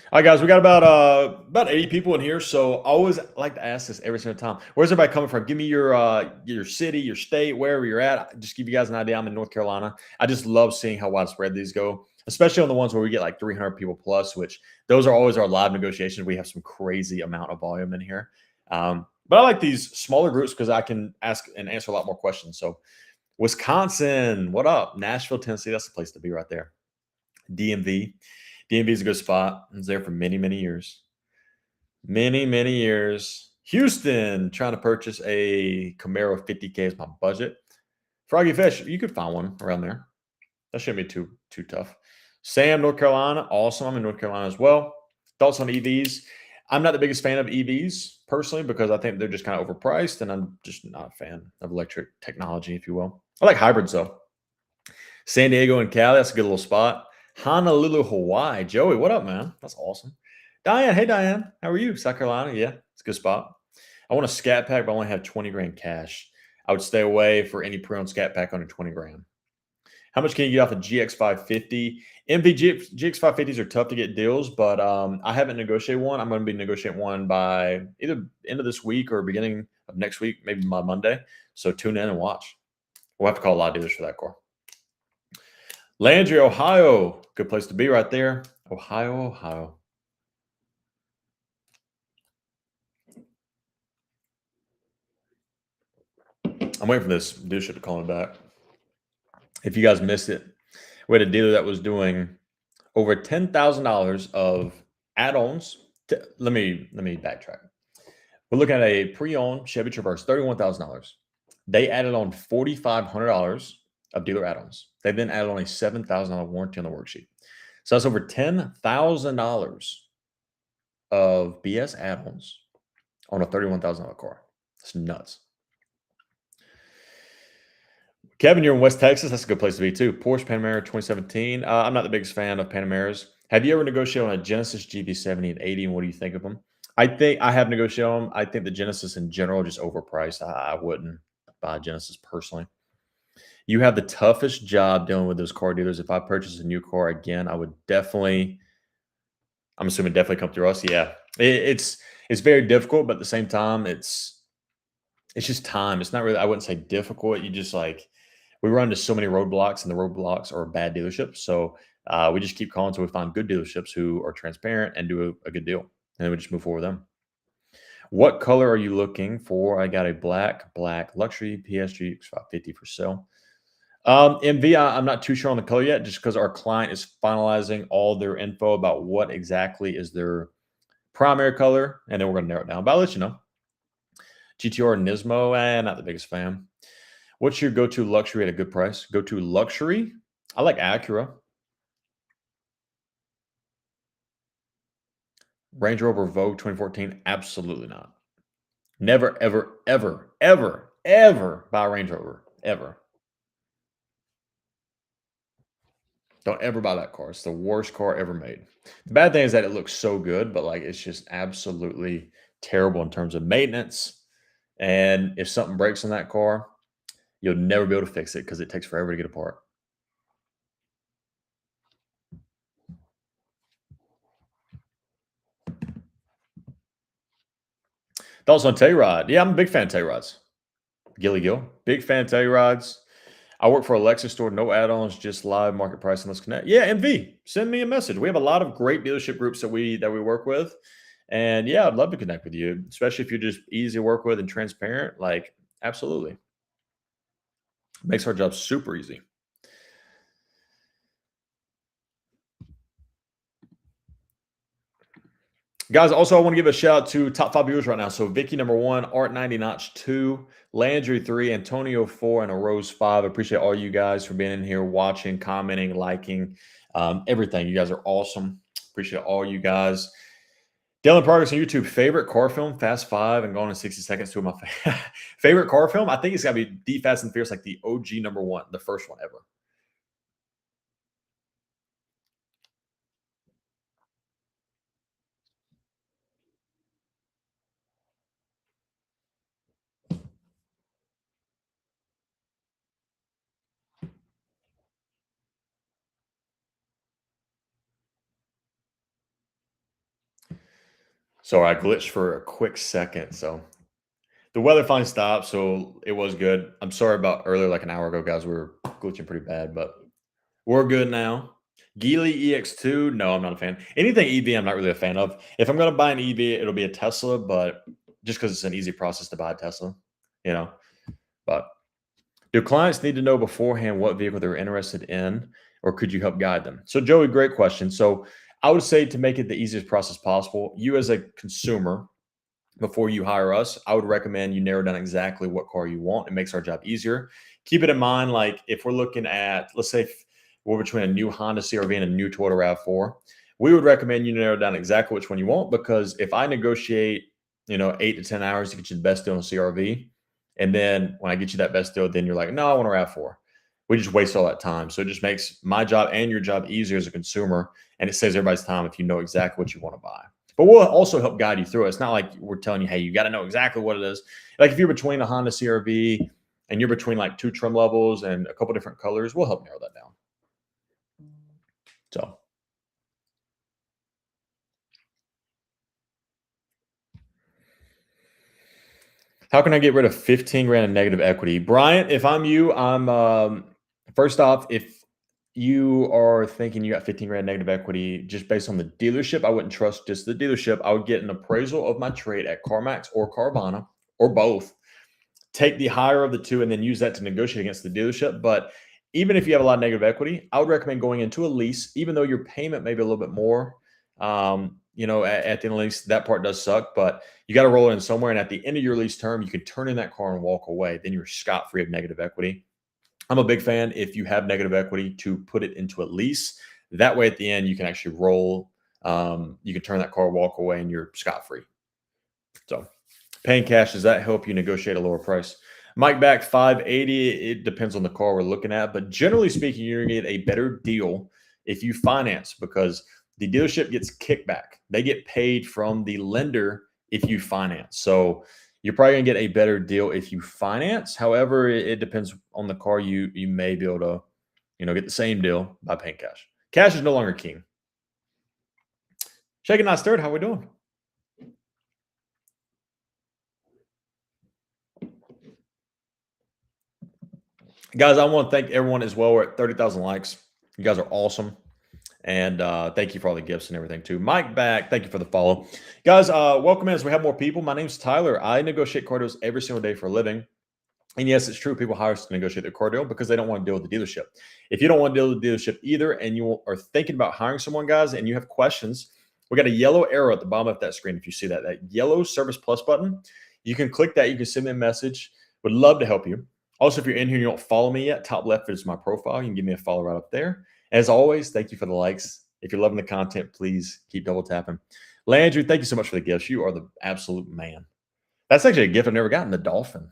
S1: All right, guys, we got about 80 people in here. So I always like to ask this every single time. Where's everybody coming from? Give me your city, your state, wherever you're at. Just give you guys an idea. I'm in North Carolina. I just love seeing how widespread these go, especially on the ones where we get like 300 people plus, which those are always our live negotiations. We have some crazy amount of volume in here. But I like these smaller groups because I can ask and answer a lot more questions. So Wisconsin, what up? Nashville, Tennessee, that's the place to be right there. DMV. DMV is a good spot. I was there for many, many years. Many years. Houston, trying to purchase a Camaro 50K is my budget. Froggy Fish, you could find one around there. That shouldn't be too tough. Sam, North Carolina, awesome. I'm in North Carolina as well. Thoughts on EVs? I'm not the biggest fan of EVs personally because I think they're just kind of overpriced, and I'm just not a fan of electric technology, if you will. I like hybrids though. San Diego and Cali, that's a good little spot. Honolulu, Hawaii. Joey, what up, man? That's awesome. Diane, hey, Diane. How are you? South Carolina? Yeah, it's a good spot. I want a Scat Pack, but I only have 20 grand cash. I would stay away for any pre-owned Scat Pack under 20 grand. How much can you get off a GX550? GX550s are tough to get deals, but I haven't negotiated one. I'm going to be negotiating one by either end of this week or beginning of next week, maybe by Monday. So tune in and watch. We'll have to call a lot of dealers for that car. Landry, Ohio. Good place to be right there. Ohio. I'm waiting for this dealership to call me back. If you guys missed it, we had a dealer that was doing over $10,000 of add-ons. Let me backtrack. We're looking at a pre-owned Chevy Traverse, $31,000. They added on $4,500 of dealer add-ons. They then added on a $7,000 warranty on the worksheet. So that's over $10,000 of BS add-ons on a $31,000 car. It's nuts. Kevin, you're in West Texas. That's a good place to be too. Porsche Panamera 2017. I'm not the biggest fan of Panameras. Have you ever negotiated on a Genesis GV70 and 80, and what do you think of them? I think I have negotiated on them. I think the Genesis in general are just overpriced. I wouldn't buy a Genesis personally. You have the toughest job dealing with those car dealers. If I purchase a new car again, I would definitely, I'm assuming definitely come through us. Yeah, it's very difficult, but at the same time, it's just time. It's not really, I wouldn't say difficult. You just like, we run into so many roadblocks, and the roadblocks are bad dealerships. So we just keep calling until we find good dealerships who are transparent and do a good deal. And then we just move forward with them. What color are you looking for? I got a black luxury PSG X550 for sale. MV, I'm not too sure on the color yet, just because our client is finalizing all their info about what exactly is their primary color, and then we're going to narrow it down. But I'll let you know. GTR Nismo, not the biggest fan. What's your go-to luxury at a good price? Go-to luxury? I like Acura. Range Rover Vogue 2014? Absolutely not. Never, ever, ever, ever, ever buy a Range Rover. Ever. Don't ever buy that car. It's the worst car ever made. The bad thing is that it looks so good, but like it's just absolutely terrible in terms of maintenance. And if something breaks in that car, you'll never be able to fix it because it takes forever to get apart. Thoughts on Tayrod? Yeah, I'm a big fan of Tayrods. Gilly Gill, big fan of Tayrods. I work for a Lexus store, no add-ons, just live market price, and let's connect. Yeah, MV, send me a message. We have a lot of great dealership groups that we work with, and yeah, I'd love to connect with you, especially if you're just easy to work with and transparent. Like, absolutely, makes our job super easy. Guys, also, I want to give a shout out to top 5 viewers right now. So, Vicky, number 1, Art 90 Notch 2, Landry 3, Antonio 4, and a Rose 5. I appreciate all you guys for being in here, watching, commenting, liking, everything. You guys are awesome. Appreciate all you guys. Dylan Progress on YouTube. Favorite car film? Fast 5 and Gone in 60 Seconds. 2 of my favorite car film? I think it's got to be The Fast and Furious, like the OG number 1, the first one ever. Sorry, I glitched for a quick second. So the weather finally stopped, so it was good. I'm sorry about earlier, like an hour ago, guys. We were glitching pretty bad, but we're good now. Geely EX2, no, I'm not a fan. Anything EV, I'm not really a fan of. If I'm going to buy an EV, it'll be a Tesla, but just because it's an easy process to buy a Tesla, you know. But do clients need to know beforehand what vehicle they're interested in, or could you help guide them? So, Joey, great question. So I would say to make it the easiest process possible, you as a consumer, before you hire us, I would recommend you narrow down exactly what car you want. It makes our job easier. Keep it in mind, like if we're looking at, let's say we're between a new Honda CR-V and a new Toyota RAV4, we would recommend you narrow down exactly which one you want, because if I negotiate, 8 to 10 hours to get you the best deal on a CR-V, and then when I get you that best deal, then you're like, no, I want a RAV4. We just waste all that time. So it just makes my job and your job easier as a consumer, and it saves everybody's time if you know exactly what you want to buy. But we'll also help guide you through it. It's not like we're telling you, hey, you got to know exactly what it is. Like if you're between a Honda CR-V and you're between like 2 trim levels and a couple different colors, we'll help narrow that down. So. How can I get rid of 15 grand in negative equity? Bryant, if I'm you, I'm first off, if you are thinking you got 15 grand negative equity just based on the dealership, I wouldn't trust just the dealership. I would get an appraisal of my trade at CarMax or Carvana or both. Take the higher of the two and then use that to negotiate against the dealership. But even if you have a lot of negative equity, I would recommend going into a lease, even though your payment may be a little bit more. At the end of the lease, that part does suck, but you got to roll it in somewhere. And at the end of your lease term, you can turn in that car and walk away. Then you're scot-free of negative equity. I'm a big fan, if you have negative equity, to put it into a lease. That way at the end, you can actually roll. You can turn that car, walk away, and you're scot-free. So paying cash, does that help you negotiate a lower price? Mike back 580. It depends on the car we're looking at, but generally speaking, you're going to get a better deal if you finance, because the dealership gets kickback. They get paid from the lender if you finance. So you're probably going to get a better deal if you finance. However, it depends on the car. You may be able to, get the same deal by paying cash. Cash is no longer king. Shaking Not Stirred, how we doing? Guys, I want to thank everyone as well. We're at 30,000 likes. You guys are awesome. And thank you for all the gifts and everything too. Mike back, thank you for the follow. Guys, welcome in as we have more people. My name's Tyler. I negotiate car deals every single day for a living. And yes, it's true. People hire us to negotiate their car deal because they don't want to deal with the dealership. If you don't want to deal with the dealership either, and you are thinking about hiring someone, guys, and you have questions, we got a yellow arrow at the bottom of that screen. If you see that yellow Service Plus button, you can click that. You can send me a message. Would love to help you. Also, if you're in here and you don't follow me yet, top left is my profile. You can give me a follow right up there. As always, thank you for the likes. If you're loving the content, please keep double tapping. Landry, thank you so much for the gifts. You are the absolute man. That's actually a gift I've never gotten, the dolphin.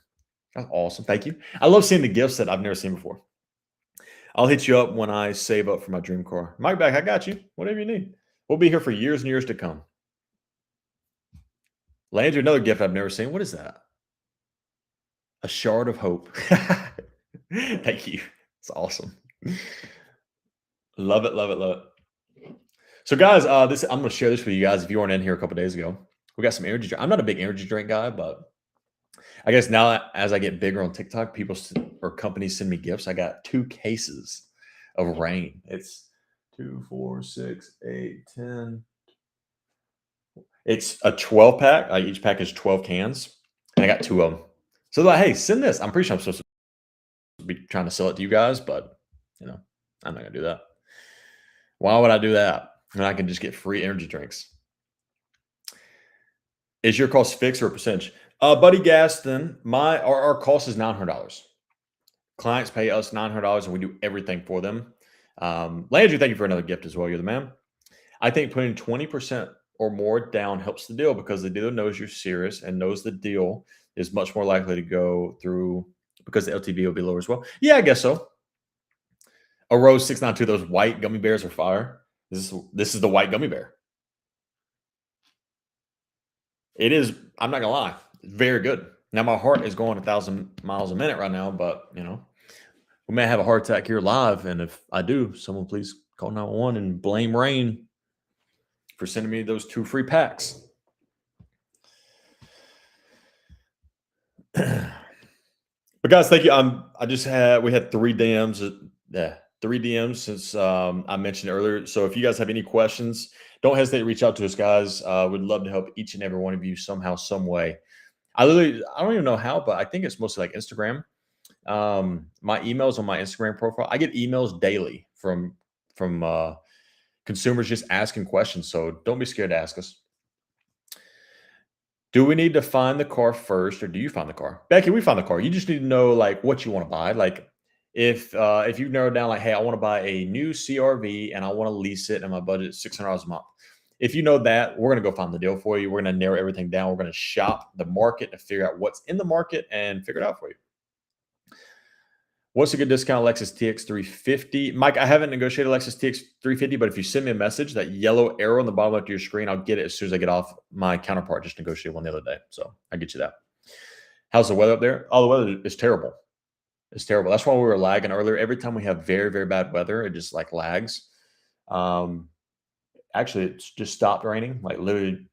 S1: That's awesome. Thank you. I love seeing the gifts that I've never seen before. I'll hit you up when I save up for my dream car. Mike back, I got you. Whatever you need. We'll be here for years and years to come. Landry, another gift I've never seen. What is that? A shard of hope. Thank you. It's awesome. Love it, love it, love it. So, guys, I'm going to share this with you guys. If you weren't in here a couple days ago, we got some energy drink. I'm not a big energy drink guy, but I guess now as I get bigger on TikTok, people or companies send me gifts. I got 2 cases of Rain. It's 2, 4, 6, 8, 10. It's a 12 pack. Each pack is 12 cans, and I got 2 of them. So they're like, hey, send this. I'm pretty sure I'm supposed to be trying to sell it to you guys, but I'm not gonna do that. Why would I do that when I can just get free energy drinks? Is your cost fixed or a percentage? Buddy Gaston, our cost is $900. Clients pay us $900 and we do everything for them. Landry, thank you for another gift as well. You're the man. I think putting 20% or more down helps the deal because the dealer knows you're serious and knows the deal is much more likely to go through because the LTV will be lower as well. Yeah, I guess so. A Rose 692, those white gummy bears are fire. This is the white gummy bear. It is, I'm not gonna lie, it's very good. Now my heart is going 1,000 miles a minute right now, but we may have a heart attack here live. And if I do, someone please call 911 and blame Rain for sending me those 2 free packs. But guys, thank you. We had 3 DMs. 3 DMs since I mentioned earlier. So if you guys have any questions, don't hesitate to reach out to us, guys. We'd love to help each and every one of you somehow, some way. I don't even know how, but I think it's mostly like Instagram. My emails on my Instagram profile. I get emails daily from consumers just asking questions. So don't be scared to ask us. Do we need to find the car first, or do you find the car? Becky, we find the car. You just need to know like what you want to buy. Like if you narrow down like, hey, I want to buy a new CRV and I want to lease it and my budget is $600 a month. If you know that, we're going to go find the deal for you. We're going to narrow everything down. We're going to shop the market to figure out what's in the market and figure it out for you. What's a good discount Lexus TX 350? Mike, I haven't negotiated Lexus TX 350, but if you send me a message, that yellow arrow on the bottom left of your screen, I'll get it as soon as I get off. My counterpart just negotiated one the other day, so I get you that. How's the weather up there? Oh, the weather is terrible. It's terrible. That's why we were lagging earlier. Every time we have very, very bad weather, it just like lags. Actually, it's just stopped raining like literally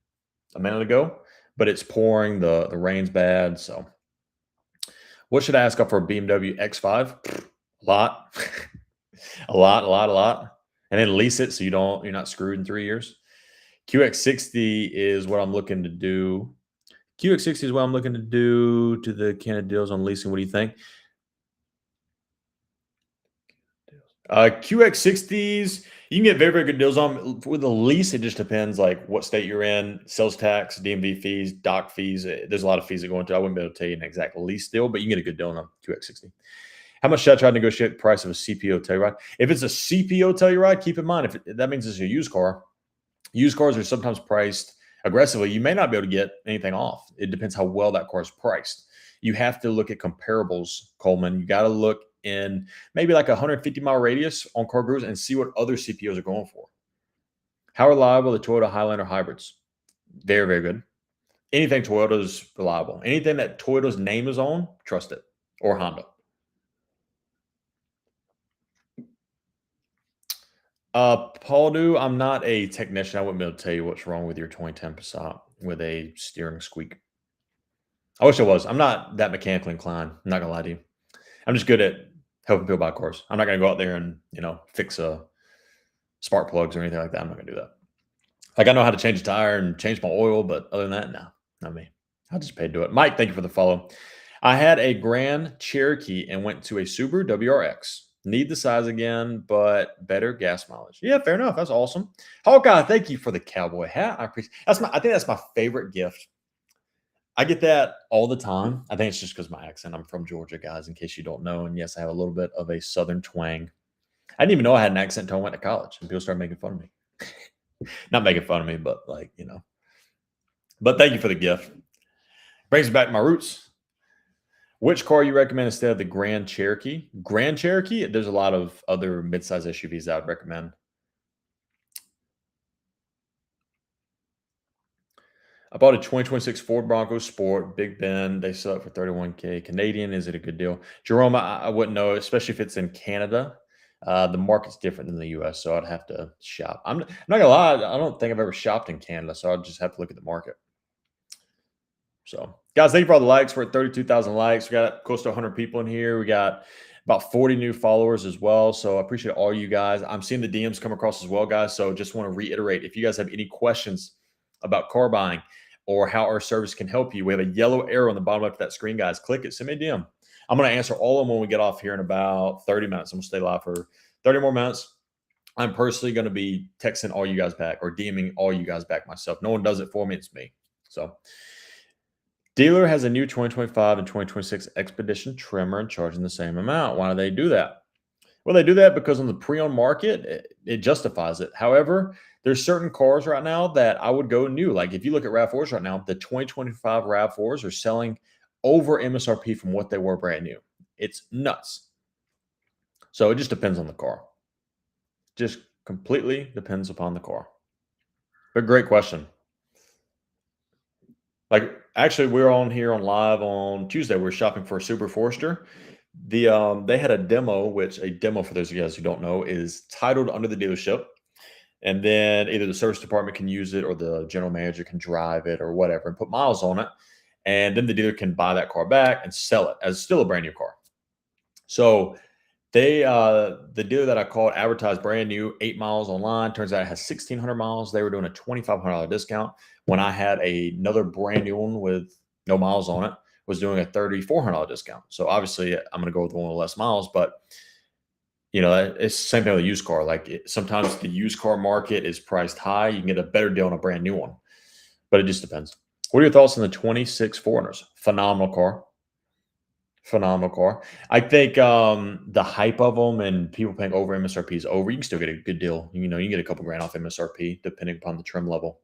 S1: a minute ago, but it's pouring. The rain's bad. So, what should I ask up for a BMW X5? A lot, a lot, and then lease it so you're not screwed in 3 years. QX60 is what I'm looking to do. QX60 is what I'm looking to do to the kind of deals on leasing. What do you think? QX60s, you can get very, very good deals on. With the lease, it just depends like what state you're in, sales tax, DMV fees, doc fees. There's a lot of fees that go into it. I wouldn't be able to tell you an exact lease deal, but you can get a good deal on a QX60. How much should I try to negotiate the price of a CPO Telluride? If it's a CPO Telluride, keep in mind, that means it's a used car. Used cars are sometimes priced aggressively. You may not be able to get anything off. It depends how well that car is priced. You have to look at comparables, Coleman. You got to look in maybe like a 150-mile radius on car gurus and see what other CPOs are going for. How reliable are the Toyota Highlander hybrids? Very, very good. Anything Toyota is reliable. Anything that Toyota's name is on, trust it. Or Honda. Paul, I'm not a technician. I wouldn't be able to tell you what's wrong with your 2010 Passat with a steering squeak. I wish I was. I'm not that mechanically inclined. I'm not gonna lie to you. I'm just good at helping people buy cars. I'm not gonna go out there and fix spark plugs or anything like that. I'm not gonna do that. Like I know how to change a tire and change my oil, but other than that, no, not me. I'll just pay to do it. Mike, thank you for the follow. I had a Grand Cherokee and went to a Subaru WRX. Need the size again, but better gas mileage. Yeah, fair enough. That's awesome. Hawkeye, thank you for the cowboy hat. I appreciate. I think that's my favorite gift. I get that all the time. I think it's just because my accent. I'm from Georgia, guys. In case you don't know, and yes, I have a little bit of a Southern twang. I didn't even know I had an accent until I went to college, and people started making fun of me. Not making fun of me, but But thank you for the gift. Brings me back to my roots. Which car you recommend instead of the Grand Cherokee? Grand Cherokee, there's a lot of other midsize SUVs I would recommend. I bought a 2026 Ford Bronco Sport, Big Bend. They sell it for 31K Canadian. Is it a good deal? Jerome, I wouldn't know, especially if it's in Canada. The market's different than the US, so I'd have to shop. I'm not gonna lie, I don't think I've ever shopped in Canada, so I'll just have to look at the market. So, guys, thank you for all the likes. We're at 32,000 likes. We got close to 100 people in here. We got about 40 new followers as well. So, I appreciate all you guys. I'm seeing the DMs come across as well, guys. So, just want to reiterate if you guys have any questions about car buying or how our service can help you, we have a yellow arrow on the bottom left of that screen, guys. Click it, send me a DM. I'm going to answer all of them when we get off here in about 30 minutes. I'm going to stay live for 30 more minutes. I'm personally going to be texting all you guys back or DMing all you guys back myself. No one does it for me. It's me. So, dealer has a new 2025 and 2026 Expedition trimmer and charging the same amount. Why do they do that? Well, they do that because on the pre-owned market, it justifies it. However, there's certain cars right now that I would go new. Like if you look at RAV4s right now, the 2025 RAV4s are selling over MSRP from what they were brand new. It's nuts. So it just depends on the car. Just completely depends upon the car. But great question. Like actually, we're on here on live on Tuesday. We're shopping for a Super Forester. They had a demo, which a demo for those of you guys who don't know is titled under the dealership, and then either the service department can use it or the general manager can drive it or whatever and put miles on it, and then the dealer can buy that car back and sell it as still a brand new car. So the dealer that I called advertised brand new 8 miles online. Turns out it has 1,600 miles. They were doing a $2,500 discount when I had another brand new one with no miles on it was doing a $3,400 discount. So obviously I'm going to go with the one with less miles, but it's the same thing with a used car. Like sometimes the used car market is priced high. You can get a better deal on a brand new one, but it just depends. What are your thoughts on the 26 Foreigners? Phenomenal car. Phenomenal car. I think the hype of them and people paying over MSRP is over. You can still get a good deal. You can get a couple grand off MSRP depending upon the trim level.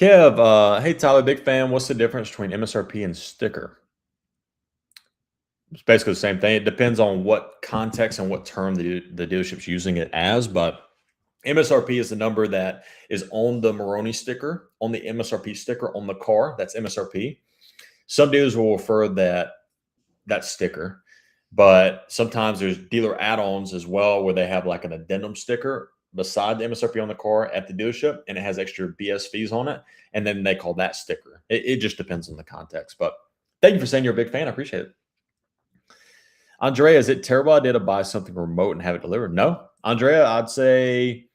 S1: Kev, hey Tyler, big fan. What's the difference between MSRP and sticker? It's basically the same thing. It depends on what context and what term the dealership's using it as, but MSRP is the number that is on the Moroni sticker, on the MSRP sticker on the car. That's MSRP. Some dealers will refer that sticker, but sometimes there's dealer add-ons as well where they have like an addendum sticker beside the MSRP on the car at the dealership, and it has extra BS fees on it, and then they call that sticker. It just depends on the context. But thank you for saying you're a big fan. I appreciate it. Andrea, is it a terrible idea to buy something remote and have it delivered? No. Andrea, I'd say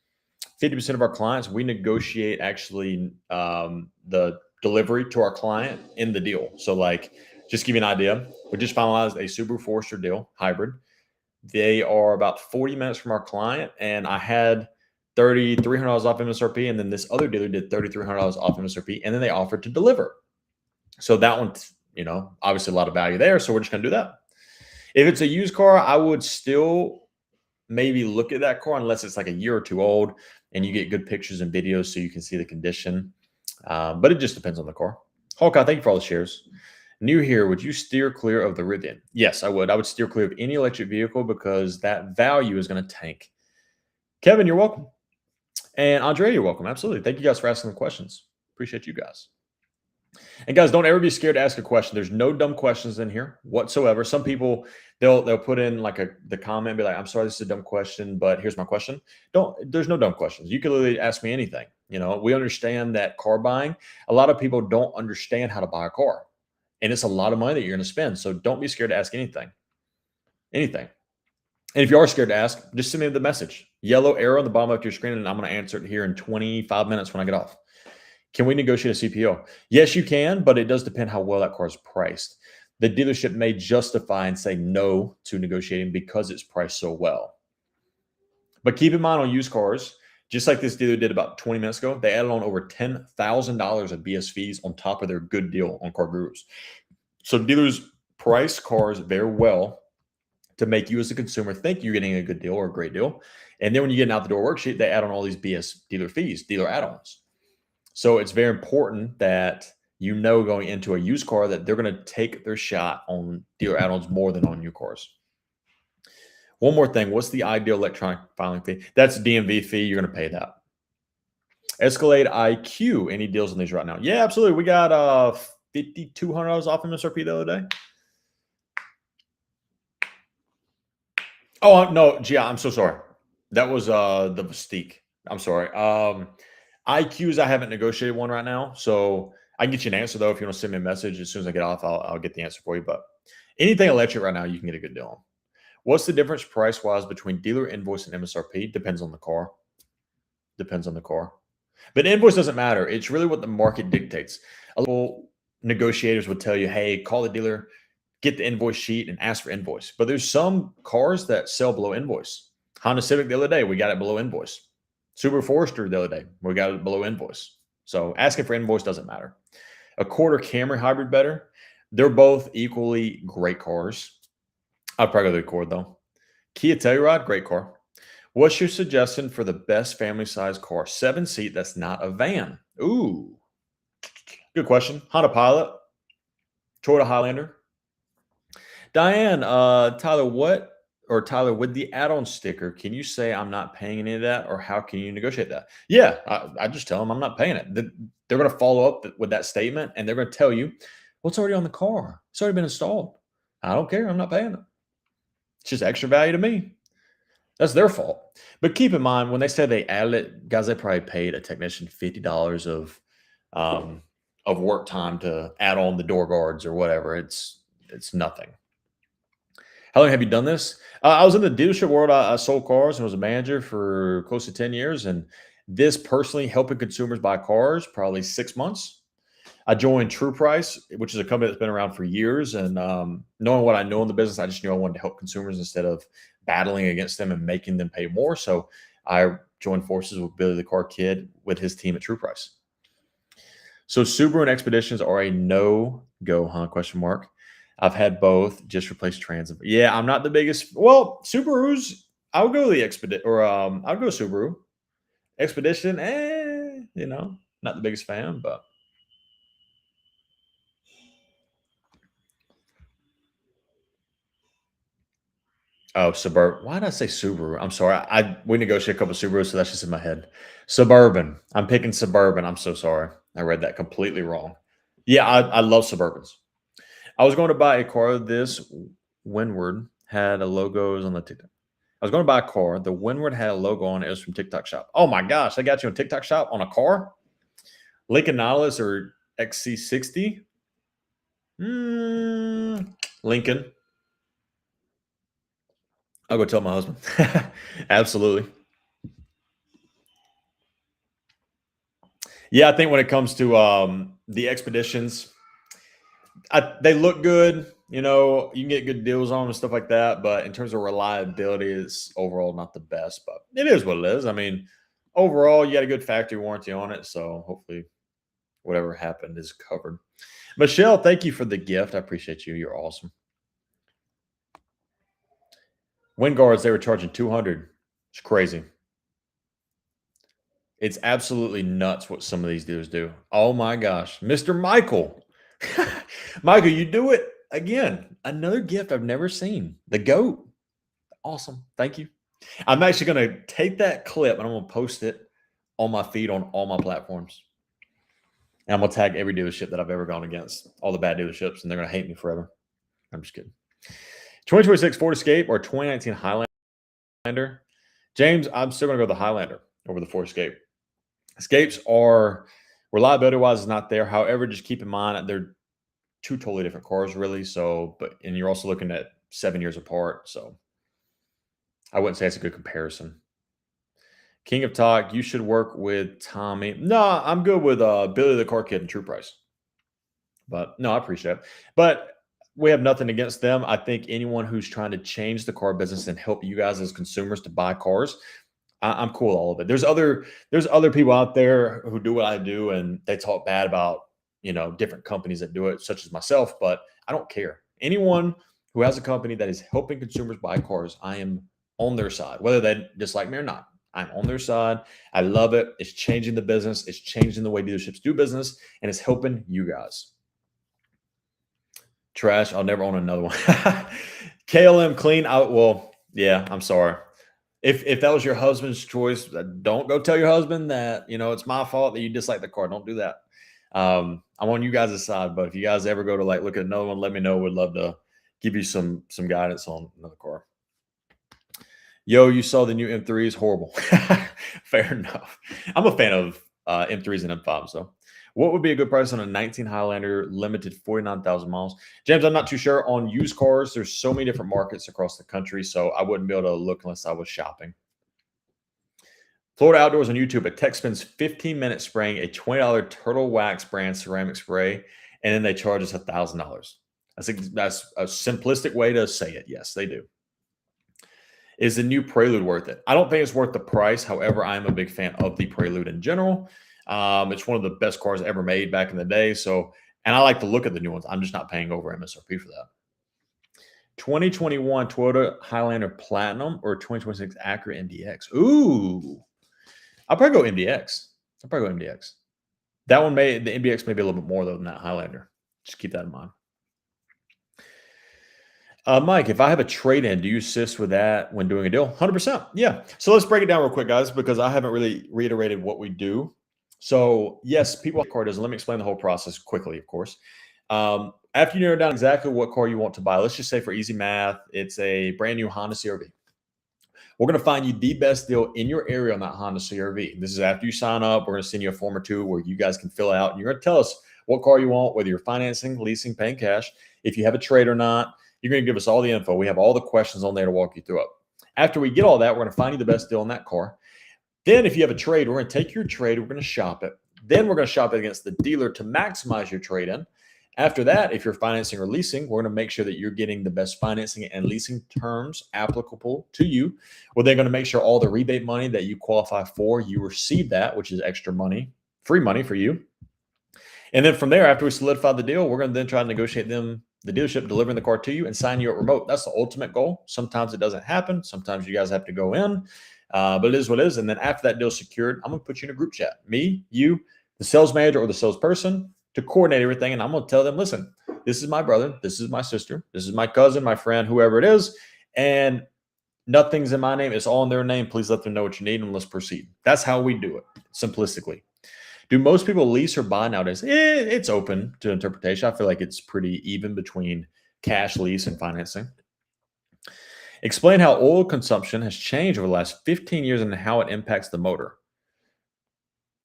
S1: 50% of our clients, we negotiate actually the delivery to our client in the deal. So like, just to give you an idea, we just finalized a Subaru Forester deal, hybrid. They are about 40 minutes from our client, and I had $3,300 off MSRP, and then this other dealer did $3,300 off MSRP, and then they offered to deliver. So that one, obviously a lot of value there. So we're just going to do that. If it's a used car, I would still maybe look at that car unless it's like a year or two old and you get good pictures and videos so you can see the condition. But it just depends on the car. Hawkeye, thank you for all the shares. New here, would you steer clear of the Rivian? Yes, I would. I would steer clear of any electric vehicle because that value is going to tank. Kevin, you're welcome. And Andrea, you're welcome. Absolutely. Thank you guys for asking the questions. Appreciate you guys. And guys, don't ever be scared to ask a question. There's no dumb questions in here whatsoever. Some people, they'll put in like the comment and be like, I'm sorry, this is a dumb question, but here's my question. There's no dumb questions. You can literally ask me anything. We understand that car buying, a lot of people don't understand how to buy a car. And it's a lot of money that you're going to spend. So don't be scared to ask anything. And if you are scared to ask, just send me the message. Yellow arrow on the bottom of your screen, and I'm going to answer it here in 25 minutes when I get off. Can we negotiate a CPO? Yes, you can, but it does depend how well that car is priced. The dealership may justify and say no to negotiating because it's priced so well. But keep in mind on used cars, just like this dealer did about 20 minutes ago, they added on over $10,000 of BS fees on top of their good deal on Car Gurus. So dealers price cars very well to make you as a consumer think you're getting a good deal or a great deal. And then when you get an out the door worksheet, they add on all these BS dealer fees, dealer add-ons. So it's very important that going into a used car that they're going to take their shot on dealer add-ons more than on new cars. One more thing. What's the ideal electronic filing fee? That's a DMV fee. You're going to pay that. Escalade IQ. Any deals on these right now? Yeah, absolutely. We got $5,200 off MSRP the other day. Oh, no. Gia, I'm so sorry. That was the Mystique. I'm sorry. IQs, I haven't negotiated one right now. So I can get you an answer, though. If you want to send me a message, as soon as I get off, I'll get the answer for you. But anything electric right now, you can get a good deal on. What's the difference price-wise between dealer invoice and MSRP? Depends on the car. But invoice doesn't matter. It's really what the market dictates. A little negotiators would tell you, hey, call the dealer, get the invoice sheet, and ask for invoice. But there's some cars that sell below invoice. Honda Civic the other day, we got it below invoice. Subaru Forester the other day, we got it below invoice. So asking for invoice doesn't matter. Accord or Camry hybrid better? They're both equally great cars. I'd probably go the Accord though. Kia Telluride, great car. What's your suggestion for the best family size car? 7-seat that's not a van. Ooh, good question. Honda Pilot, Toyota Highlander. Diane, Tyler, with the add-on sticker, can you say I'm not paying any of that, or how can you negotiate that? Yeah, I just tell them I'm not paying it. They're going to follow up with that statement, and they're going to tell you, well, it's already on the car. It's already been installed. I don't care. I'm not paying it. It's just extra value to me. That's their fault. But keep in mind, when they say they added it, guys, they probably paid a technician $50 of work time to add on the door guards or whatever. It's nothing. How long have you done this? I was in the dealership world. I sold cars and was a manager for close to 10 years. And this personally helping consumers buy cars, probably 6 months. I joined True Price, which is a company that's been around for years. And knowing what I know in the business, I just knew I wanted to help consumers instead of battling against them and making them pay more. So I joined forces with Billy the Car Kid with his team at True Price. So Subaru and Expeditions are a no-go, huh? Question mark. I've had both. Just replace Transit. Yeah, I'm not the biggest. Well, Subarus, I'll go the Expedition, or I'll go Subaru. Expedition, Not the biggest fan, but oh, Suburban. Why did I say Subaru? I'm sorry. We negotiated a couple of Subarus, so that's just in my head. Suburban. I'm picking Suburban. I'm so sorry. I read that completely wrong. Yeah, I love Suburbans. I was going to buy a car. This Windward had a logos on the TikTok. I was going to buy a car. The Windward had a logo on it. It was from TikTok Shop. Oh my gosh, I got you on TikTok Shop on a car? Lincoln Nautilus or XC60? Lincoln. I'll go tell my husband. Absolutely. Yeah, I think when it comes to the Expeditions, they look good. You know, you can get good deals on them and stuff like that. But in terms of reliability, it's overall not the best. But it is what it is. I mean, overall, you got a good factory warranty on it. So hopefully whatever happened is covered. Michelle, thank you for the gift. I appreciate you. You're awesome. Wind guards, they were charging $200. It's crazy. It's absolutely nuts what some of these dudes do. Oh my gosh. Mr. Michael. Michael, you do it again. Another gift I've never seen. The GOAT. Awesome. Thank you. I'm actually going to take that clip and I'm going to post it on my feed on all my platforms. And I'm going to tag every dealership that I've ever gone against, all the bad dealerships, and they're going to hate me forever. I'm just kidding. 2026 Ford Escape or 2019 Highlander? James, I'm still going to go with the Highlander over the Ford Escape. Escapes are, reliability-wise, is not there. However, just keep in mind they're two totally different cars, really. So, and you're also looking at 7 years apart. So I wouldn't say it's a good comparison. King of Talk, you should work with Tommy. No, I'm good with Billy the Car Kid and True Price. But no, I appreciate it. But we have nothing against them. I think anyone who's trying to change the car business and help you guys as consumers to buy cars, I'm cool with all of it. There's other people out there who do what I do, and they talk bad about, you know, different companies that do it, such as myself. But I don't care. Anyone who has a company that is helping consumers buy cars, I am on their side, whether they dislike me or not. I'm on their side. I love it. It's changing the business. It's changing the way dealerships do business, and it's helping you guys. Trash. I'll never own another one. KLM clean. Well, yeah, I'm sorry. If that was your husband's choice, don't go tell your husband that, you know, it's my fault that you dislike the car. Don't do that. I'm on you guys' side, but if you guys ever go to like look at another one, let me know. Would love to give you some guidance on another car. Yo, you saw the new M3s? Horrible. Fair enough. I'm a fan of M3s and M5s, though. What would be a good price on a 19 Highlander limited 49,000 miles? James, I'm not too sure on used cars. There's so many different markets across the country, so I wouldn't be able to look unless I was shopping. Florida Outdoors on YouTube. A tech spends 15 minutes spraying a $20 Turtle Wax brand ceramic spray, and then they charge us $1,000. That's a simplistic way to say it. Yes, they do. Is the new Prelude worth it? I don't think it's worth the price. However, I'm a big fan of the Prelude in general. It's one of the best cars ever made back in the day. So, and I like to look at the new ones. I'm just not paying over MSRP for that. 2021 Toyota Highlander Platinum or 2026 Acura MDX? Ooh, I'll probably go MDX. That one the MDX may be a little bit more though than that Highlander. Just keep that in mind. Mike, if I have a trade-in, do you assist with that when doing a deal? 100%. Yeah. So let's break it down real quick, guys, because I haven't really reiterated what we do. So yes, people have car does. Let me explain the whole process quickly, of course. After you narrow down exactly what car you want to buy, let's just say for easy math, it's a brand new Honda CRV. We're going to find you the best deal in your area on that Honda CRV. This is after you sign up. We're going to send you a form or two where you guys can fill out. And you're going to tell us what car you want, whether you're financing, leasing, paying cash, if you have a trade or not. You're going to give us all the info. We have all the questions on there to walk you through it. After we get all that, we're going to find you the best deal on that car. Then if you have a trade, we're going to take your trade. We're going to shop it. Then we're going to shop it against the dealer to maximize your trade-in. After that, if you're financing or leasing, we're going to make sure that you're getting the best financing and leasing terms applicable to you. We're then going to make sure all the rebate money that you qualify for, you receive that, which is extra money, free money for you. And then from there, after we solidify the deal, we're going to then try to negotiate the dealership delivering the car to you and sign you at remote. That's the ultimate goal. Sometimes it doesn't happen. Sometimes you guys have to go in, but it is what it is. And then after that deal's secured, I'm going to put you in a group chat. Me, you, the sales manager or the salesperson to coordinate everything. And I'm going to tell them, listen, this is my brother, this is my sister, this is my cousin, my friend, whoever it is. And nothing's in my name. It's all in their name. Please let them know what you need and let's proceed. That's how we do it, simplistically. Do most people lease or buy nowadays? It's open to interpretation. I feel like it's pretty even between cash, lease, and financing. Explain how oil consumption has changed over the last 15 years and how it impacts the motor.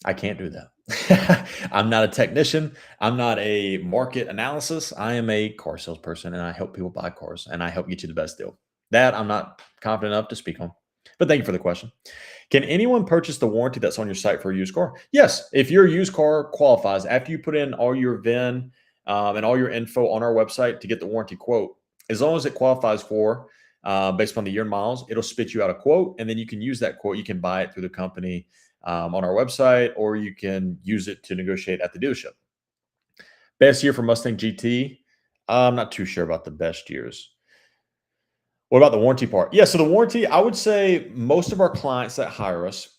S1: I can't do that. I'm not a technician. I'm not a market analysis. I am a car salesperson and I help people buy cars and I help get you the best deal. That I'm not confident enough to speak on. But thank you for the question. Can anyone purchase the warranty that's on your site for a used car? Yes. If your used car qualifies, after you put in all your VIN and all your info on our website to get the warranty quote, as long as it qualifies for based on the year and miles, it'll spit you out a quote. And then you can use that quote. You can buy it through the company on our website, or you can use it to negotiate at the dealership. Best year for Mustang GT? I'm not too sure about the best years. What about the warranty part? Yeah, so the warranty, I would say most of our clients that hire us,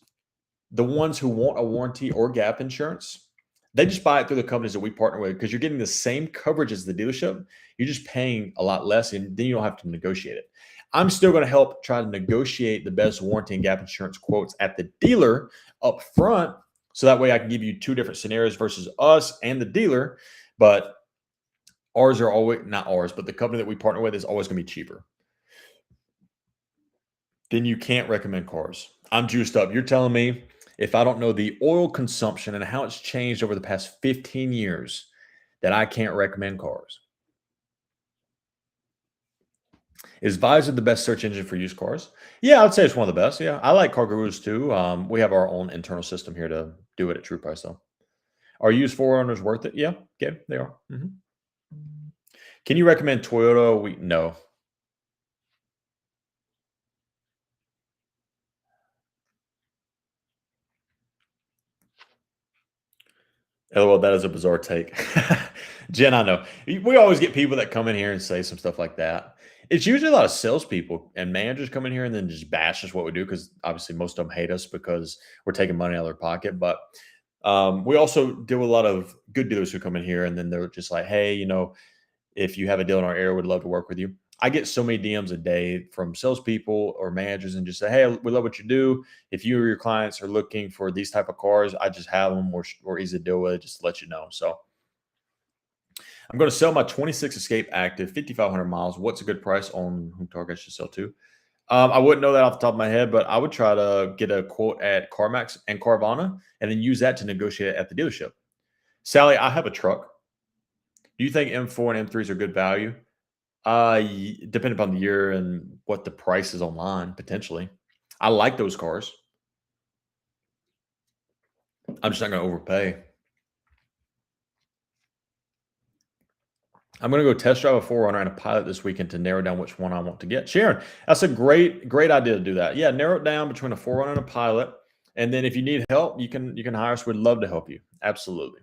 S1: the ones who want a warranty or gap insurance, they just buy it through the companies that we partner with because you're getting the same coverage as the dealership. You're just paying a lot less, and then you don't have to negotiate it. I'm still going to help try to negotiate the best warranty and gap insurance quotes at the dealer up front, so that way I can give you two different scenarios versus us and the dealer. But ours are always, not ours, but the company that we partner with is always going to be cheaper. Then you can't recommend cars. I'm juiced up. You're telling me if I don't know the oil consumption and how it's changed over the past 15 years, that I can't recommend cars. Is Visor the best search engine for used cars? Yeah, I'd say it's one of the best. Yeah, I like Car Gurus too. We have our own internal system here to do it at True Price, though. Are used Forerunners worth it? Yeah, okay, they are. Can you recommend Toyota? No. LOL, that is a bizarre take. Jen, I know. We always get people that come in here and say some stuff like that. It's usually a lot of salespeople and managers come in here and then just bash us what we do because obviously most of them hate us because we're taking money out of their pocket. But we also deal with a lot of good dealers who come in here and then they're just like, hey, if you have a deal in our area, we'd love to work with you. I get so many DMs a day from salespeople or managers and just say, hey, we love what you do. If you or your clients are looking for these type of cars, I just have them. We're easy to deal with, just to let you know. So I'm going to sell my 26 Escape Active, 5,500 miles. What's a good price on whom Target should sell to? I wouldn't know that off the top of my head, but I would try to get a quote at CarMax and Carvana and then use that to negotiate at the dealership. Sally, I have a truck. Do you think M4 and M3s are good value? Depending upon the year and what the price is online, potentially. I like those cars. I'm just not going to overpay. I'm going to go test drive a 4Runner and a Pilot this weekend to narrow down which one I want to get. Sharon, that's a great idea to do that. Yeah, narrow it down between a 4Runner and a Pilot. And then if you need help, you can hire us. We'd love to help you. Absolutely.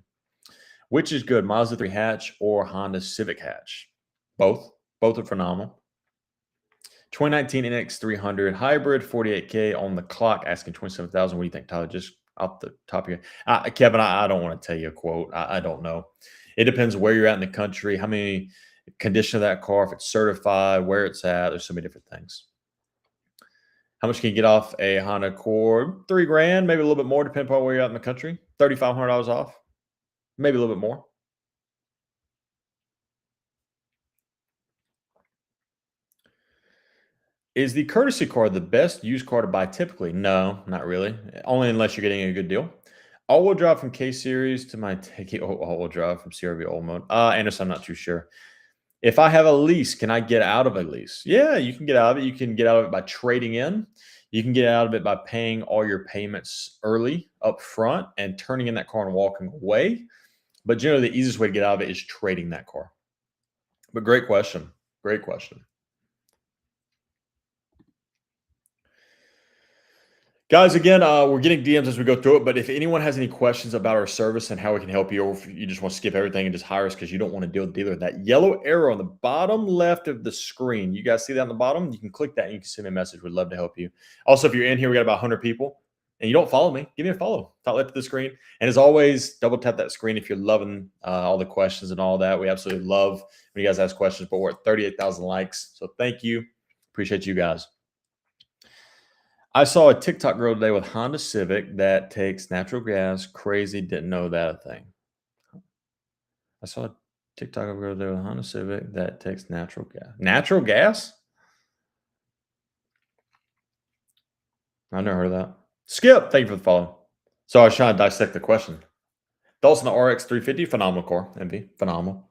S1: Which is good, Mazda 3 hatch or Honda Civic hatch? Both. Both are phenomenal. 2019 NX300 hybrid, 48K on the clock, asking 27,000. What do you think, Tyler? Just off the top of your Kevin, I don't want to tell you a quote. I don't know. It depends where you're at in the country, how many condition of that car, if it's certified, where it's at. There's so many different things. How much can you get off a Honda Accord? $3,000, maybe a little bit more, depending upon where you're at in the country. $3,500 off, maybe a little bit more. Is the courtesy car the best used car to buy typically? No, not really. Only unless you're getting a good deal. All-wheel drive from K-Series to my Takey all-wheel drive from CRV All Mode. Anderson, I'm not too sure. If I have a lease, can I get out of a lease? Yeah, you can get out of it. You can get out of it by trading in. You can get out of it by paying all your payments early up front and turning in that car and walking away. But generally, the easiest way to get out of it is trading that car. But great question. Great question. Guys, again, we're getting DMs as we go through it, but if anyone has any questions about our service and how we can help you, or if you just want to skip everything and just hire us because you don't want to deal with the dealer, that yellow arrow on the bottom left of the screen, you guys see that on the bottom? You can click that and you can send me a message. We'd love to help you. Also, if you're in here, we got about 100 people. and you don't follow me, give me a follow. Top left of the screen. And as always, double tap that screen if you're loving all the questions and all that. We absolutely love when you guys ask questions, but we're at 38,000 likes. So thank you. Appreciate you guys. I saw a TikTok girl today with Honda Civic that takes natural gas. Crazy. Didn't know that a thing. I saw a TikTok girl today with a Honda Civic that takes natural gas. Natural gas? I've never heard of that. Skip, thank you for the follow. So I was trying to dissect the question. Thoughts on the RX 350? Phenomenal car. Envy. Phenomenal.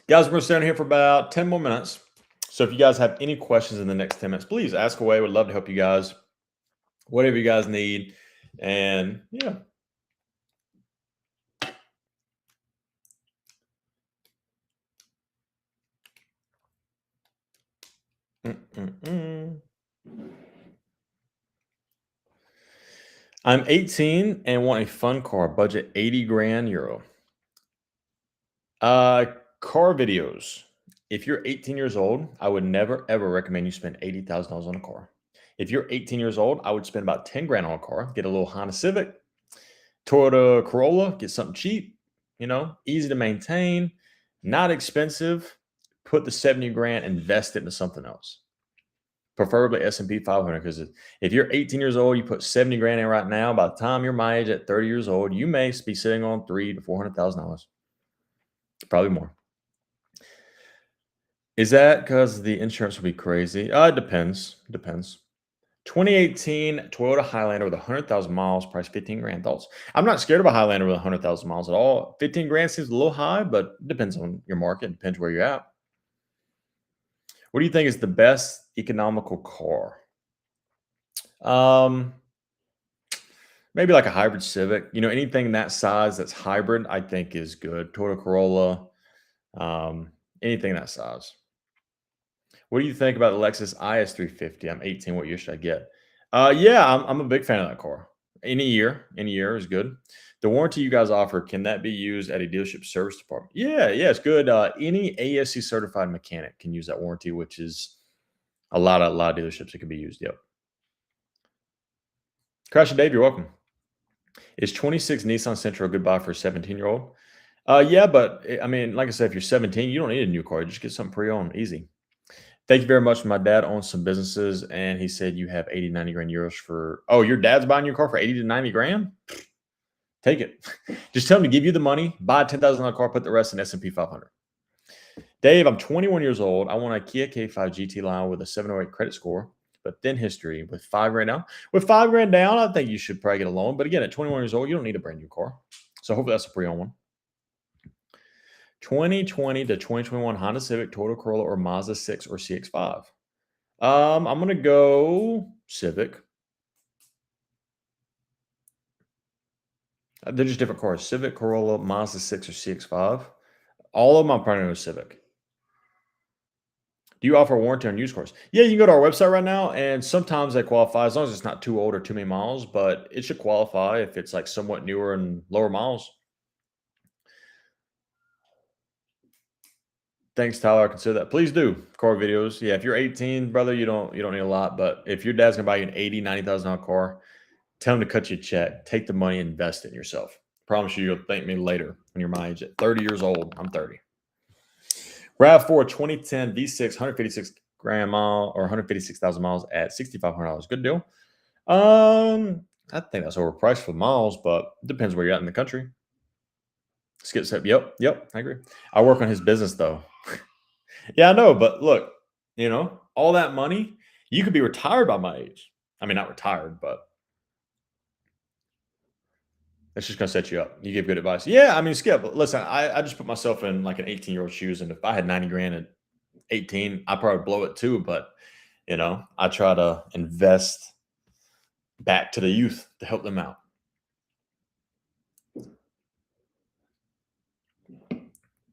S1: Guys, we're going to stay on here for about 10 more minutes. So if you guys have any questions in the next 10 minutes, please ask away. Would love to help you guys. Whatever you guys need. And yeah. I'm 18 and want a fun car. Budget 80 grand euro. Car videos. If you're 18 years old, I would never ever recommend you spend $80,000 on a car. If you're 18 years old, I would spend about 10 grand on a car. Get a little Honda Civic, Toyota Corolla, get something cheap, easy to maintain, not expensive. Put the 70 grand, invest it into something else. Preferably S&P 500, because if you're 18 years old, you put 70 grand in right now, by the time you're my age at 30 years old, you may be sitting on $300,000 to $400,000. Probably more. Is that because the insurance will be crazy? It depends. 2018 Toyota Highlander with 100,000 miles, price 15 grand. Thoughts? I'm not scared of a Highlander with 100,000 miles at all. 15 grand seems a little high, but it depends on your market. Depends where you're at. What do you think is the best economical car? Maybe like a hybrid Civic. Anything that size that's hybrid, I think is good. Toyota Corolla, anything that size. What do you think about the Lexus IS 350? I'm 18. What year should I get? Yeah, I'm a big fan of that car. Any year is good. The warranty you guys offer, can that be used at a dealership service department? Yeah, it's good. Any ASC certified mechanic can use that warranty, which is a lot of dealerships it can be used. Yep. Crash and Dave, you're welcome. Is 26 Nissan Sentra a good buy for a 17-year-old? Yeah, but I mean, like I said, if you're 17, you don't need a new car. Just get something pre-owned, easy. Thank you very much. My dad owns some businesses, and he said you have 80, 90 grand euros for. Oh, your dad's buying your car for 80 to 90 grand? Take it. Just tell him to give you the money, buy a $10,000 car, put the rest in S&P 500. Dave, I'm 21 years old. I want a Kia K5 GT line with a 708 credit score, but thin history with $5 grand down. With $5 grand down, I think you should probably get a loan. But again, at 21 years old, you don't need a brand new car. So hopefully that's a pre-owned one. 2020 to 2021 Honda Civic, Toyota Corolla, or Mazda 6 or CX-5. I'm going to go Civic. They're just different cars. Civic, Corolla, Mazda 6, or CX-5. All of them I'm probably going to go Civic. Do you offer a warranty on used cars? Yeah, you can go to our website right now, and sometimes they qualify as long as it's not too old or too many miles, but it should qualify if it's like somewhat newer and lower miles. Thanks, Tyler. I consider that. Please do car videos. Yeah, if you're 18, brother, you don't need a lot. But if your dad's gonna buy you an $80,000, $90,000 car, tell him to cut you a check. Take the money, invest it in yourself. Promise you, you'll thank me later when you're my age. At 30 years old, I'm 30. RAV4 2010 V6, 156 grand mile or 156,000 miles at $6,500. Good deal. I think that's overpriced for miles, but it depends where you're at in the country. Skip step. Yep. I agree. I work on his business though. Yeah, I know, but look, all that money, you could be retired by my age. I mean, not retired, but it's just gonna set you up. You give good advice. Yeah, I mean, Skip, listen, I just put myself in like an 18-year-old shoes, and if I had 90 grand at 18, I'd probably blow it too. But I try to invest back to the youth to help them out.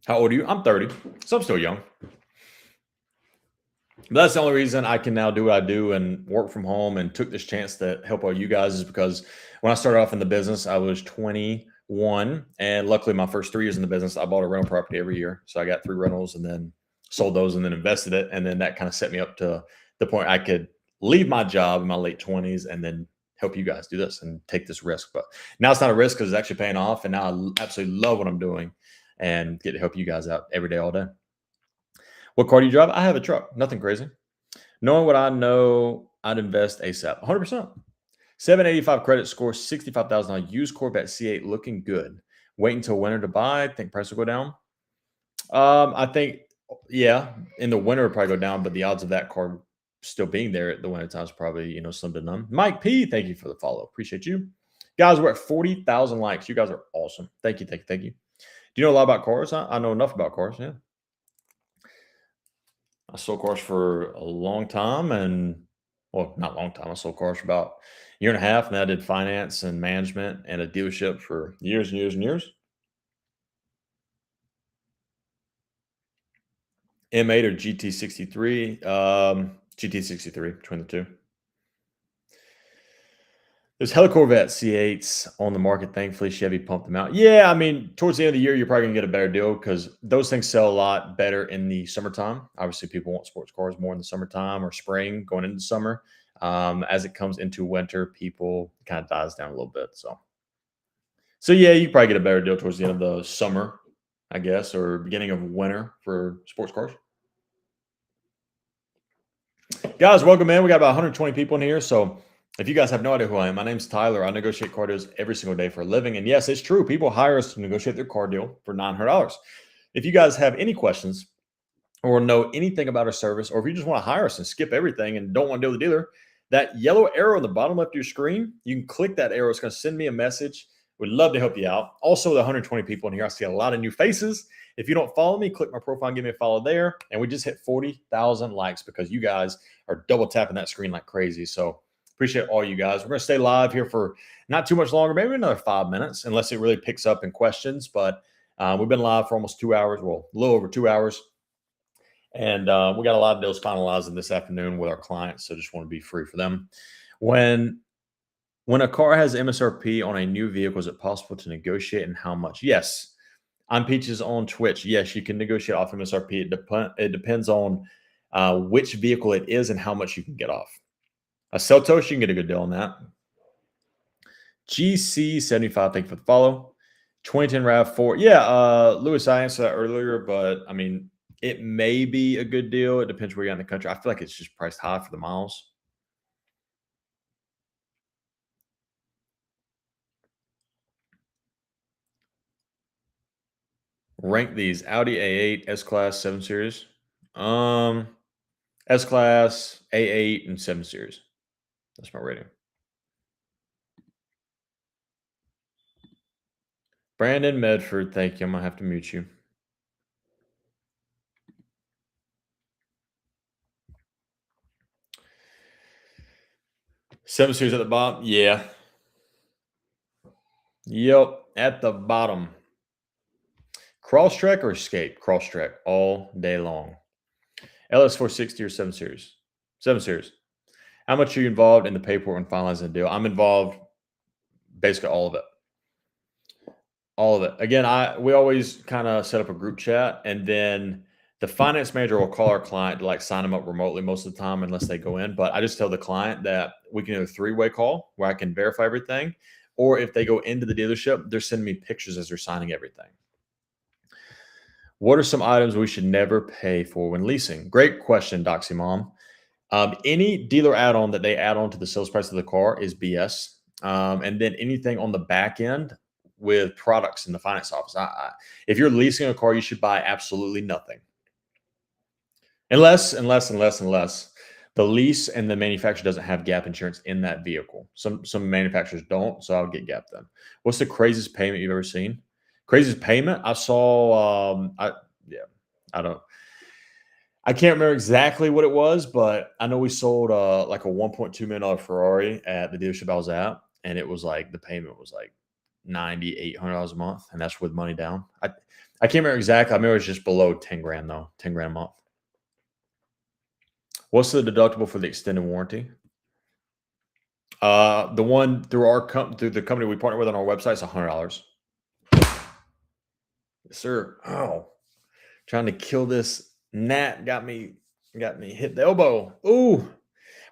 S1: How old are you? I'm 30, so I'm still young. But that's the only reason I can now do what I do and work from home and took this chance to help all you guys is because when I started off in the business, I was 21. And luckily, my first 3 years in the business, I bought a rental property every year. So I got 3 rentals and then sold those and then invested it. And then that kind of set me up to the point I could leave my job in my late 20s and then help you guys do this and take this risk. But now it's not a risk because it's actually paying off. And now I absolutely love what I'm doing and get to help you guys out every day, all day. What car do you drive? I have a truck. Nothing crazy. Knowing what I know, I'd invest ASAP. 100%. 785 credit score, 65,000 on used Corvette C8, looking good. Wait until winter to buy. Think price will go down. I think, yeah, in the winter it'll probably go down, but the odds of that car still being there at the winter time is probably slim to none. Mike P, thank you for the follow. Appreciate you, guys. We're at 40,000 likes. You guys are awesome. Thank you. Do you know a lot about cars? I know enough about cars. Yeah. I sold cars for a long time and, well, not long time. I sold cars for about a year and a half, and then I did finance and management and a dealership for years and years and years. M8 or GT63? GT63 between the two. There's hella Corvette C8s on the market. Thankfully, Chevy pumped them out. Yeah, I mean, towards the end of the year, you're probably going to get a better deal because those things sell a lot better in the summertime. Obviously, people want sports cars more in the summertime or spring going into summer. As it comes into winter, people kind of dies down a little bit. So yeah, you probably get a better deal towards the end of the summer, I guess, or beginning of winter for sports cars. Guys, welcome in. We got about 120 people in here. So if you guys have no idea who I am, my name's Tyler. I negotiate car deals every single day for a living. And yes, it's true. People hire us to negotiate their car deal for $900. If you guys have any questions or know anything about our service, or if you just want to hire us and skip everything and don't want to deal with the dealer, that yellow arrow on the bottom left of your screen, you can click that arrow. It's going to send me a message. We'd love to help you out. Also, the 120 people in here, I see a lot of new faces. If you don't follow me, click my profile and give me a follow there. And we just hit 40,000 likes because you guys are double tapping that screen like crazy. So appreciate all you guys. We're going to stay live here for not too much longer, maybe another 5 minutes, unless it really picks up in questions. But we've been live for almost 2 hours, well, a little over 2 hours. And we got a lot of deals finalizing this afternoon with our clients. So just want to be free for them. When a car has MSRP on a new vehicle, is it possible to negotiate and how much? Yes. I'm Peaches on Twitch. Yes, you can negotiate off MSRP. It depends on which vehicle it is and how much you can get off. A Seltos, you can get a good deal on that. GC75, thank you for the follow. 2010 RAV4. Yeah, Lewis, I answered that earlier, but I mean, it may be a good deal. It depends where you're in the country. I feel like it's just priced high for the miles. Rank these: Audi A8, S-Class, 7 Series. S-Class, A8, and 7 Series. That's my rating. Brandon Medford, thank you. I'm going to have to mute you. Seven Series at the bottom? Yeah. Yep, at the bottom. Crosstrek or Escape? Crosstrek all day long. LS460 or 7 Series? 7 Series. How much are you involved in the paperwork and finalizing the deal? I'm involved basically all of it. All of it. Again, we always kind of set up a group chat, and then the finance manager will call our client to like sign them up remotely most of the time unless they go in. But I just tell the client that we can do a 3-way call where I can verify everything. Or if they go into the dealership, they're sending me pictures as they're signing everything. What are some items we should never pay for when leasing? Great question, Doxy Mom. Any dealer add-on that they add on to the sales price of the car is BS. And then anything on the back end with products in the finance office. If you're leasing a car, you should buy absolutely nothing. Unless the lease and the manufacturer doesn't have gap insurance in that vehicle. Some manufacturers don't, so I'll get gap then. What's the craziest payment you've ever seen? Craziest payment? I saw, I can't remember exactly what it was, but I know we sold like a $1.2 million Ferrari at the dealership I was at, and it was like the payment was like $9,800 a month, and that's with money down. I can't remember exactly. I remember it was just below 10 grand though, 10 grand a month. What's the deductible for the extended warranty? The one through through the company we partner with on our website is $100. Yes, sir. Oh, trying to kill this gnat got me hit the elbow. Ooh,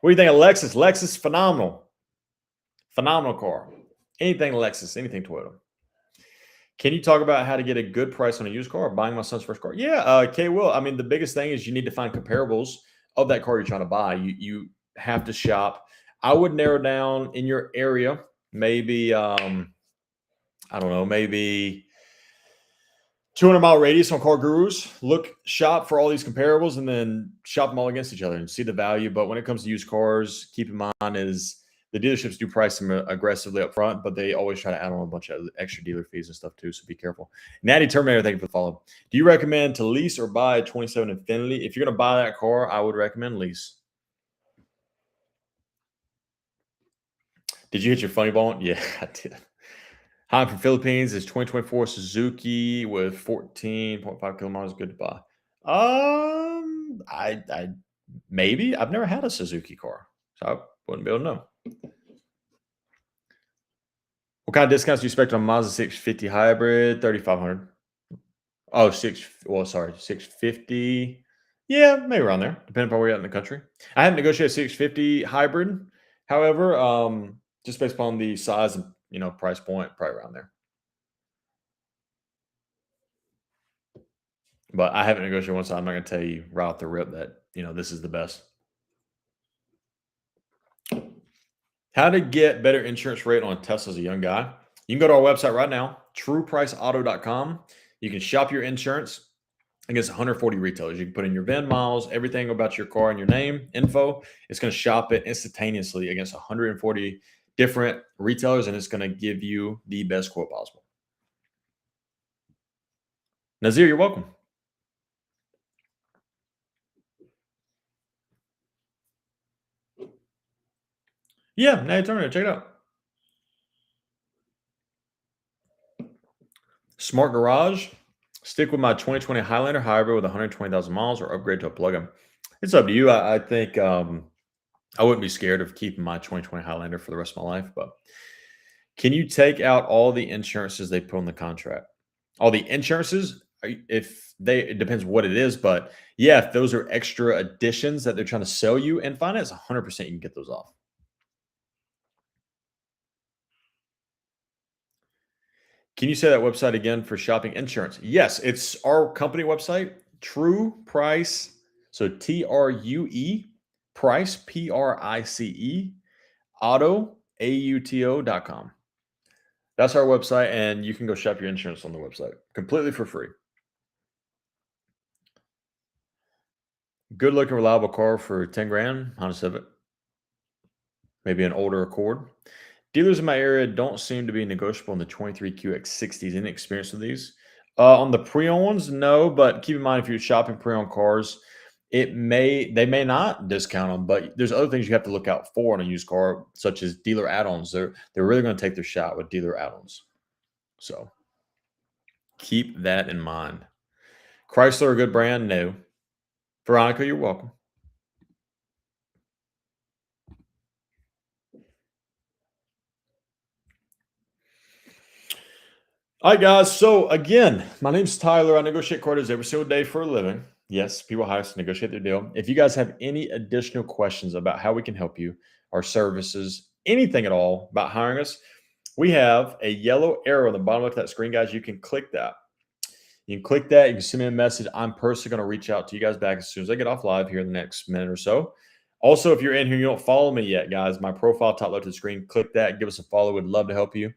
S1: what do you think of Lexus? Lexus, phenomenal car. Anything Lexus, anything Toyota. Can you talk about how to get a good price on a used car or buying my son's first car? Yeah, Kay will. I mean, the biggest thing is you need to find comparables of that car you're trying to buy. You have to shop. I would narrow down in your area, maybe I don't know, maybe 200-mile radius on Car Gurus. Shop for all these comparables, and then shop them all against each other and see the value. But when it comes to used cars, keep in mind is the dealerships do price them aggressively up front, but they always try to add on a bunch of extra dealer fees and stuff too. So be careful. Natty Terminator, thank you for the follow. Do you recommend to lease or buy a 27 Infinity? If you're going to buy that car, I would recommend lease. Did you hit your funny bone? Yeah, I did. Hi, I'm from Philippines. Is 2024 Suzuki with 14.5 kilometers good to buy? I maybe. I've never had a Suzuki car, so I wouldn't be able to know. What kind of discounts do you expect on Mazda 650 hybrid? 3,500. Oh, 650. Yeah, maybe around there, depending on where you're at in the country. I haven't negotiated 650 hybrid, however, just based upon the size and price point, probably around there. But I haven't negotiated one, so I'm not going to tell you right off the rip that this is the best. How to get better insurance rate on a Tesla as a young guy? You can go to our website right now, truepriceauto.com. You can shop your insurance against 140 retailers. You can put in your VIN, miles, everything about your car and your name, info. It's going to shop it instantaneously against 140 different retailers, and it's going to give you the best quote possible. Nazir, you're welcome. Yeah, now Terminator, check it out. Smart Garage. Stick with my 2020 Highlander hybrid with 120,000 miles or upgrade to a plug-in. It's up to you. I think I wouldn't be scared of keeping my 2020 Highlander for the rest of my life. But can you take out all the insurances they put on the contract? All the insurances, it depends what it is. But yeah, if those are extra additions that they're trying to sell you in finance, 100% you can get those off. Can you say that website again for shopping insurance? Yes, it's our company website, True Price. So TRUE, Price, PRICE, auto.com. That's our website, and you can go shop your insurance on the website completely for free. Good looking, reliable car for 10 grand, Honda Civic. Maybe an older Accord. Dealers in my area don't seem to be negotiable in the 23 QX60s. Any experience with these? On the pre-owned ones, no. But keep in mind, if you're shopping pre-owned cars, they may not discount them. But there's other things you have to look out for on a used car, such as dealer add-ons. They're really going to take their shot with dealer add-ons. So keep that in mind. Chrysler, a good brand? No. Veronica, you're welcome. All right, guys. So again, my name's Tyler. I negotiate quotas every single day for a living. Yes, people hire us to negotiate their deal. If you guys have any additional questions about how we can help you, our services, anything at all about hiring us, we have a yellow arrow on the bottom of that screen, guys. You can click that. You can click that. You can send me a message. I'm personally going to reach out to you guys back as soon as I get off live here in the next minute or so. Also, if you're in here and you don't follow me yet, guys, my profile top left of the screen, click that. Give us a follow. We'd love to help you.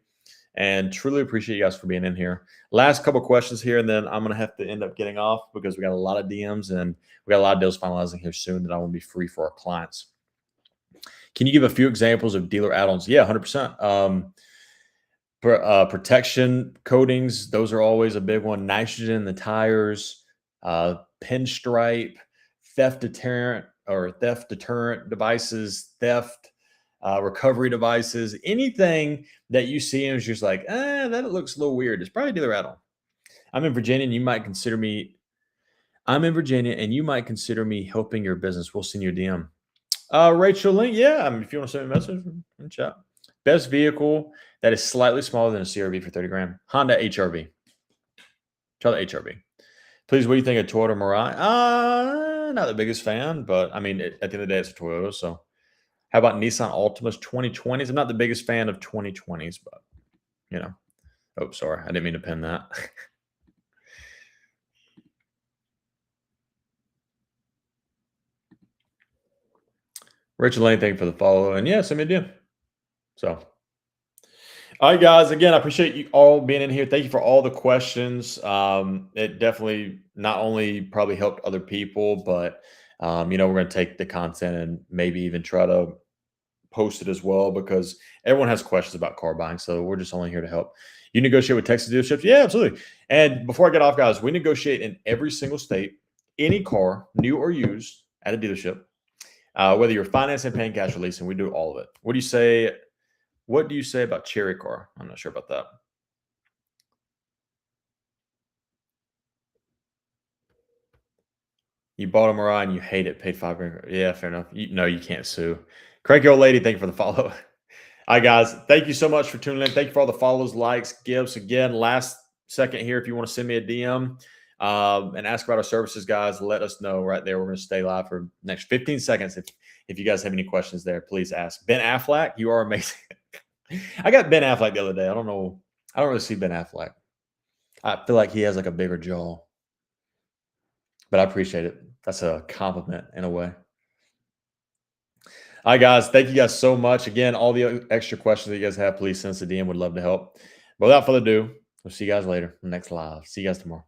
S1: And truly appreciate you guys for being in here. Last couple questions here, and then I'm going to have to end up getting off because we got a lot of DMs and we got a lot of deals finalizing here soon that I want to be free for our clients. Can you give a few examples of dealer add-ons? Yeah, 100%. Protection coatings, those are always a big one. Nitrogen in the tires, pinstripe, theft deterrent devices, theft recovery devices, anything that you see and it's just like, that looks a little weird. It's probably a dealer add-on. I'm in Virginia, and you might consider me. I'm in Virginia, and you might consider me helping your business. We'll send you a DM. Rachel Link, yeah. I mean, if you want to send me a message in chat. Best vehicle that is slightly smaller than a CRV for 30 grand. Honda HRV. Try the HRV. Please, what do you think of Toyota Mirai? Not the biggest fan, but I mean, at the end of the day, it's a Toyota. So, how about Nissan Altimas 2020s? I'm not the biggest fan of 2020s, but you know. Oh, sorry, I didn't mean to pin that. Richard Lane, thank you for the follow, and yeah, send me a DM. So. All right, guys. Again, I appreciate you all being in here. Thank you for all the questions. It definitely not only probably helped other people, but we're going to take the content and maybe even try to post it as well because everyone has questions about car buying. So we're just only here to help. You negotiate with Texas dealerships? Yeah, absolutely. And before I get off, guys, we negotiate in every single state, any car, new or used, at a dealership. Whether you're financing, paying cash, or leasing, we do all of it. What do you say? What do you say about Cherry Car? I'm not sure about that. You bought a Mirai and you hate it, paid $5 grand. Yeah, fair enough. No, you can't sue. Craig, old lady, thank you for the follow. All right, guys. Thank you so much for tuning in. Thank you for all the follows, likes, gifts. Again, last second here, if you want to send me a DM and ask about our services, guys, let us know right there. We're going to stay live for the next 15 seconds. If you guys have any questions there, please ask. Ben Affleck, you are amazing. I got Ben Affleck the other day. I don't know. I don't really see Ben Affleck. I feel like he has like a bigger jaw. But I appreciate it. That's a compliment in a way. All right, guys. Thank you guys so much. Again, all the extra questions that you guys have, please send us a DM. Would love to help. But without further ado, we'll see you guys later. Next live. See you guys tomorrow.